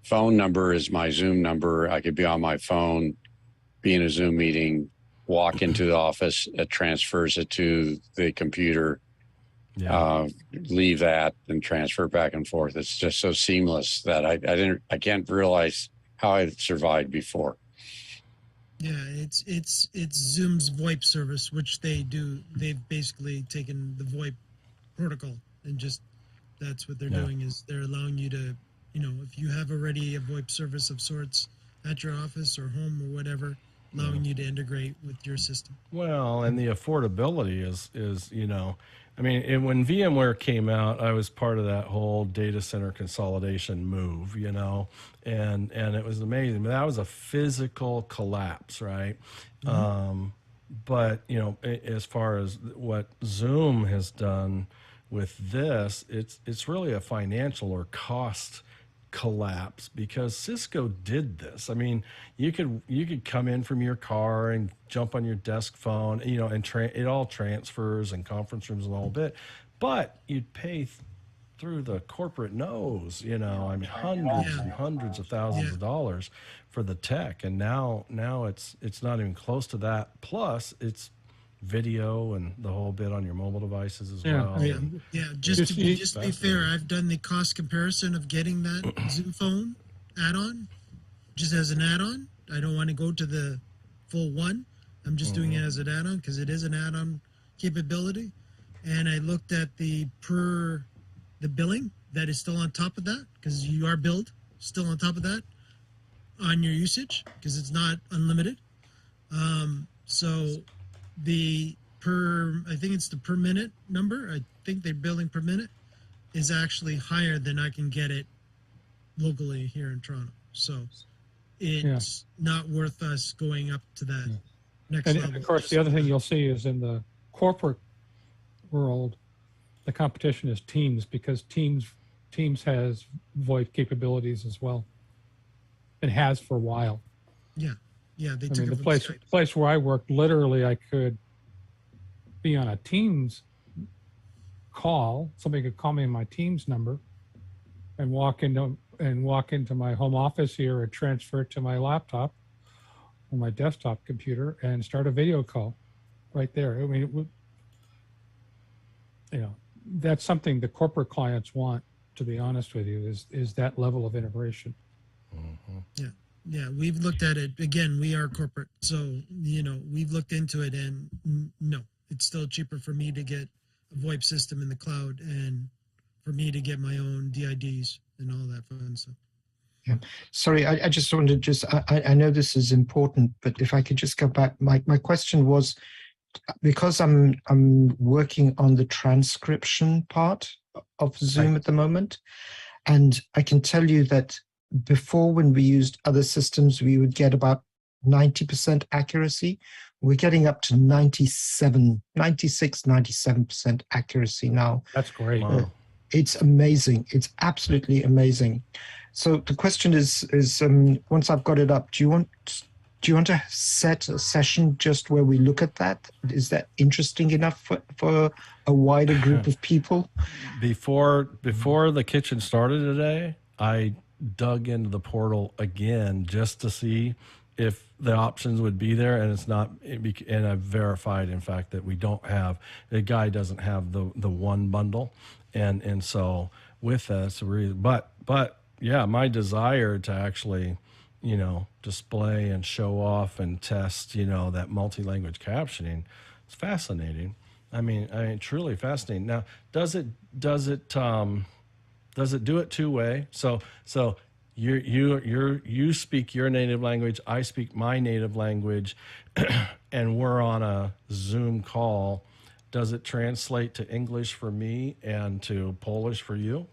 phone number is my Zoom number. I could be on my phone, be in a Zoom meeting, walk into the office, it transfers it to the computer, leave that and transfer back and forth. It's just so seamless that I can't realize how I survived before. Yeah, it's Zoom's VoIP service, which they do. They've basically taken the VoIP protocol and just that's what they're doing is they're allowing you to, if you have already a VoIP service of sorts at your office or home or whatever, allowing you to integrate with your system. Well, and the affordability is I mean, and when VMware came out, I was part of that whole data center consolidation move, and it was amazing. But that was a physical collapse, right? But as far as what Zoom has done with this, it's really a financial or cost collapse because Cisco did this. I mean, you could come in from your car and jump on your desk phone, and it all transfers and conference rooms and the whole bit, but you'd pay through the corporate nose, I mean, hundreds and hundreds of thousands of dollars for the tech, and now it's not even close to that. Plus, it's video and the whole bit on your mobile devices as well. Just to be fair, I've done the cost comparison of getting that Zoom phone add-on, just as an add-on. I don't want to go to the full one. I'm just doing it as an add-on because it is an add-on capability. And I looked at the billing that is still on top of that because you are billed still on top of that on your usage because it's not unlimited. So I think it's the per minute number. I think they're billing per minute is actually higher than I can get it locally here in Toronto. So it's not worth us going up to that next level. And of course, the other thing you'll see is in the corporate world, the competition is Teams because Teams has VoIP capabilities as well. It has for a while. Yeah, they I took mean, it the place where I worked, literally, I could be on a Teams call. Somebody could call me on my Teams number, and walk into my home office here, and transfer it to my laptop or my desktop computer, and start a video call right there. I mean, that's something the corporate clients want. To be honest with you, is that level of integration. Yeah, we've looked at it. Again, we are corporate. So, we've looked into it and no, it's still cheaper for me to get a VoIP system in the cloud and for me to get my own DIDs and all that fun stuff. Yeah. Sorry, I just wanted to I know this is important, but if I could just go back, my question was, because I'm working on the transcription part of Zoom at the moment, and I can tell you that before, when we used other systems, we would get about 90% accuracy. We're getting up to 96, 97% accuracy now. That's great. It's amazing. It's absolutely amazing. So the question is once I've got it up, do you want to set a session just where we look at that? Is that interesting enough for a wider group of people? Before the kitchen started today, I dug into the portal again just to see if the options would be there, and it's not. And I've verified, in fact, that we don't have. The guy doesn't have the one bundle, and so with that, but yeah, my desire to actually, display and show off and test, that multi-language captioning, it's fascinating. I mean, truly fascinating. Now, does it do it two-way? So you speak your native language, I speak my native language, and we're on a Zoom call. Does it translate to English for me and to Polish for you?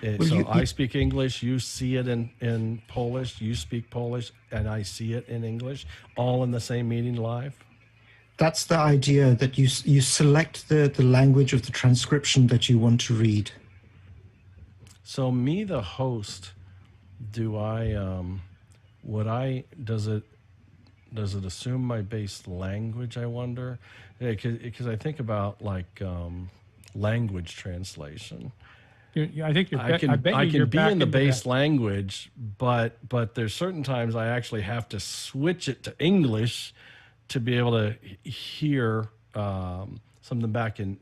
I speak English, you see it in Polish, you speak Polish, and I see it in English, all in the same meeting live? That's the idea, that you select the language of the transcription that you want to read. So me, the host, does it assume my base language, I wonder? Because I think about language translation. I think I can be in the base language, but there's certain times I actually have to switch it to English to be able to hear something back in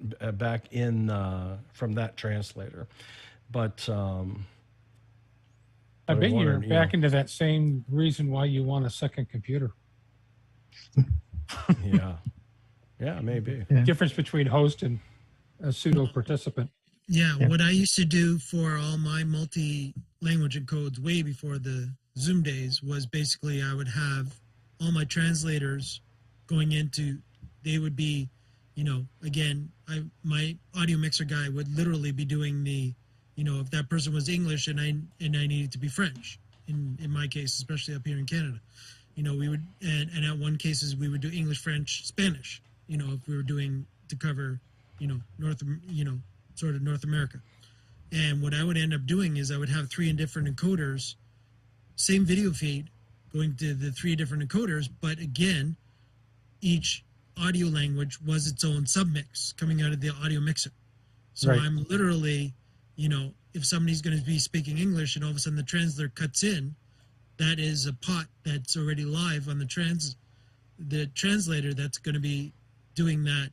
from that translator. But I bet you're back into that same reason why you want a second computer. Yeah, maybe. Yeah. Difference between host and a pseudo participant. Yeah, what I used to do for all my multi-language encodes way before the Zoom days was basically I would have all my translators going into, they would be, again, my audio mixer guy would literally be doing the, if that person was English and I needed to be French, in my case, especially up here in Canada, we would, and at one cases we would do English, French, Spanish, if we were doing to cover, sort of North America. And what I would end up doing is I would have 3 different encoders, same video feed, going to the 3 different encoders, but again, each audio language was its own submix coming out of the audio mixer. So Right. I'm literally, if somebody's going to be speaking English and all of a sudden the translator cuts in, that is a pot that's already live on the translator that's going to be doing that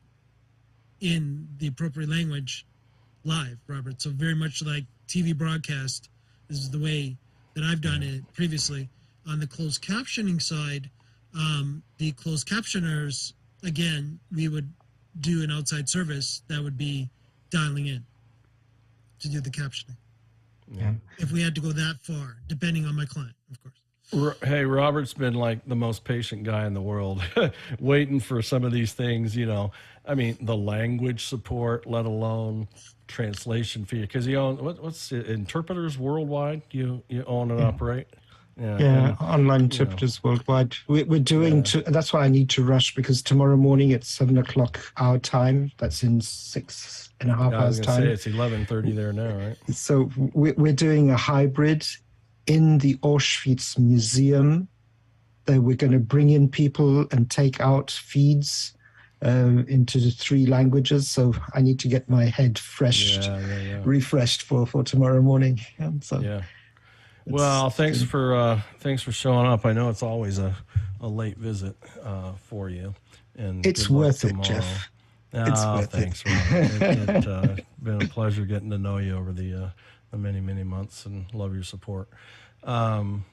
in the appropriate language live, Robert. So very much like TV broadcast is the way that I've done it previously. On the closed captioning side, the closed captioners, again, we would do an outside service that would be dialing in to do the captioning. Yeah. If we had to go that far, depending on my client, of course. Hey, Robert's been like the most patient guy in the world, waiting for some of these things, I mean, the language support, let alone translation fee, because you own, what's it, Interpreters Worldwide, you own and operate? Yeah, online interpreters worldwide. We're doing, that's why I need to rush, because tomorrow morning at 7 o'clock our time, that's in 6.5 hours time. It's 11:30 there now, right? So we're doing a hybrid in the Auschwitz Museum. That we're going to bring in people and take out feeds into the 3 languages. So I need to get my head refreshed for tomorrow morning. Well, thanks for showing up. I know it's always a late visit for you, and it's worth it, Jeff. It's worth thanks, it. It's been a pleasure getting to know you over the many months, and love your support. Have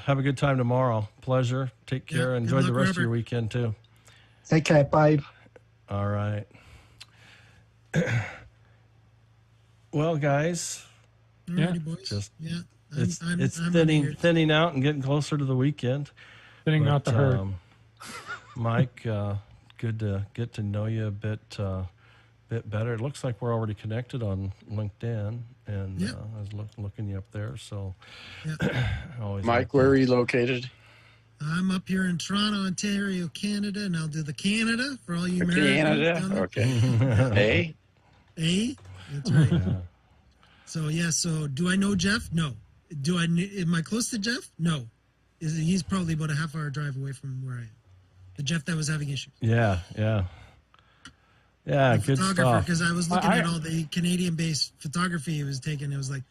a good time tomorrow. Pleasure. Take care. Enjoy the rest of your weekend too. Take care. Bye. All right. Well, guys, Boys. It's thinning out and getting closer to the weekend. Thinning out the herd. Mike, good to get to know you a bit better. It looks like we're already connected on LinkedIn, and I was looking you up there. So, always. Mike, where are you located? I'm up here in Toronto, Ontario, Canada, and I'll do the Canada for all you Americans. Canada, okay. A? That's right. So do I know Jeff? No. Am I close to Jeff? No. He's probably about a half-hour drive away from where I am. The Jeff that was having issues. Yeah, good stuff. Because I was looking at all the Canadian-based photography he was taking. It was like,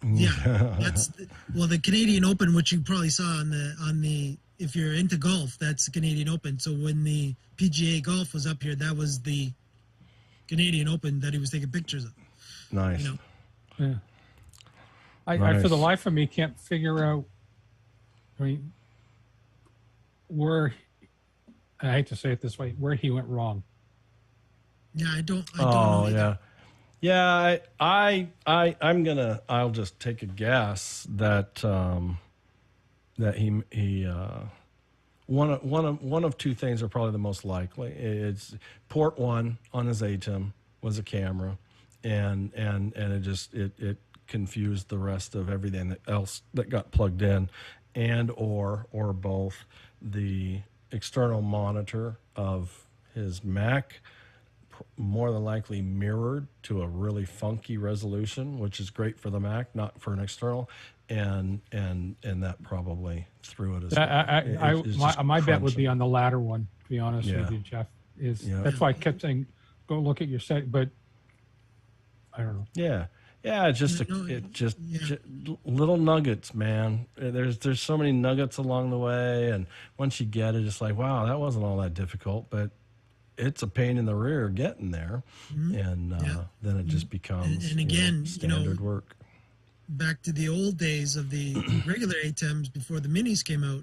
that's the Canadian Open, which you probably saw on the if you're into golf, that's the Canadian Open. So when the PGA Golf was up here, that was the Canadian Open that he was taking pictures of. Nice. Yeah. I for the life of me can't figure out. I mean, I hate to say it this way, where he went wrong. Yeah, I don't know either. Yeah, I'll just take a guess that that he one of 2 things are probably the most likely. It's port 1 on his ATEM was a camera, and it confused the rest of everything else that got plugged in, and or both the external monitor of his Mac more than likely mirrored to a really funky resolution, which is great for the Mac, not for an external, and that probably threw it as my bet would be on the latter one, to be honest with you, Jeff. That's why I kept saying go look at your set, but I don't know. Just little nuggets, man. There's so many nuggets along the way, and once you get it, it's like, wow, that wasn't all that difficult, but it's a pain in the rear getting there, and then it just becomes and again, standard work. Back to the old days of the regular ATEMs before the minis came out,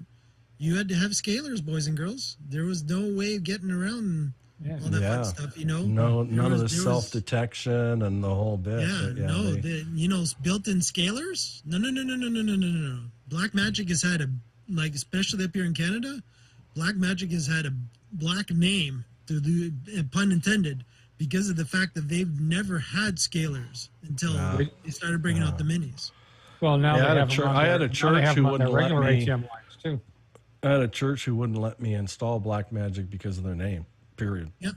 you had to have scalers, boys and girls. There was no way of getting around all that fun stuff, you know. None of the self-detection and the whole bit. Built-in scalers. No. Blackmagic has had especially up here in Canada, Blackmagic has had a black name, to do, pun intended, because of the fact that they've never had scalers until they started bringing out the minis. Well, now I had a church who wouldn't let me. ATM lines too. I had a church who wouldn't let me install Blackmagic because of their name. Period. Yep.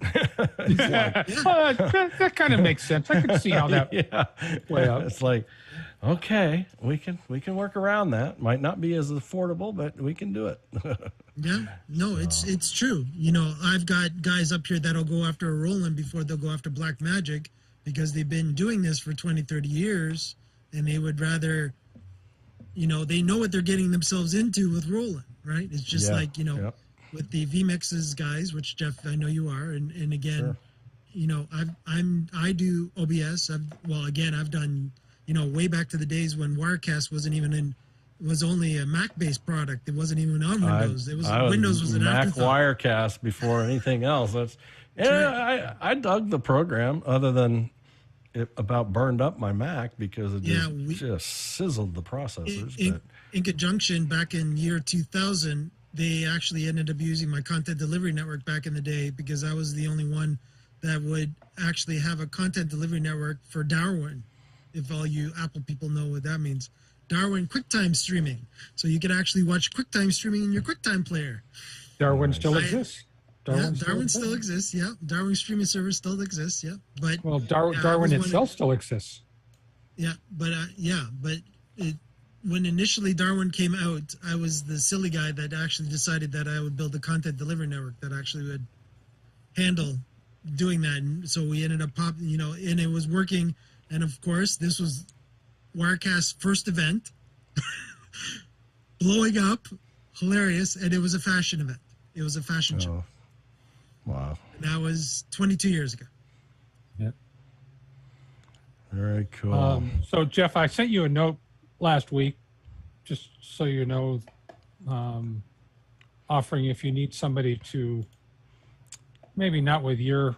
That kind of makes sense. I can see how that play out. It's like, okay, we can work around that. Might not be as affordable, but we can do it. It's true. You know, I've got guys up here that'll go after a Roland before they'll go after Blackmagic because they've been doing this for 20, 30 years, and they would rather, you know, they know what they're getting themselves into with Roland, right? It's just with the vMixes guys, which Jeff, I know you are, and again, you know, I do OBS. I've done, you know, way back to the days when Wirecast was only a Mac-based product. It wasn't even on Windows. Windows was an Mac afterthought. Wirecast before anything else. I dug the program, other than it about burned up my Mac because it just sizzled the processors. In conjunction, back in year 2000, they actually ended up using my content delivery network back in the day because I was the only one that would actually have a content delivery network for Darwin. If all you Apple people know what that means. Darwin QuickTime streaming. So you could actually watch QuickTime streaming in your QuickTime player. Darwin still exists. Darwin still exists. Yeah. Darwin streaming server still exists. Yeah. But Darwin itself still exists. Yeah. But when initially Darwin came out, I was the silly guy that actually decided that I would build a content delivery network that actually would handle doing that. And so we ended up and it was working. And of course, this was Wirecast's first event, blowing up, hilarious, and it was a fashion event. It was a fashion show. Wow. And that was 22 years ago. Yeah. Very cool. So, Jeff, I sent you a note last week, just so you know, offering if you need somebody to, maybe not with your,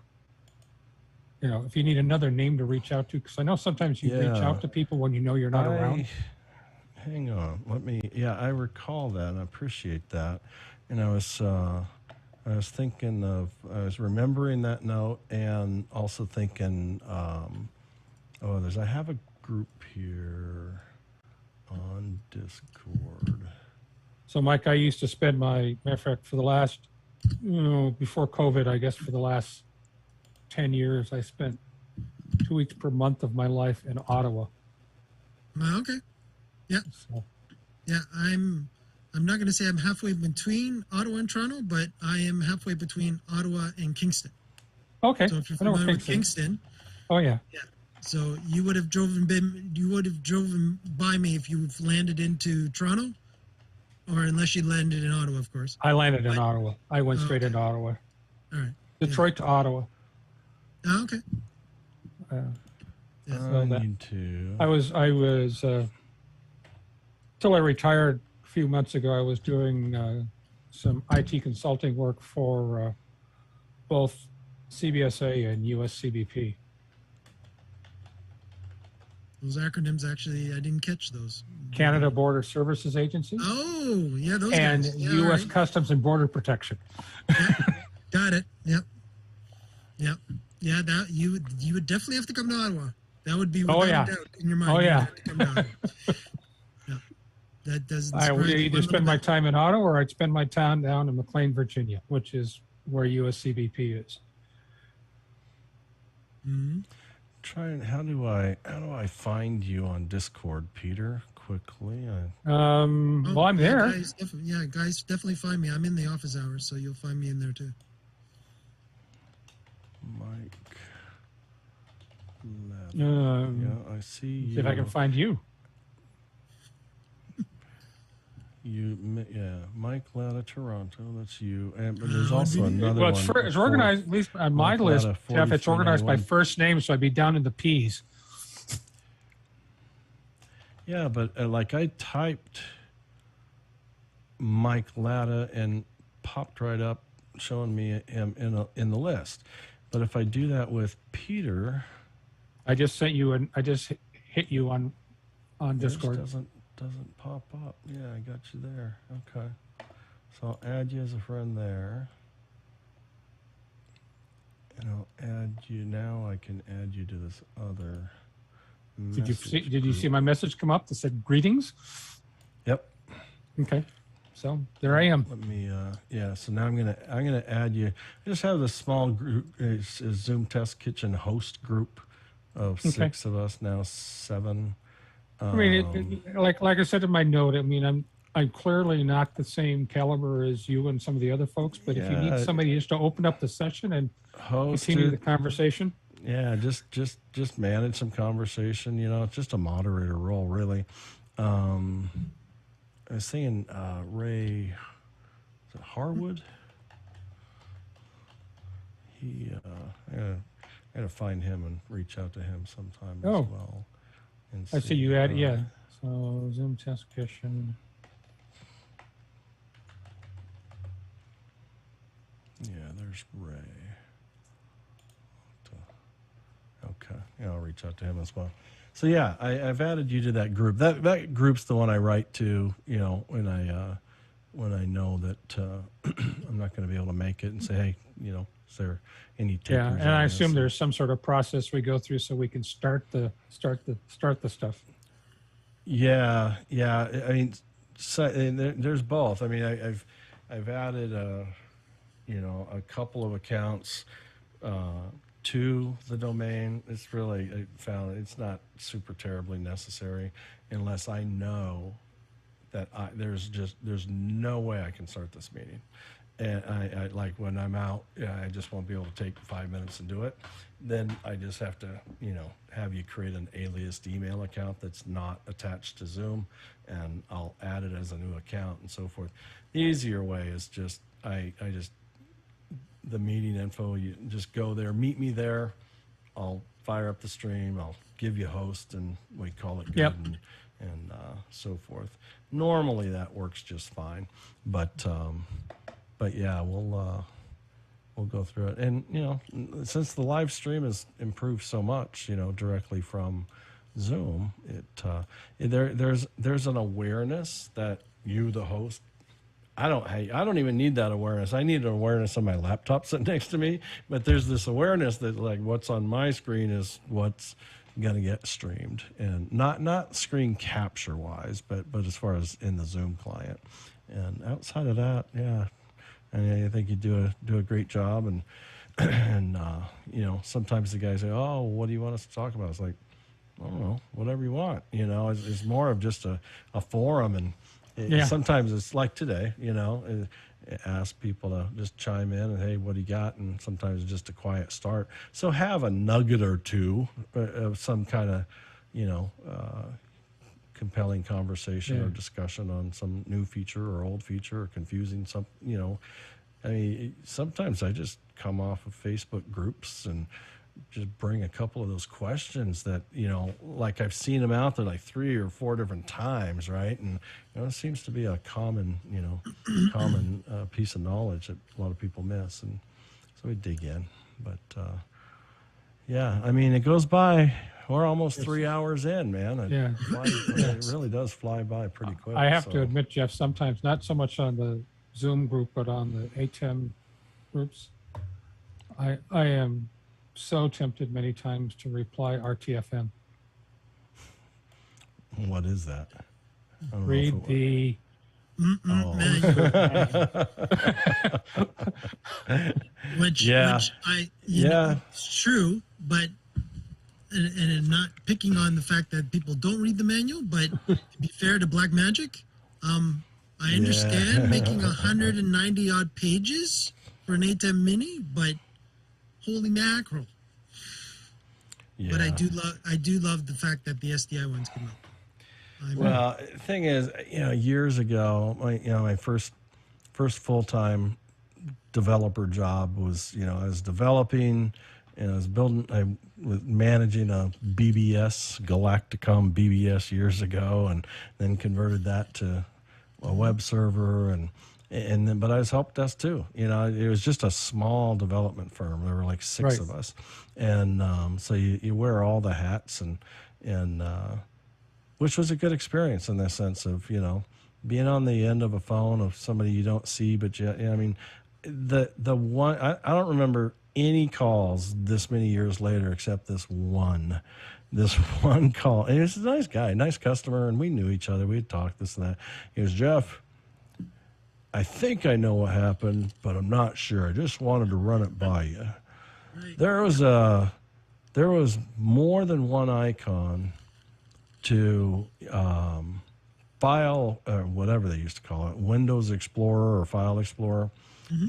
you know, if you need another name to reach out to, because I know sometimes you reach out to people when you know you're not around. Hang on, I recall that. I appreciate that. And I was thinking of, I was remembering that note, and also thinking, I have a group here on Discord. So, Mike, I used to spend matter of fact, for the last, before COVID, I guess for the last 10 years, I spent 2 weeks per month of my life in Ottawa. Okay. Yeah. So. Yeah, I'm not going to say I'm halfway between Ottawa and Toronto, but I am halfway between Ottawa and Kingston. Okay. So if you're familiar with Kingston. Oh yeah. Yeah. So you would have driven by me if you landed into Toronto, or unless you landed in Ottawa, of course. I landed in Ottawa. I went straight into Ottawa. All right. Detroit to Ottawa. Oh, okay. I was till I retired a few months ago. I was doing some IT consulting work for both CBSA and USCBP. Those acronyms, actually, I didn't catch those. Canada Border Services Agency. Oh, yeah, those and guys. And U.S. Right. Customs and Border Protection. Yeah, got it. Yep. Yep. Yeah, that you would definitely have to come to Ottawa. That would be without a doubt in your mind. Oh, yeah. Yeah. That does. I would either spend my time in Ottawa or I'd spend my time down in McLean, Virginia, which is where USCBP is. Mm-hmm. How do I find you on Discord, Peter? Quickly. Well, I'm there. Guys, definitely find me. I'm in the office hours, so you'll find me in there too. Mike. I see you. See if I can find you. Mike Latta, Toronto. That's you. And but there's also another one. Well, it's organized, at least on my list, Jeff, it's organized by first name, so I'd be down in the P's. Yeah, but like I typed Mike Latta and popped right up showing me him in the list. But if I do that with Peter, I just sent you I just hit you on Discord. Doesn't pop up. Yeah, I got you there. Okay. So I'll add you as a friend there. And I'll add you now. I can add you to this other Did you see my message come up that said greetings? Yep. Okay. So there I am. Let me so now I'm gonna add you. I just have this small group, it's a Zoom Test Kitchen host group of 6 of us now, 7. I mean, like I said in my note, I mean, I'm clearly not the same caliber as you and some of the other folks, but if you need somebody just to open up the session and continue the conversation. Yeah, just manage some conversation, it's just a moderator role, really. I was thinking Ray, is it Harwood? I gotta find him and reach out to him sometime as well. And I see you add, so Zoom Test Kitchen. Yeah, there's Ray. Okay, I'll reach out to him as well. So yeah, I've added you to that group. That group's the one I write to, when I know that I'm not going to be able to make it, and say, hey, is there any takers? Yeah, and I assume there's some sort of process we go through so we can start the stuff. Yeah. I mean, there's both. I mean, I've added a couple of accounts to the domain. It's really, I found it's not super terribly necessary unless I know that there's no way I can start this meeting. And I like when I'm out, I just won't be able to take 5 minutes and do it. Then I just have to, have you create an aliased email account that's not attached to Zoom, and I'll add it as a new account and so forth. The easier way is just, the meeting info, you just go there, meet me there. I'll fire up the stream. I'll give you host, and we call it good, and so forth. Normally that works just fine, but yeah, we'll go through it. And since the live stream has improved so much, directly from Zoom, there's an awareness that you, the host, I don't even need that awareness. I need an awareness on my laptop sitting next to me, but there's this awareness that like what's on my screen is what's going to get streamed, and not screen capture wise, but as far as in the Zoom client. And outside of that, yeah, I think you do a great job. And sometimes the guys say, oh, what do you want us to talk about? It's like, I don't know, whatever you want. It's more of just a forum, and sometimes it's like today, ask people to just chime in and, hey, what do you got? And sometimes it's just a quiet start. So have a nugget or two of some kind of, compelling conversation or discussion on some new feature or old feature or confusing some, I mean, sometimes I just come off of Facebook groups and just bring a couple of those questions that, like I've seen them out there like 3 or 4 different times, right? And it seems to be a common piece of knowledge that a lot of people miss. And so we dig in. But, yeah, I mean, it goes by. We're almost 3 hours in, man. It really does fly by pretty quick. I have to admit, Jeff, sometimes not so much on the Zoom group, but on the ATEM groups, I am so tempted many times to reply RTFM. What is that? Read the which it's true, but and not picking on the fact that people don't read the manual, but to be fair to Black Magic, I understand making 190 odd pages for an ATEM mini, but holy mackerel. Yeah. But I do love the fact that the SDI ones come out. Well, the thing is, years ago, my first full-time developer job was, I was developing and I was managing a BBS, Galacticom BBS years ago, and then converted that to a web server, and then, but I was help desk too. You know, it was just a small development firm. There were like 6 of us, and so you wear all the hats, and which was a good experience in the sense of, you know, being on the end of a phone of somebody you don't see, but I mean, the one I don't remember any calls this many years later except this one call. And he was a nice guy, nice customer, and we knew each other. We'd talked this and that. He goes, Jeff, I think I know what happened, but I'm not sure. I just wanted to run it by you. Right. There was more than one icon to file, or whatever they used to call it, Windows Explorer or File Explorer,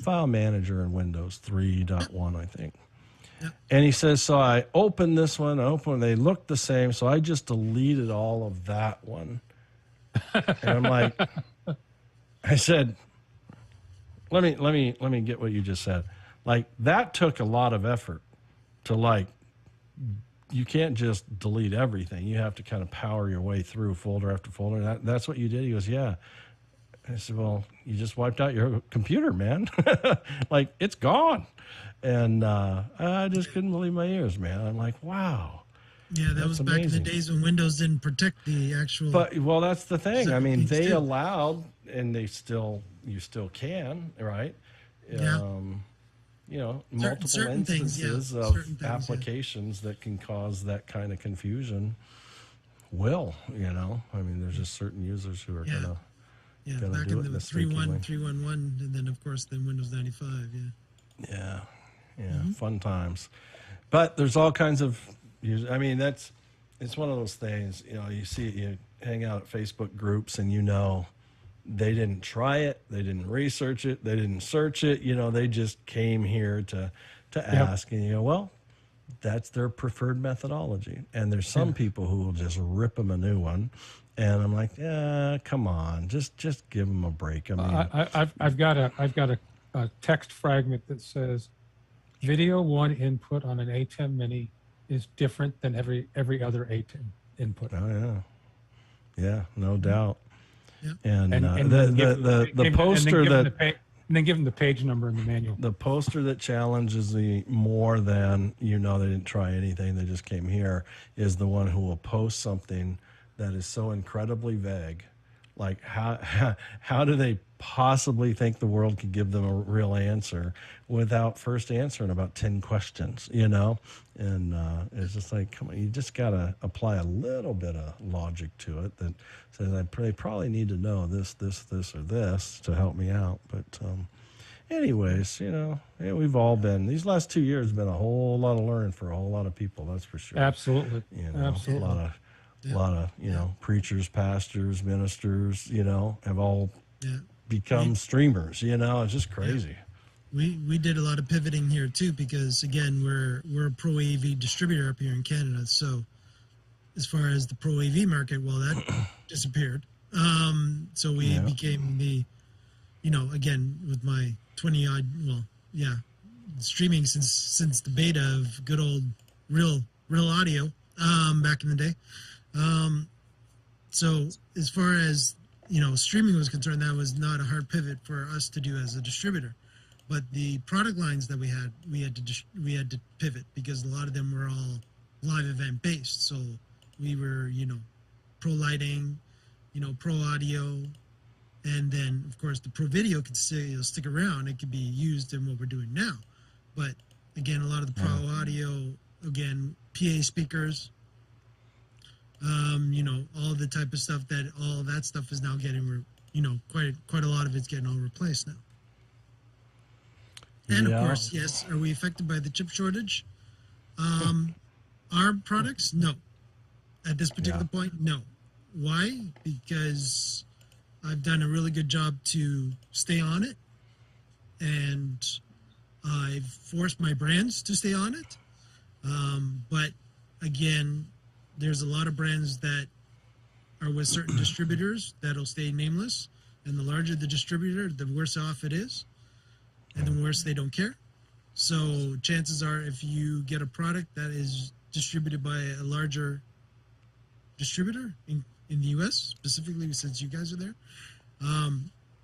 File Manager in Windows 3.1, I think. Yep. And he says, so I opened this one, they looked the same, so I just deleted all of that one. And I'm like, I said, let me get what you just said. Like, that took a lot of effort to, like, you can't just delete everything. You have to kind of power your way through folder after folder. That's what you did? He goes, yeah. I said, well, you just wiped out your computer, man. Like, it's gone. And I just couldn't believe my ears, man. I'm like, wow. Yeah, that was back in the days when Windows didn't protect the actual. But, well, that's the thing. I mean, they allowed, and you still can, right? Yeah. You know, multiple certain instances things, of applications that can cause that kind of confusion. You know, I mean, there's just certain users who are gonna back do in it the 3.1, 3.11, and then of course then Windows 95. Yeah, fun times. But there's all kinds of. I mean, it's one of those things. You know, you hang out at Facebook groups, and you know. They didn't try it. They didn't research it. They didn't search it. You know, they just came here to ask. And you go, well, that's their preferred methodology. And there's some people who will just rip them a new one. And I'm like, yeah, come on, just give them a break. I mean, I've got a text fragment that says, video one input on an ATEM Mini is different than every other ATEM input. Oh yeah, no doubt. And the poster and then give them the page number in the manual. The poster that challenges the more than, you know, they didn't try anything, they just came here, is the one who will post something that is so incredibly vague. Like, how do they possibly think the world could give them a real answer without first answering about 10 questions, you know? And it's just like, come on, you just got to apply a little bit of logic to it that says, they probably need to know this, or this to help me out. But anyways, you know, we've all been, these last 2 years have been a whole lot of learning for a whole lot of people, that's for sure. Absolutely. You know, absolutely. A lot of you know, preachers, pastors, ministers, you know, have all become streamers. You know, it's just crazy. We did a lot of pivoting here too, because again, we're a pro AV distributor up here in Canada. So as far as the pro AV market, well, that disappeared. So we became the, you know, again with my 20 odd, streaming since the beta of good old real audio back in the day. So as far as, you know, streaming was concerned, that was not a hard pivot for us to do as a distributor. But the product lines that we had to pivot, because a lot of them were all live event based. So we were, you know, pro lighting, you know, pro audio, and then of course the pro video could stick around. It could be used in what we're doing now. But again, a lot of the pro audio, again, PA speakers, you know, all the type of stuff all that stuff is now getting, you know, quite a lot of it's getting all replaced now. And of course, yes, are we affected by the chip shortage? Our products, no. At this particular point, no. Why? Because I've done a really good job to stay on it, and I've forced my brands to stay on it. But again, there's a lot of brands that are with certain distributors that'll stay nameless, and the larger the distributor, the worse off it is, and the worse they don't care. So chances are, if you get a product that is distributed by a larger distributor in the U.S., specifically since you guys are there,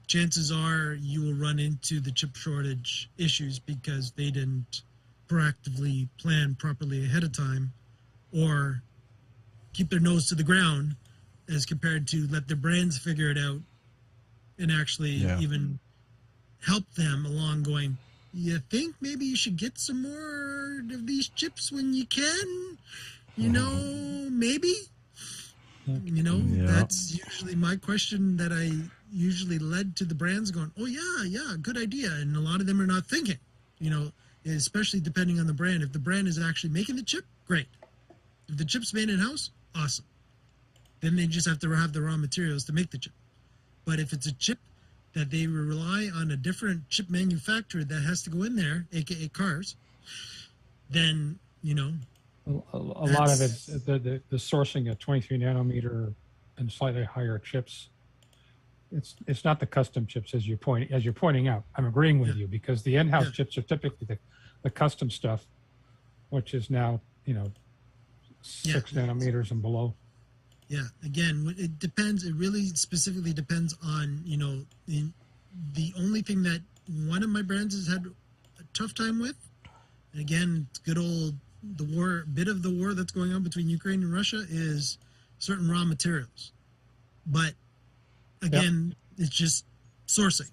chances are you will run into the chip shortage issues because they didn't proactively plan properly ahead of time, or keep their nose to the ground as compared to let their brands figure it out and actually even help them along going, you think maybe you should get some more of these chips when you can? You know, maybe? You know, that's usually my question that I usually led to the brands going, oh, yeah, good idea. And a lot of them are not thinking, you know, especially depending on the brand. If the brand is actually making the chip, great. If the chip's made in-house, awesome. Then they just have to have the raw materials to make the chip. But if it's a chip that they rely on a different chip manufacturer that has to go in there, aka cars, then, you know, a lot of it's the sourcing of 23 nanometer and slightly higher chips. It's not the custom chips as you're pointing out. I'm agreeing with you, because the in-house chips are typically the custom stuff, which is now, you know, 6 nanometers and below. Yeah, again, it depends. It really specifically depends on, you know, the only thing that one of my brands has had a tough time with, and again, it's good old bit of the war that's going on between Ukraine and Russia, is certain raw materials. But again, it's just sourcing.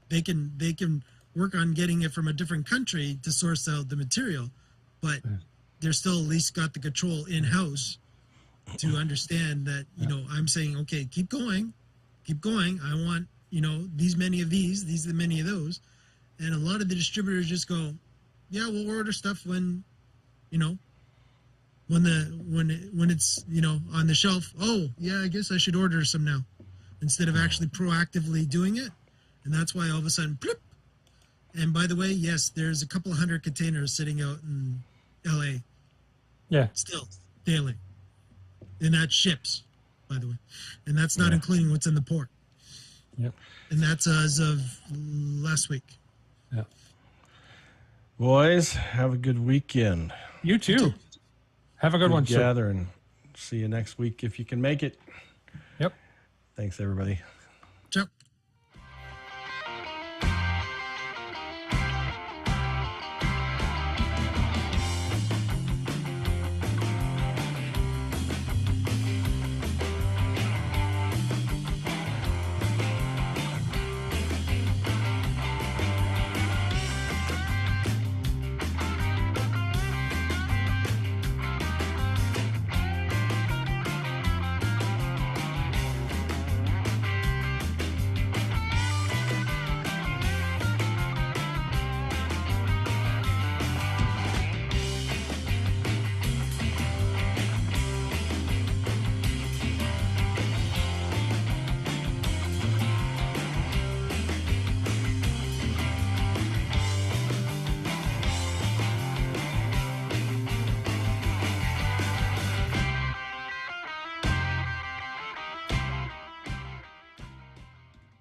They can work on getting it from a different country to source out the material, but they're still at least got the control in-house to understand that, you know, I'm saying, okay, keep going. I want, you know, these many of these are the many of those. And a lot of the distributors just go, yeah, we'll order stuff when, you know, when it's, you know, on the shelf. Oh, yeah, I guess I should order some now, instead of actually proactively doing it. And that's why all of a sudden, bloop. And by the way, yes, there's a couple of 100 containers sitting out in LA. Yeah. Still daily. And that ships, by the way. And that's not including what's in the port. Yep. And that's as of last week. Yeah. Boys, have a good weekend. You too. Have a good one, sir. Gather and see you next week if you can make it. Yep. Thanks, everybody.